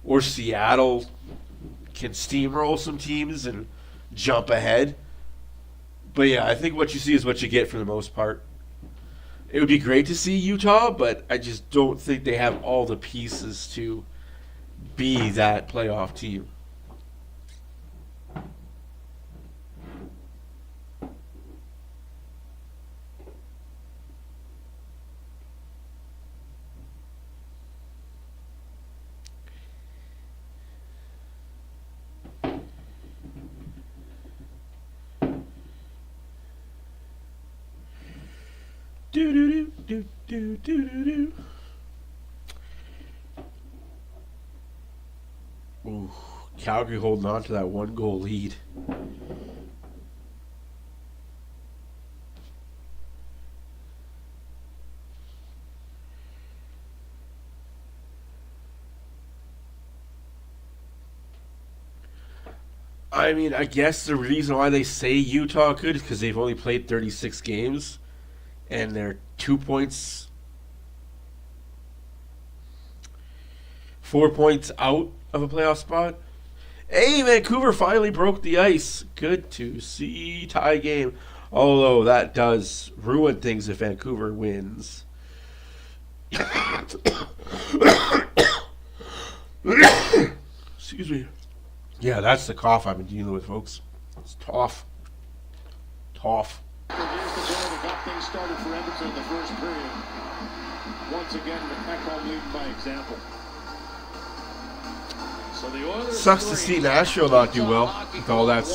or Seattle can steamroll some teams and jump ahead. But yeah, I think what you see is what you get for the most part. It would be great to see Utah, but I just don't think they have all the pieces to be that playoff team. Do. Ooh, Calgary holding on to that 1-goal lead. I mean, I guess the reason why they say Utah could is because they've only played 36 games. And they're 2 points, 4 points out of a playoff spot. Hey, Vancouver finally broke the ice. Good to see. Tie game. Although that does ruin things if Vancouver wins. Excuse me. Yeah, that's the cough I've been dealing with, folks. It's tough. Things started for Edmonton in the first period. Once again, Ekholm leading by example. So the Oilers sucks to see Nashville not do well with all that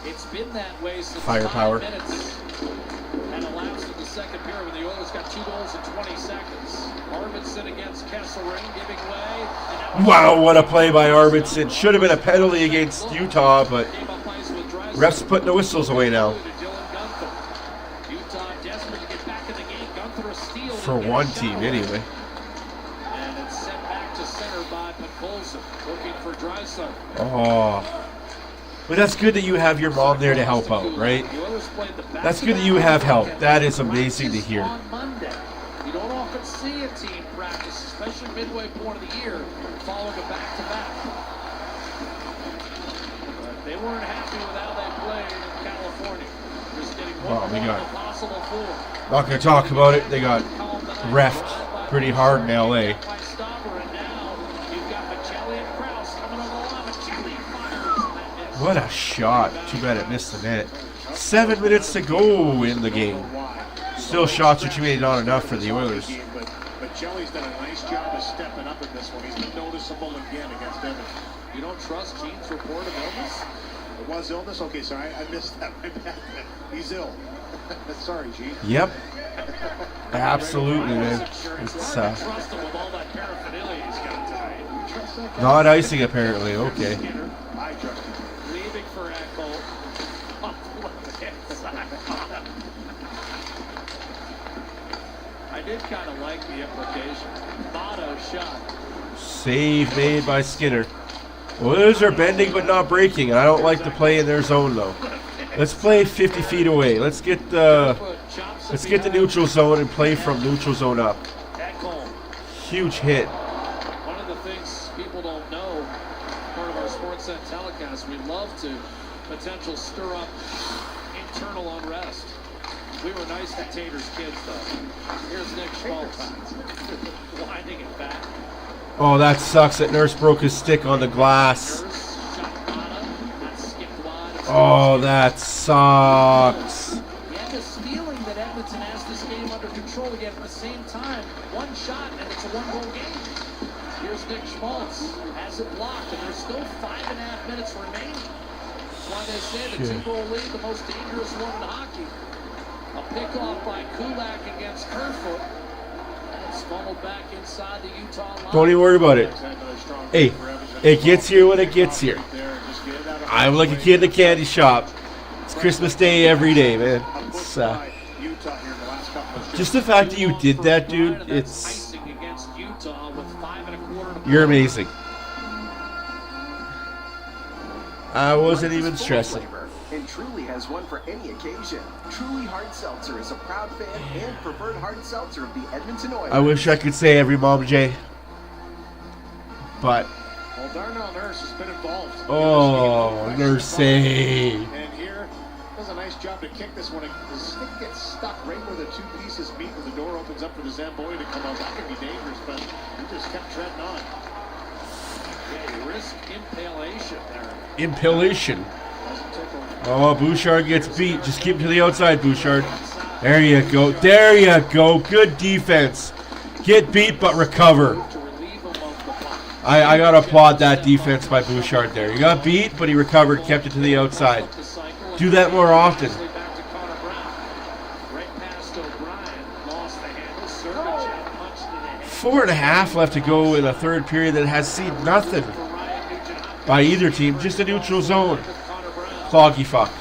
It's been that way since firepower. 5 minutes had elapsed in the second period when the Oilers got 2 goals in 20 seconds. Arvidsson against Kesselring giving way. Wow, what a play by Arvidsson. Should have been a penalty against Utah, but refs putting the whistles away now. For one team, anyway. And it's sent back to center by Podkolzin, looking for Draisaitl. Oh. But that's good that you have your mom there to help out, right? That's good that you have help. That is amazing to hear. On Monday, you don't often see a team practice, especially midway point of the year, following a back-to-back. But they weren't happy with how they played in California. Just getting one possible 4. Not going to talk about it. They got reffed pretty hard in LA. What a shot. Too bad it missed the net. 7 minutes to go in the game. Still shots are too many, not enough for the Oilers. But Jelly's done a nice job of stepping up in this one. He's been noticeable again against Edmonton. You don't trust Gene's report of illness? It was illness? Okay, sorry, I missed that. My bad. He's ill. Sorry, G. Yep. Absolutely, man. It's Trust him with all that paraphernalia he's got tonight. not icing, apparently. Okay. I trust him. Leaving for Echo. I did kind of like the implication. Motto shot. Save made by Skinner. Oilers are bending but not breaking. I don't like to play in their zone, though. Let's play 50 feet away. Let's get the neutral zone and play from neutral zone up. Huge hit. One of the things people don't know, part of our Sportsnet telecast, we love to potential stir up internal unrest. We were nice to Tater's kids, though. Here's Nick Schmaltz winding it back. Oh, that sucks that Nurse broke his stick on the glass. Oh, that sucks. You have this feeling that Edmonton has this game under control again. At the same time, one shot and it's a one-goal game. Here's Nick Schmaltz, has it blocked, and there's still 5.5 minutes remaining. That's why they say the two-goal lead, the most dangerous one in hockey. A pickoff by Kulak against Kerfoot. And it's funneled back inside the Utah line. Don't even worry about it. Hey, it gets here when it gets here. I'm like a kid in a candy shop. It's Christmas Day every day, man. It's, just the fact that you did that, dude, it's... You're amazing. I wasn't even stressing. And Truly has one for any occasion. Truly Hard Seltzer is a proud fan and preferred hard seltzer of the Edmonton Oilers. I wish I could say every Mom J. But... Well, Darnell Nurse has been involved. Oh, Nursey. And here does a nice job to kick this one. The stick gets stuck right where the two pieces meet when the door opens up for the Zamboni to come out. That could be dangerous, but he just kept treading on. Yeah, you risk impalation there. Impalation. Oh, Bouchard gets beat. Just keep him to the outside, Bouchard. There you go. There you go. Good defense. Get beat but recover. I got to applaud that defense by Bouchard there. He got beat, but he recovered, kept it to the outside. Do that more often. 4.5 left to go in a third period that has seen nothing by either team. Just a neutral zone. Cloggy fuck.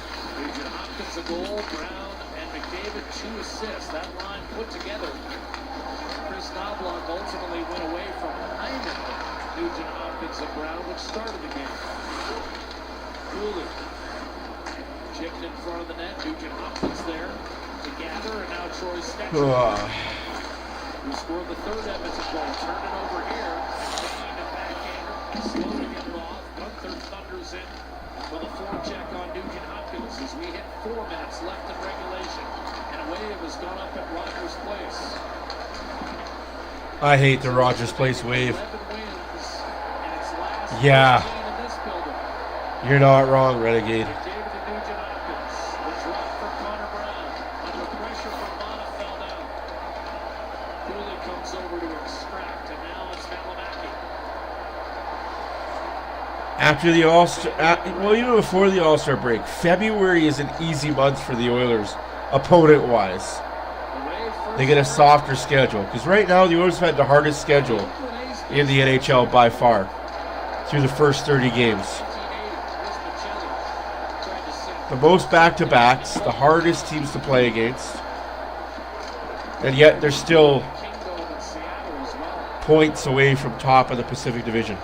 Who scored the third Edmonton goal? Turned it over here. Taking it backhander. Slowly getting it off. Gunther thunders in with a forecheck on Nugent Hopkins as we hit 4 minutes left in regulation. And a wave has gone up at Rogers Place. I hate the Rogers Place wave. 11 wins in its last Yeah. 14 in this building. You're not wrong, Renegade. After the All-Star, well, even before the All-Star break, February is an easy month for the Oilers, opponent-wise. They get a softer schedule. Because right now, the Oilers have had the hardest schedule in the NHL by far through the first 30 games. The most back-to-backs, the hardest teams to play against. And yet, they're still points away from top of the Pacific Division.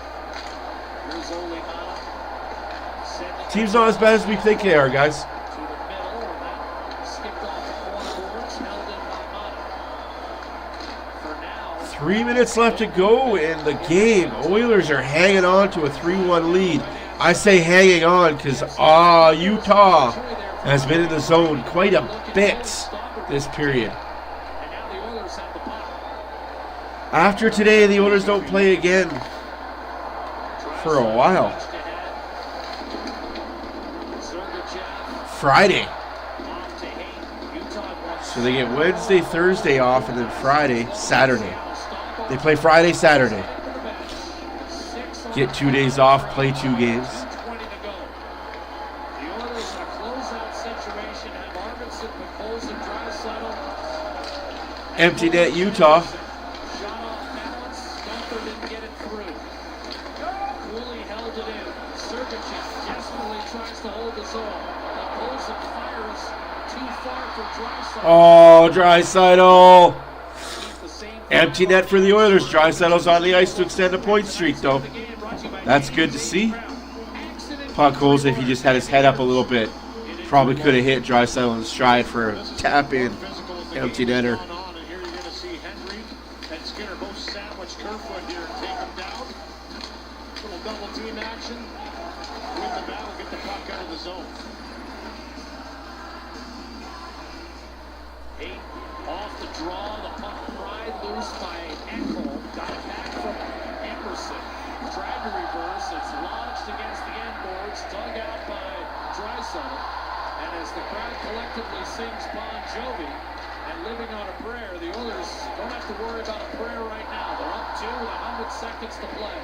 Team's not as bad as we think they are, guys. 3 minutes left to go in the game. Oilers are hanging on to a 3-1 lead. I say hanging on because Utah has been in the zone quite a bit this period. After today, the Oilers don't play again for a while. Friday. So they get Wednesday, Thursday off, and then Friday, Saturday. They play Friday, Saturday. Get 2 days off, play 2 games. Empty net, Utah. Shot off balance. Gunther didn't get it through. Cooley held it in. Sergachev desperately tries to hold his own. The Olsen fires too far for Draisaitl. Oh, Draisaitl. Empty net for the Oilers. Draisaitl's on the ice to extend a point streak, though. That's good to see. Puck holes, if he just had his head up a little bit, probably could have hit Draisaitl in stride for a tap-in. Empty netter. And here you're going to see Henry and Skinner both sandwich Kerfoot here. Take him down. Little double team action. Win the battle, get the puck out of the zone. 8 off the draw. The puck pried loose by Ekholm. Got it back from Emerson. Tried to reverse. It's launched against the end boards. Dug out by Draisaitl. And as the crowd collectively sings Bon Jovi and Living on a Prayer, the Oilers don't have to worry about a prayer right now. They're up 2 with 100 seconds to play.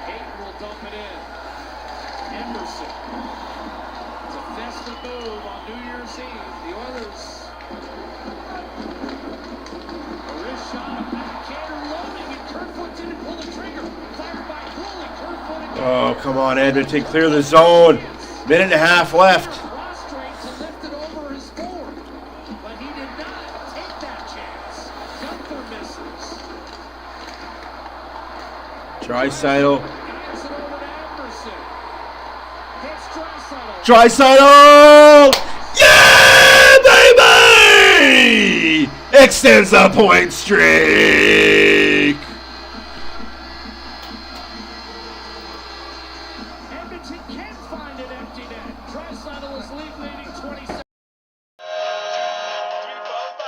Hayton will dump it in. Emerson. It's a festive move on New Year's Eve. The Oilers. A wrist shot, a backhander loading, and Kerfoot didn't pull the trigger. Fired by Cooley. Kerfoot again. Oh, come on, Edmonton. Clear the zone. Minute and a half left. Prostrate to lift it over his board, but he did not take that chance. Gunther misses. Draisaitl. Hands it over to Emerson. Hits Draisaitl. Draisaitl! Yeah, baby! Extends the point streak. Edmonton can't find an empty net. Draisaitl is leading 27. 3, 4, 5.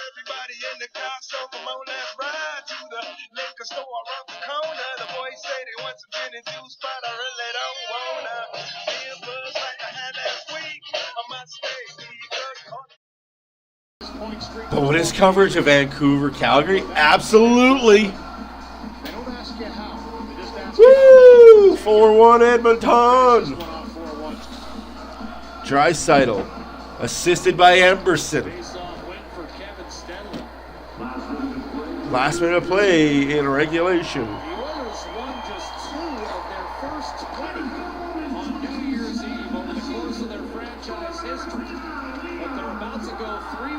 Everybody in the car, so come on, let's ride to the liquor store around the corner. The boys say they want some gin and juice, but I really don't wanna. Feel buzz like I had last week. I must stay because Point streak. Bonus coverage of Vancouver, Calgary? Absolutely. They don't ask you how. They just ask Woo! you 4-1 Edmonton. how. This one off 4-1. Draisaitl, assisted by Emerson. Face-off win for Kevin Stenley. Last minute of play in regulation. The Oilers won just 2 of their first 20 on New Year's Eve over the course of their franchise history. But they're about to go 3-1-1 in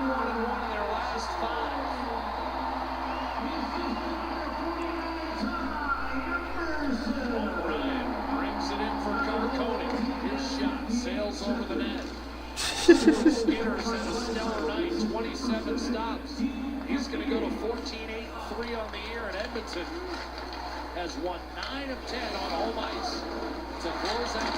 their last 5. O'Brien brings it in for Carcone. His shot sails over the net. Skinner's had a stellar night, 27 stops. He's going to go to 14-8-3 on the year, and Edmonton has won 9 of 10 on home ice to close out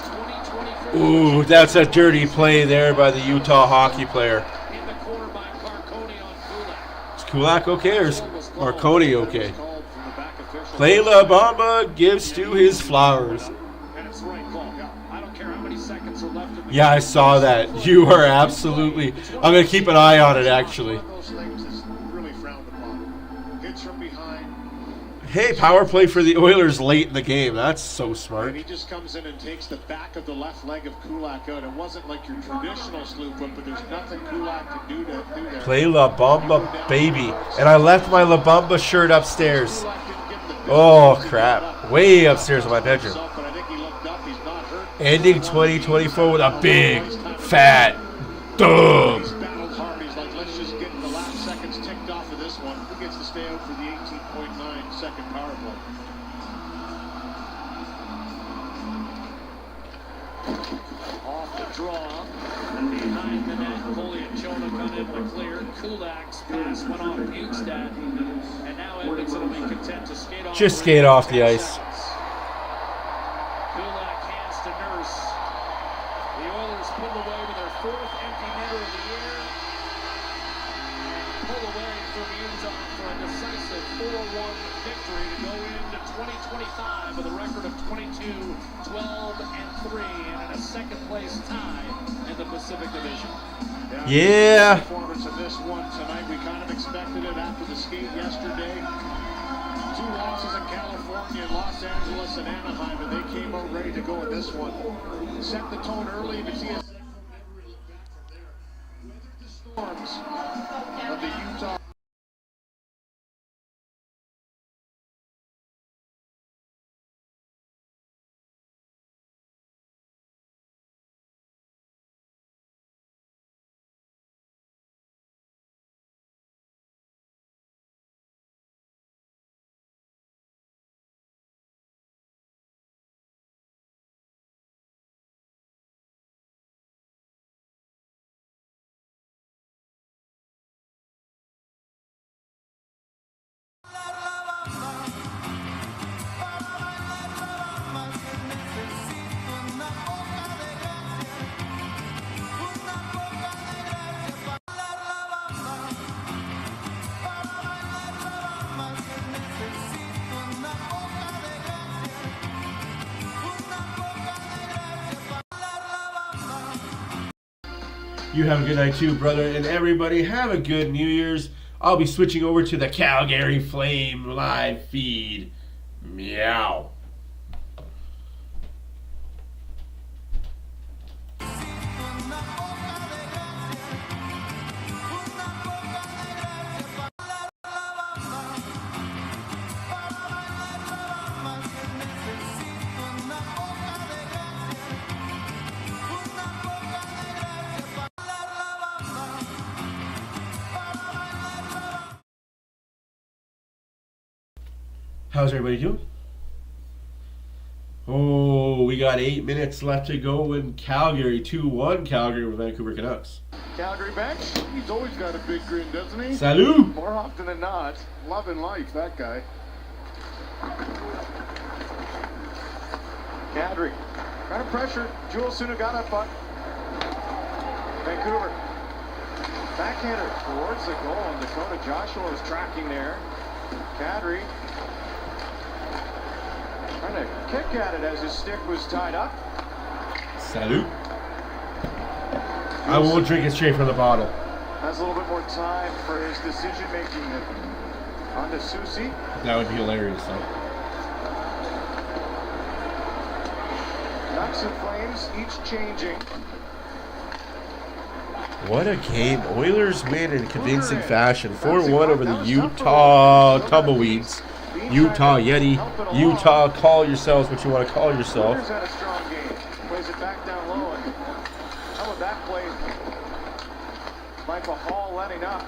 2024. Ooh, that's a dirty play there by the Utah hockey player. In the corner by Carcone on Kulak. Is Kulak okay or is Marconi okay? Called from the back official. Clay LaBamba gives Stu his flowers. And it's the right call. I don't care how many seconds are left in the Yeah, I saw that. You are absolutely... I'm going to keep an eye on it, actually. One of those things that's really frowned upon. Hits from behind, Hey, power play for the Oilers late in the game. That's so smart. and he just comes in and takes the back of the left leg of Kulak out. It wasn't like your traditional slew foot, but there's nothing Kulak can do there. Play LaBamba, baby. And I left my LaBamba shirt upstairs. Kulak didn't get the Oh, crap. Way upstairs in my bedroom. but I think he looked up. He's not hurt. Ending 2024 with a big, fat dub. He's battled hard. He's like, let's just get the last seconds ticked off of this one. Who gets to stay out for the 18.9 second power play? Off the draw, behind the net, Coley and Jonah come in the clear. Kulak's pass went off Bukestad, and now Edmonton will be content to skate off. Just skate off the ice. Kulak hands to Nurse. The Oilers pull away with their 4th empty netter of the year. Pull away from Utah for a decisive 4-1 victory to go into 2025 with a record of 22-12-3 and in a second-place tie in the Pacific Division. Yeah. Performance of this one tonight. We kind of expected it after the skate yesterday. 2 losses in California, Los Angeles, and Anaheim, and they came out ready to go in this one. Set the tone early, but see us. The storms of the Utah. You have a good night too, brother. And everybody, have a good New Year's. I'll be switching over to the Calgary Flame live feed. Meow. How's everybody doing? Oh, we got 8 minutes left to go in Calgary. 2-1 Calgary with Vancouver Canucks. Calgary bench, he's always got a big grin, doesn't he? Salut! More often than not, loving life, that guy. Kadri, kind of pressure. Jules Suna got up, but Vancouver. Backhander towards the goal, and Dakota Joshua is tracking there. Kadri trying to kick at it as his stick was tied up. Salut. I won't drink it straight from the bottle. Has a little bit more time for his decision making. On to Susie. That would be hilarious, though. Nucks and Flames each changing. What a game. Oilers win in convincing fashion. 4-1 over the Utah Tumbleweeds. Utah Yeti. Utah, call yourselves what you want to call yourself. Oilers had a strong game. Plays it back down low. And how about that play? Michael Hall letting up.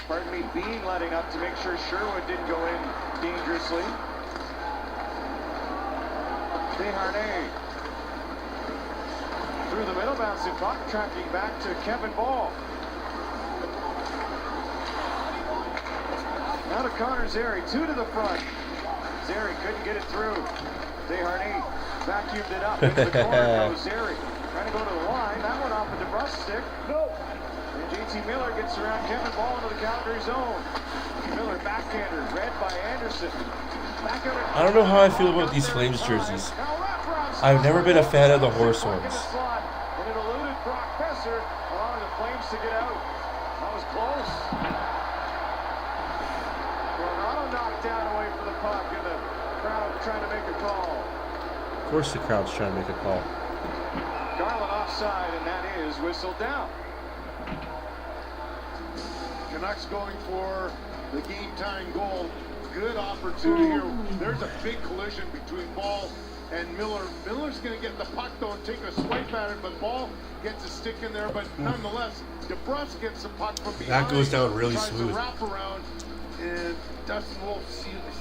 Pardon me, Bean letting up to make sure Sherwood didn't go in dangerously. Desharnais. Through the middle, bouncing puck, tracking back to Kevin Ball. Now to Connor Zary, 2 to the front. Zary couldn't get it through. Desharnais vacuumed it up into the corner. Goes Zary, trying to go to the line. That one off a DeBrus stick. No. And JT Miller gets around Kevin Ball into the Calgary zone. Miller backhander, read by Anderson. I don't know how I feel about these Flames jerseys. I've never been a fan of the horse ones. And it eluded Brock Besser, allowing the Flames to get out. That was close. Coronado knocked down away from the puck, and the crowd trying to make a call. Of course the crowd's trying to make a call. Garland offside, and that is whistled down. Canucks going for the game-tying goal. Good opportunity here. There's a big collision between Ball and Miller. Miller's going to get the puck though and take a swipe at it, but Ball gets a stick in there. But nonetheless, DeBrus gets the puck from behind. That goes down really tries smooth. To wrap around, and Dustin Wolf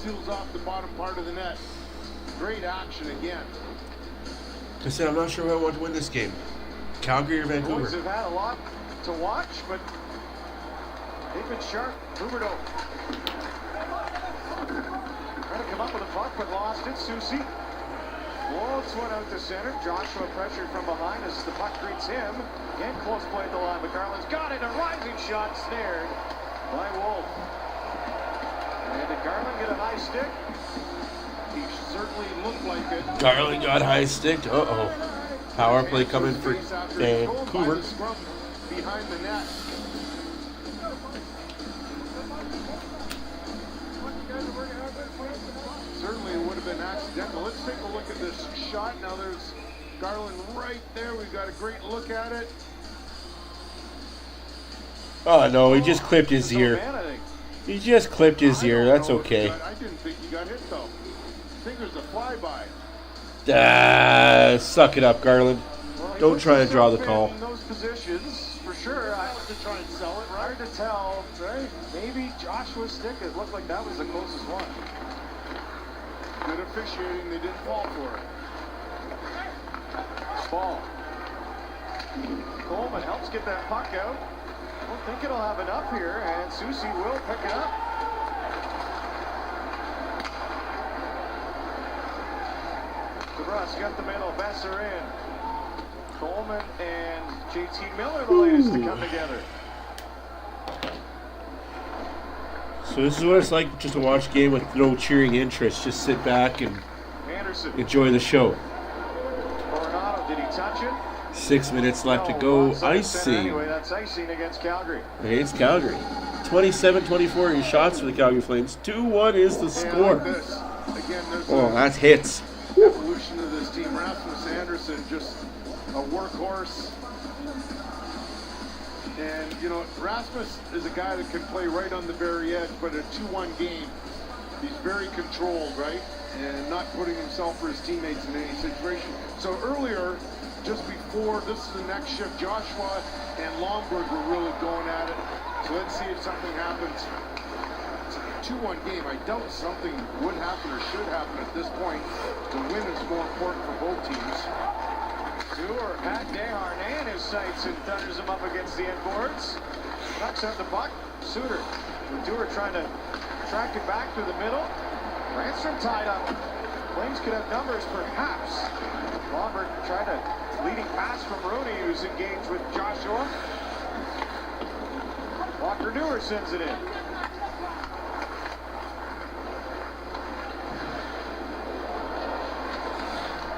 seals off the bottom part of the net. Great action again. I said, I'm not sure who I want to win this game. Calgary or Boys Vancouver? have had a lot to watch, but they've been sharp. Huberdeau trying to come up with a puck, but lost it. Susie floats one out to center. Joshua pressured from behind as the puck greets him. Again, close play at the line, but Garland's got it. A rising shot snared by Wolf. And did Garland get a high stick? He certainly looked like it. Garland got high stick. Uh-oh. Power play coming for Vancouver. Behind the net. Certainly it would have been accidental. Let's take a look at this shot. Now there's Garland right there. We've got a great look at it. Oh, no, he just clipped his ear. He just clipped his ear. That's okay. I didn't think he got hit, though. I think there's a flyby. Suck it up, Garland. Well, Don't try and draw the call. In those positions, for sure. I have to try and sell it. Hard to tell, right? Maybe Joshua's stick. It looked like that was the closest one. Good officiating. They didn't fall for it. Ball. Coleman helps get that puck out. Don't think it'll have enough here, and Susie will pick it up. DeBrus got the middle, Besser in. Coleman and JT Miller, the latest to come together. So this is what it's like just to watch a game with no cheering interest. Just sit back and Anderson. enjoy the show. Coronado, did he touch it? 6 minutes left to go. Icing. Anyway, that's icing against Calgary. Against Calgary. 27-24 in shots for the Calgary Flames. 2-1 is the score. Again, Oh, that's hits. evolution of this team. Rasmus Anderson, just a workhorse. And, you know, Rasmus is a guy that can play right on the very edge, but a 2-1 game, he's very controlled, right? And not putting himself or his teammates in any situation. So earlier, just before, this is the next shift, Joshua and Lomberg were really going at it. So let's see if something happens. It's a 2-1 game. I doubt something would happen or should happen at this point. The win is more important for both teams. Stewart, Pat Desharnais in his sights and thunders him up against the end boards. Knocks out the puck. Suter. Stewart trying to track it back through the middle. Ransom tied up. Flames could have numbers, perhaps. Lomberg tried a leading pass from Rooney, who's engaged with Joshua. Walker Newer sends it in.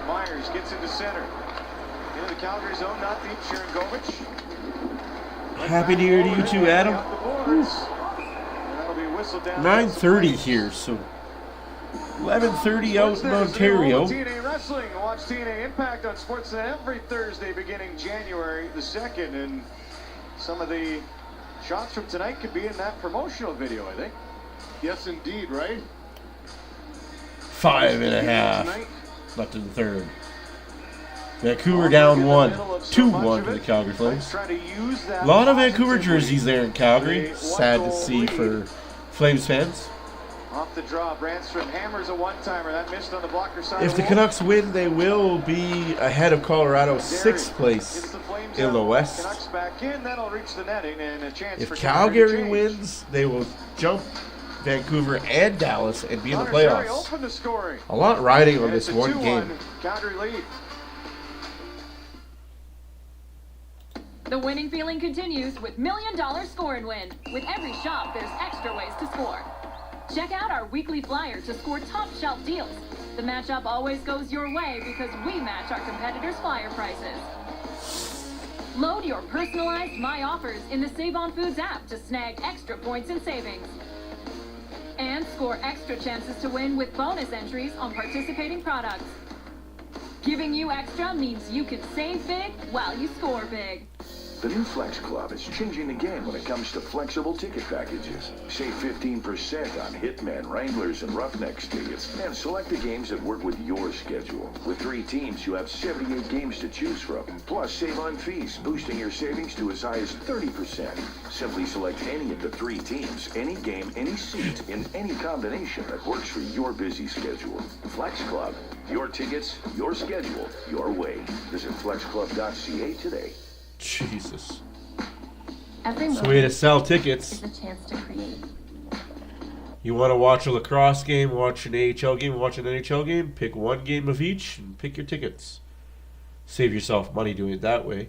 Myers gets into center. Into the Calgary zone, not deep. Sharon Govich. Happy New Year to you too, Adam. That'll be a whistle down. 9:30 here, so 11:30 out in Ontario. TNA Wrestling. Watch TNA Impact on Sportsnet every Thursday beginning January the 2nd. And some of the shots from tonight could be in that promotional video, I think. Yes, indeed, right? 5.5 left in the third. Vancouver down 1. 2-1 for the Calgary Flames. A lot of Vancouver jerseys there in Calgary. Sad to see for Flames fans. Off the draw, Brandstrom hammers a one-timer. That missed on the blocker side. If the Canucks win, they will be ahead of Colorado, 6th place in the West. Canucks back in, that'll reach the netting and a chance If for Calgary wins, they will jump Vancouver and Dallas and be in the playoffs. Open to scoring. A lot riding on And this it's a one 2-1 game. Calgary lead. The winning feeling continues with $1 Million Score and Win. With every shop, there's extra ways to score. Check out our weekly flyer to score top shelf deals. The matchup always goes your way because we match our competitors' flyer prices. Load your personalized My Offers in the Save On Foods app to snag extra points and savings. And score extra chances to win with bonus entries on participating products. Giving you extra means you can save big while you score big. The new Flex Club is changing the game when it comes to flexible ticket packages. Save 15% on Hitmen, Wranglers, and Roughnecks tickets, and select the games that work with your schedule. With 3 teams, you have 78 games to choose from. Plus, save on fees, boosting your savings to as high as 30%. Simply select any of the 3 teams, any game, any seat, in any combination that works for your busy schedule. Flex Club. Your tickets, your schedule, your way. Visit flexclub.ca today. Jesus. Every It's a way to sell tickets. is a chance to create. You want to watch a lacrosse game, watch an AHL game, watch an NHL game, pick one game of each and pick your tickets. Save yourself money doing it that way.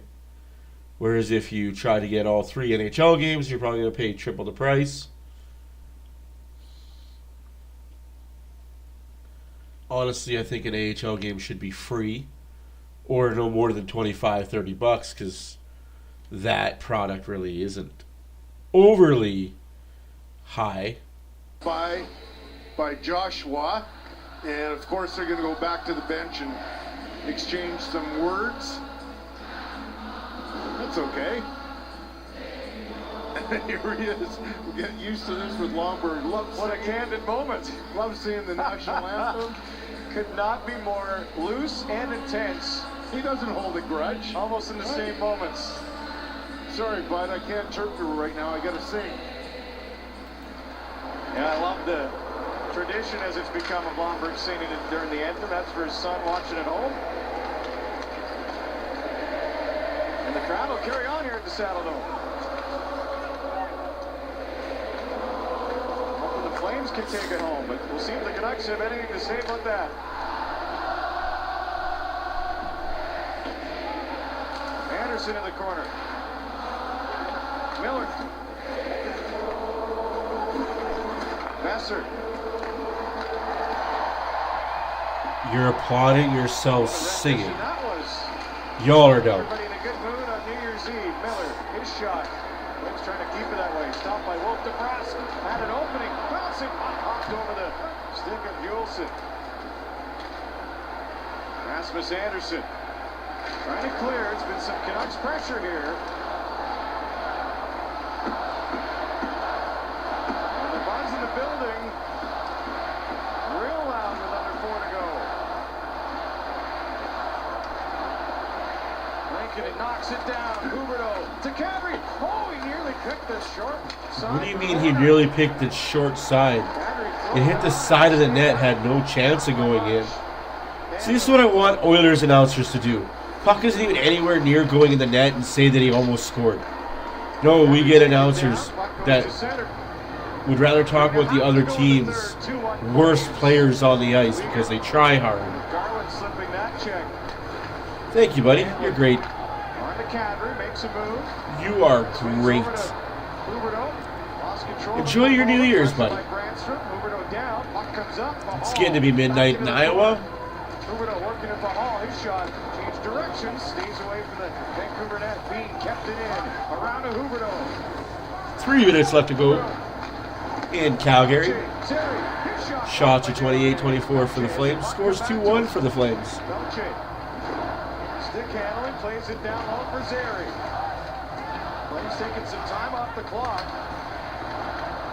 Whereas if you try to get all 3 NHL games, you're probably going to pay triple the price. Honestly, I think an AHL game should be free or no more than $25-30 because that product really isn't overly high. By Joshua. And of course they're going to go back to the bench and exchange some words. That's okay. Here he is. We're getting used to this with Lomberg. What a candid moment. Love seeing the national anthem. Could not be more loose and intense. He doesn't hold a grudge. Almost in the same moments. Sorry, bud, I can't chirp you right now. I gotta sing. And I love the tradition as it's become of Lomberg singing it during the anthem. That's for his son watching at home. And the crowd will carry on here at the Saddle Dome. Hoping the Flames can take it home, but we'll see if the Canucks have anything to say about that. Anderson in the corner. Miller. Messer. You're applauding yourself singing. That was Y'all are dumb. Everybody in a good mood on New Year's Eve. Miller, his shot. Blake's trying to keep it that way. Stopped by Wolf DeBrusque. Had an opening. Bouncing. Hopped over the stick of Juleson. Rasmus Anderson trying to clear. It's been some Canucks pressure here. And the buzz in the building. Real loud with under 4 to go. Lincoln, it knocks it down. Huberdeau to Kadri. Oh, he nearly picked the short side. What do you mean he nearly picked the short side? It hit the side of the net, had no chance of going in. See, this is what I want Oilers announcers to do. Puck isn't even anywhere near going in the net and say that he almost scored. No, we get announcers that would rather talk about the other team's worst players on the ice because they try hard. Garland slipping that check. Thank you, buddy. You're great. On to Kadri, makes a move. You are great. Enjoy your New Year's, buddy. It's getting to be midnight in Iowa. Huberdeau working at the hall. His shot changed directions. Stays away from the Vancouver net. Bean kept it in. Around to Huberdeau. 3 minutes left to go in Calgary. Shots are 28-24 for the Flames. Scores 2-1 for the Flames. Stick handling, plays it down low for Zary. Flames taking some time off the clock.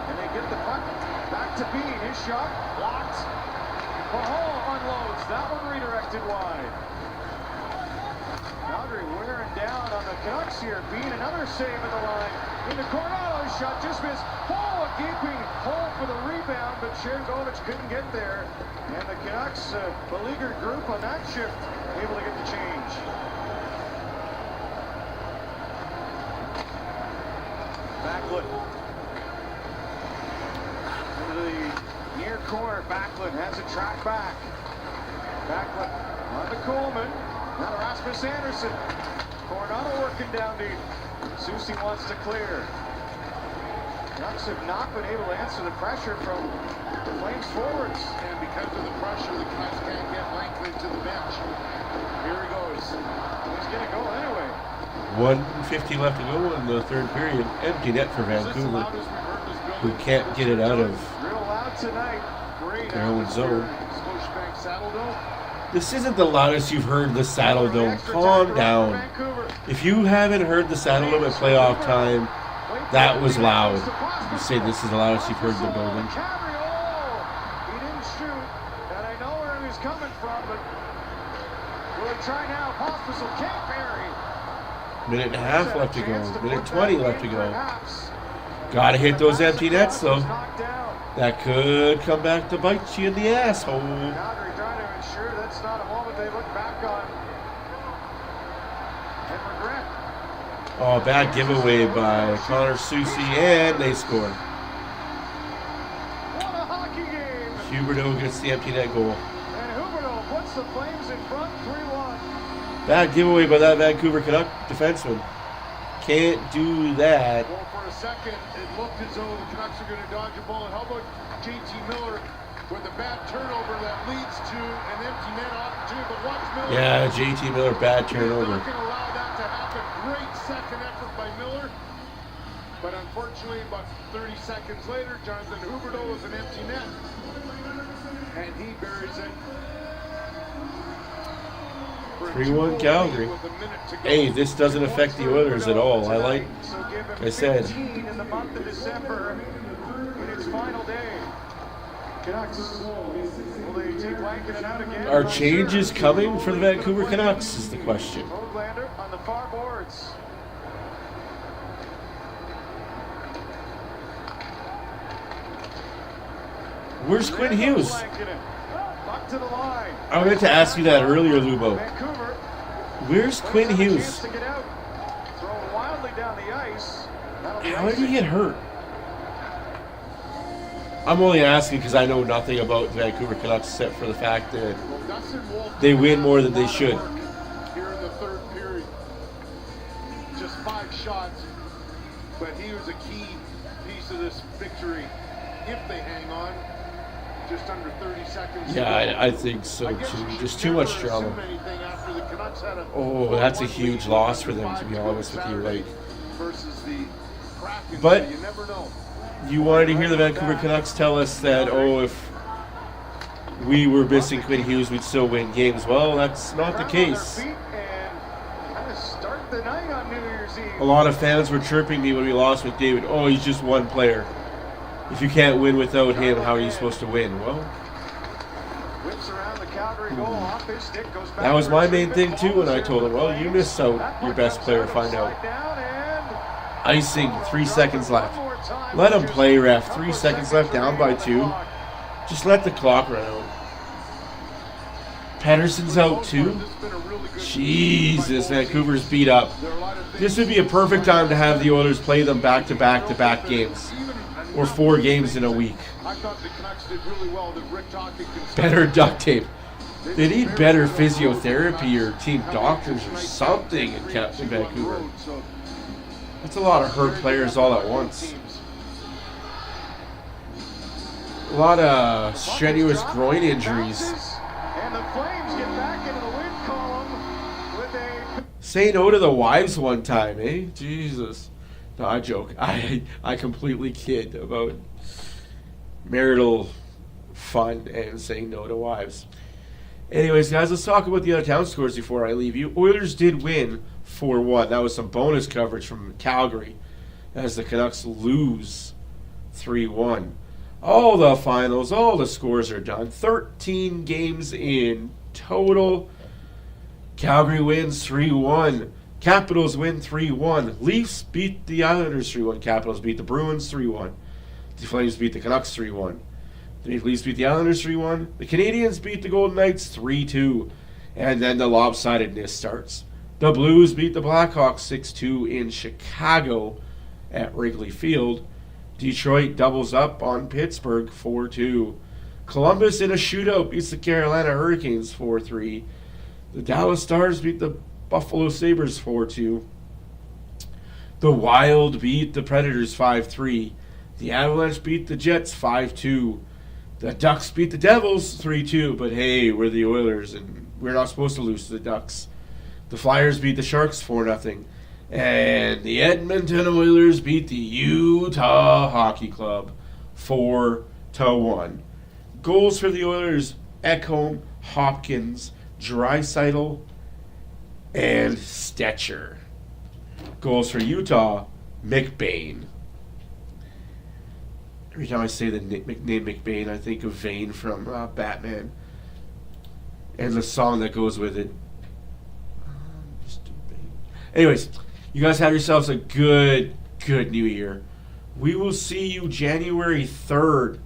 And they get the puck back to Bean. His shot blocked. Pahal unloads. That one redirected wide. Calgary wearing down on the Canucks here. Bean, another save at the line. Into Coronado's shot, just missed. Oh, a gaping hole for the rebound, but Shergovich couldn't get there. And the Canucks, beleaguered group on that shift, able to get the change. Backlund. Into the near corner. Backlund has a track back. Backlund on to Coleman. Now to Rasmus Anderson. Coronado working down deep. Susie wants to clear. Canucks have not been able to answer the pressure from the Flames forwards. And because of the pressure, the Canucks can't get Langford to the bench. Here he goes. He's going to go anyway. 1:50 left to go in the third period. Empty net for Vancouver, who can't get it out of Real loud tonight. Great their own zone. Scotiabank Saddle Dome. This isn't the loudest you've heard the Saddle Dome. Calm down. If you haven't heard the Saddle Dome at playoff time, that was loud. You say this is the loudest you've heard in the building. He didn't shoot, and I know where he was coming from, but we'll try now. Pospisil can't bury. Minute and a half left to go. Minute 20 left to go. Gotta hit those empty nets, though. That could come back to bite you in the asshole. Calgary trying to ensure that's not a moment they look back on and regret. Oh, bad giveaway by Connor Susie, and they scored. What a hockey game! Huberdeau gets the empty net goal. And Huberdeau puts the Flames in front 3-1. Bad giveaway by that Vancouver Canuck defenseman. Can't do that. Well, for a second, it looked as though the Canucks are going to dodge a bullet. How about JT Miller with a bad turnover that leads to an empty net opportunity? But watch Miller. Yeah, JT Miller, bad turnover. Not going to allow that to happen. Great second effort by Miller. But unfortunately, about 30 seconds later, Jonathan Huberdeau was an empty net. And he buries it. 3-1 Calgary. Hey, this doesn't affect the Oilers at all. I said. In the month of December, in its final day. Canucks, will they take Blanken out again? Are changes coming for the Vancouver Canucks is the question. Höglander on the far boards. Where's Quinn Hughes? Back to the line. I wanted to ask you that earlier, Lubo. Vancouver. Where's Quinn Hughes? To get out. Thrown wildly down the ice. How did he get hurt? I'm only asking because I know nothing about the Vancouver Canucks except for the fact that they win more than they should. Here in the third period. Just 5 shots, but he was a key piece of this victory. If they hang on, just under 30 seconds. Yeah, I think so too. Just too much drama. Anything after the Canucks Oh, that's a huge loss for them, to be honest with you. Like, but you wanted to hear the Vancouver Canucks tell us that, oh, if we were missing Quinn Hughes, we'd still win games. Well, that's not the case. A lot of fans were chirping me when we lost with David. Oh, he's just one player. If you can't win without him, how are you supposed to win? Well, that was my main thing too when I told him, well, you missed out your best player, find out. Icing, 3 seconds left. Let him play, ref. 3 seconds left, down by 2. Just let the clock run out. Pettersson's out too. Jesus, Vancouver's beat up. This would be a perfect time to have the Oilers play them back-to-back games. Or 4 games in a week. Better duct tape. They need better physiotherapy or team doctors or something in Vancouver. That's a lot of hurt players all at once. A lot of strenuous groin injuries. Say no to the wives one time, eh? Jesus. No, I joke. I completely kid about marital fun and saying no to wives. Anyways, guys, let's talk about the other town scores before I leave you. Oilers did win 4-1. That was some bonus coverage from Calgary as the Canucks lose 3-1. All the finals, all the scores are done. 13 games in total. Calgary wins 3-1. Capitals win 3-1. Leafs beat the Islanders 3-1. Capitals beat the Bruins 3-1. The Flames beat the Canucks 3-1. The Maple Leafs beat the Islanders 3-1. The Canadiens beat the Golden Knights 3-2. And then the lopsidedness starts. The Blues beat the Blackhawks 6-2 in Chicago at Wrigley Field. Detroit doubles up on Pittsburgh 4-2. Columbus in a shootout beats the Carolina Hurricanes 4-3. The Dallas Stars beat the Buffalo Sabres 4-2. The Wild beat the Predators 5-3. The Avalanche beat the Jets 5-2. The Ducks beat the Devils 3-2. But hey, we're the Oilers and we're not supposed to lose to the Ducks. The Flyers beat the Sharks 4-0. And the Edmonton Oilers beat the Utah Hockey Club 4-1. Goals for the Oilers: Ekholm, Hopkins, Draisaitl, and Stetcher. Goals for Utah: McBain. Every time I say the name McBain, I think of Vane from Batman. And the song that goes with it. Anyways, you guys have yourselves a good new year. We will see you January 3rd.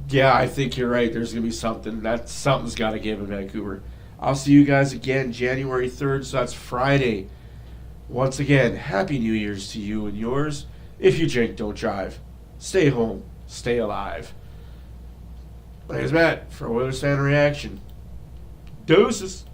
Yeah, I think you're right. There's going to be something. Something's got to give in Vancouver. I'll see you guys again January 3rd, so that's Friday. Once again, Happy New Year's to you and yours. If you drink, don't drive. Stay home. Stay alive. My name is Matt for Oilers Fan Reaction. Deuces.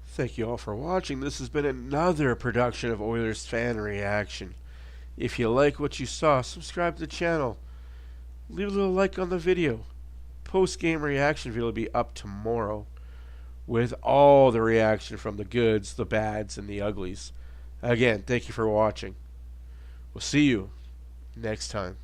Thank you all for watching. This has been another production of Oilers Fan Reaction. If you like what you saw, subscribe to the channel. Leave a little like on the video. Post-game reaction video will be up tomorrow with all the reaction from the goods, the bads, and the uglies. Again, thank you for watching. We'll see you next time.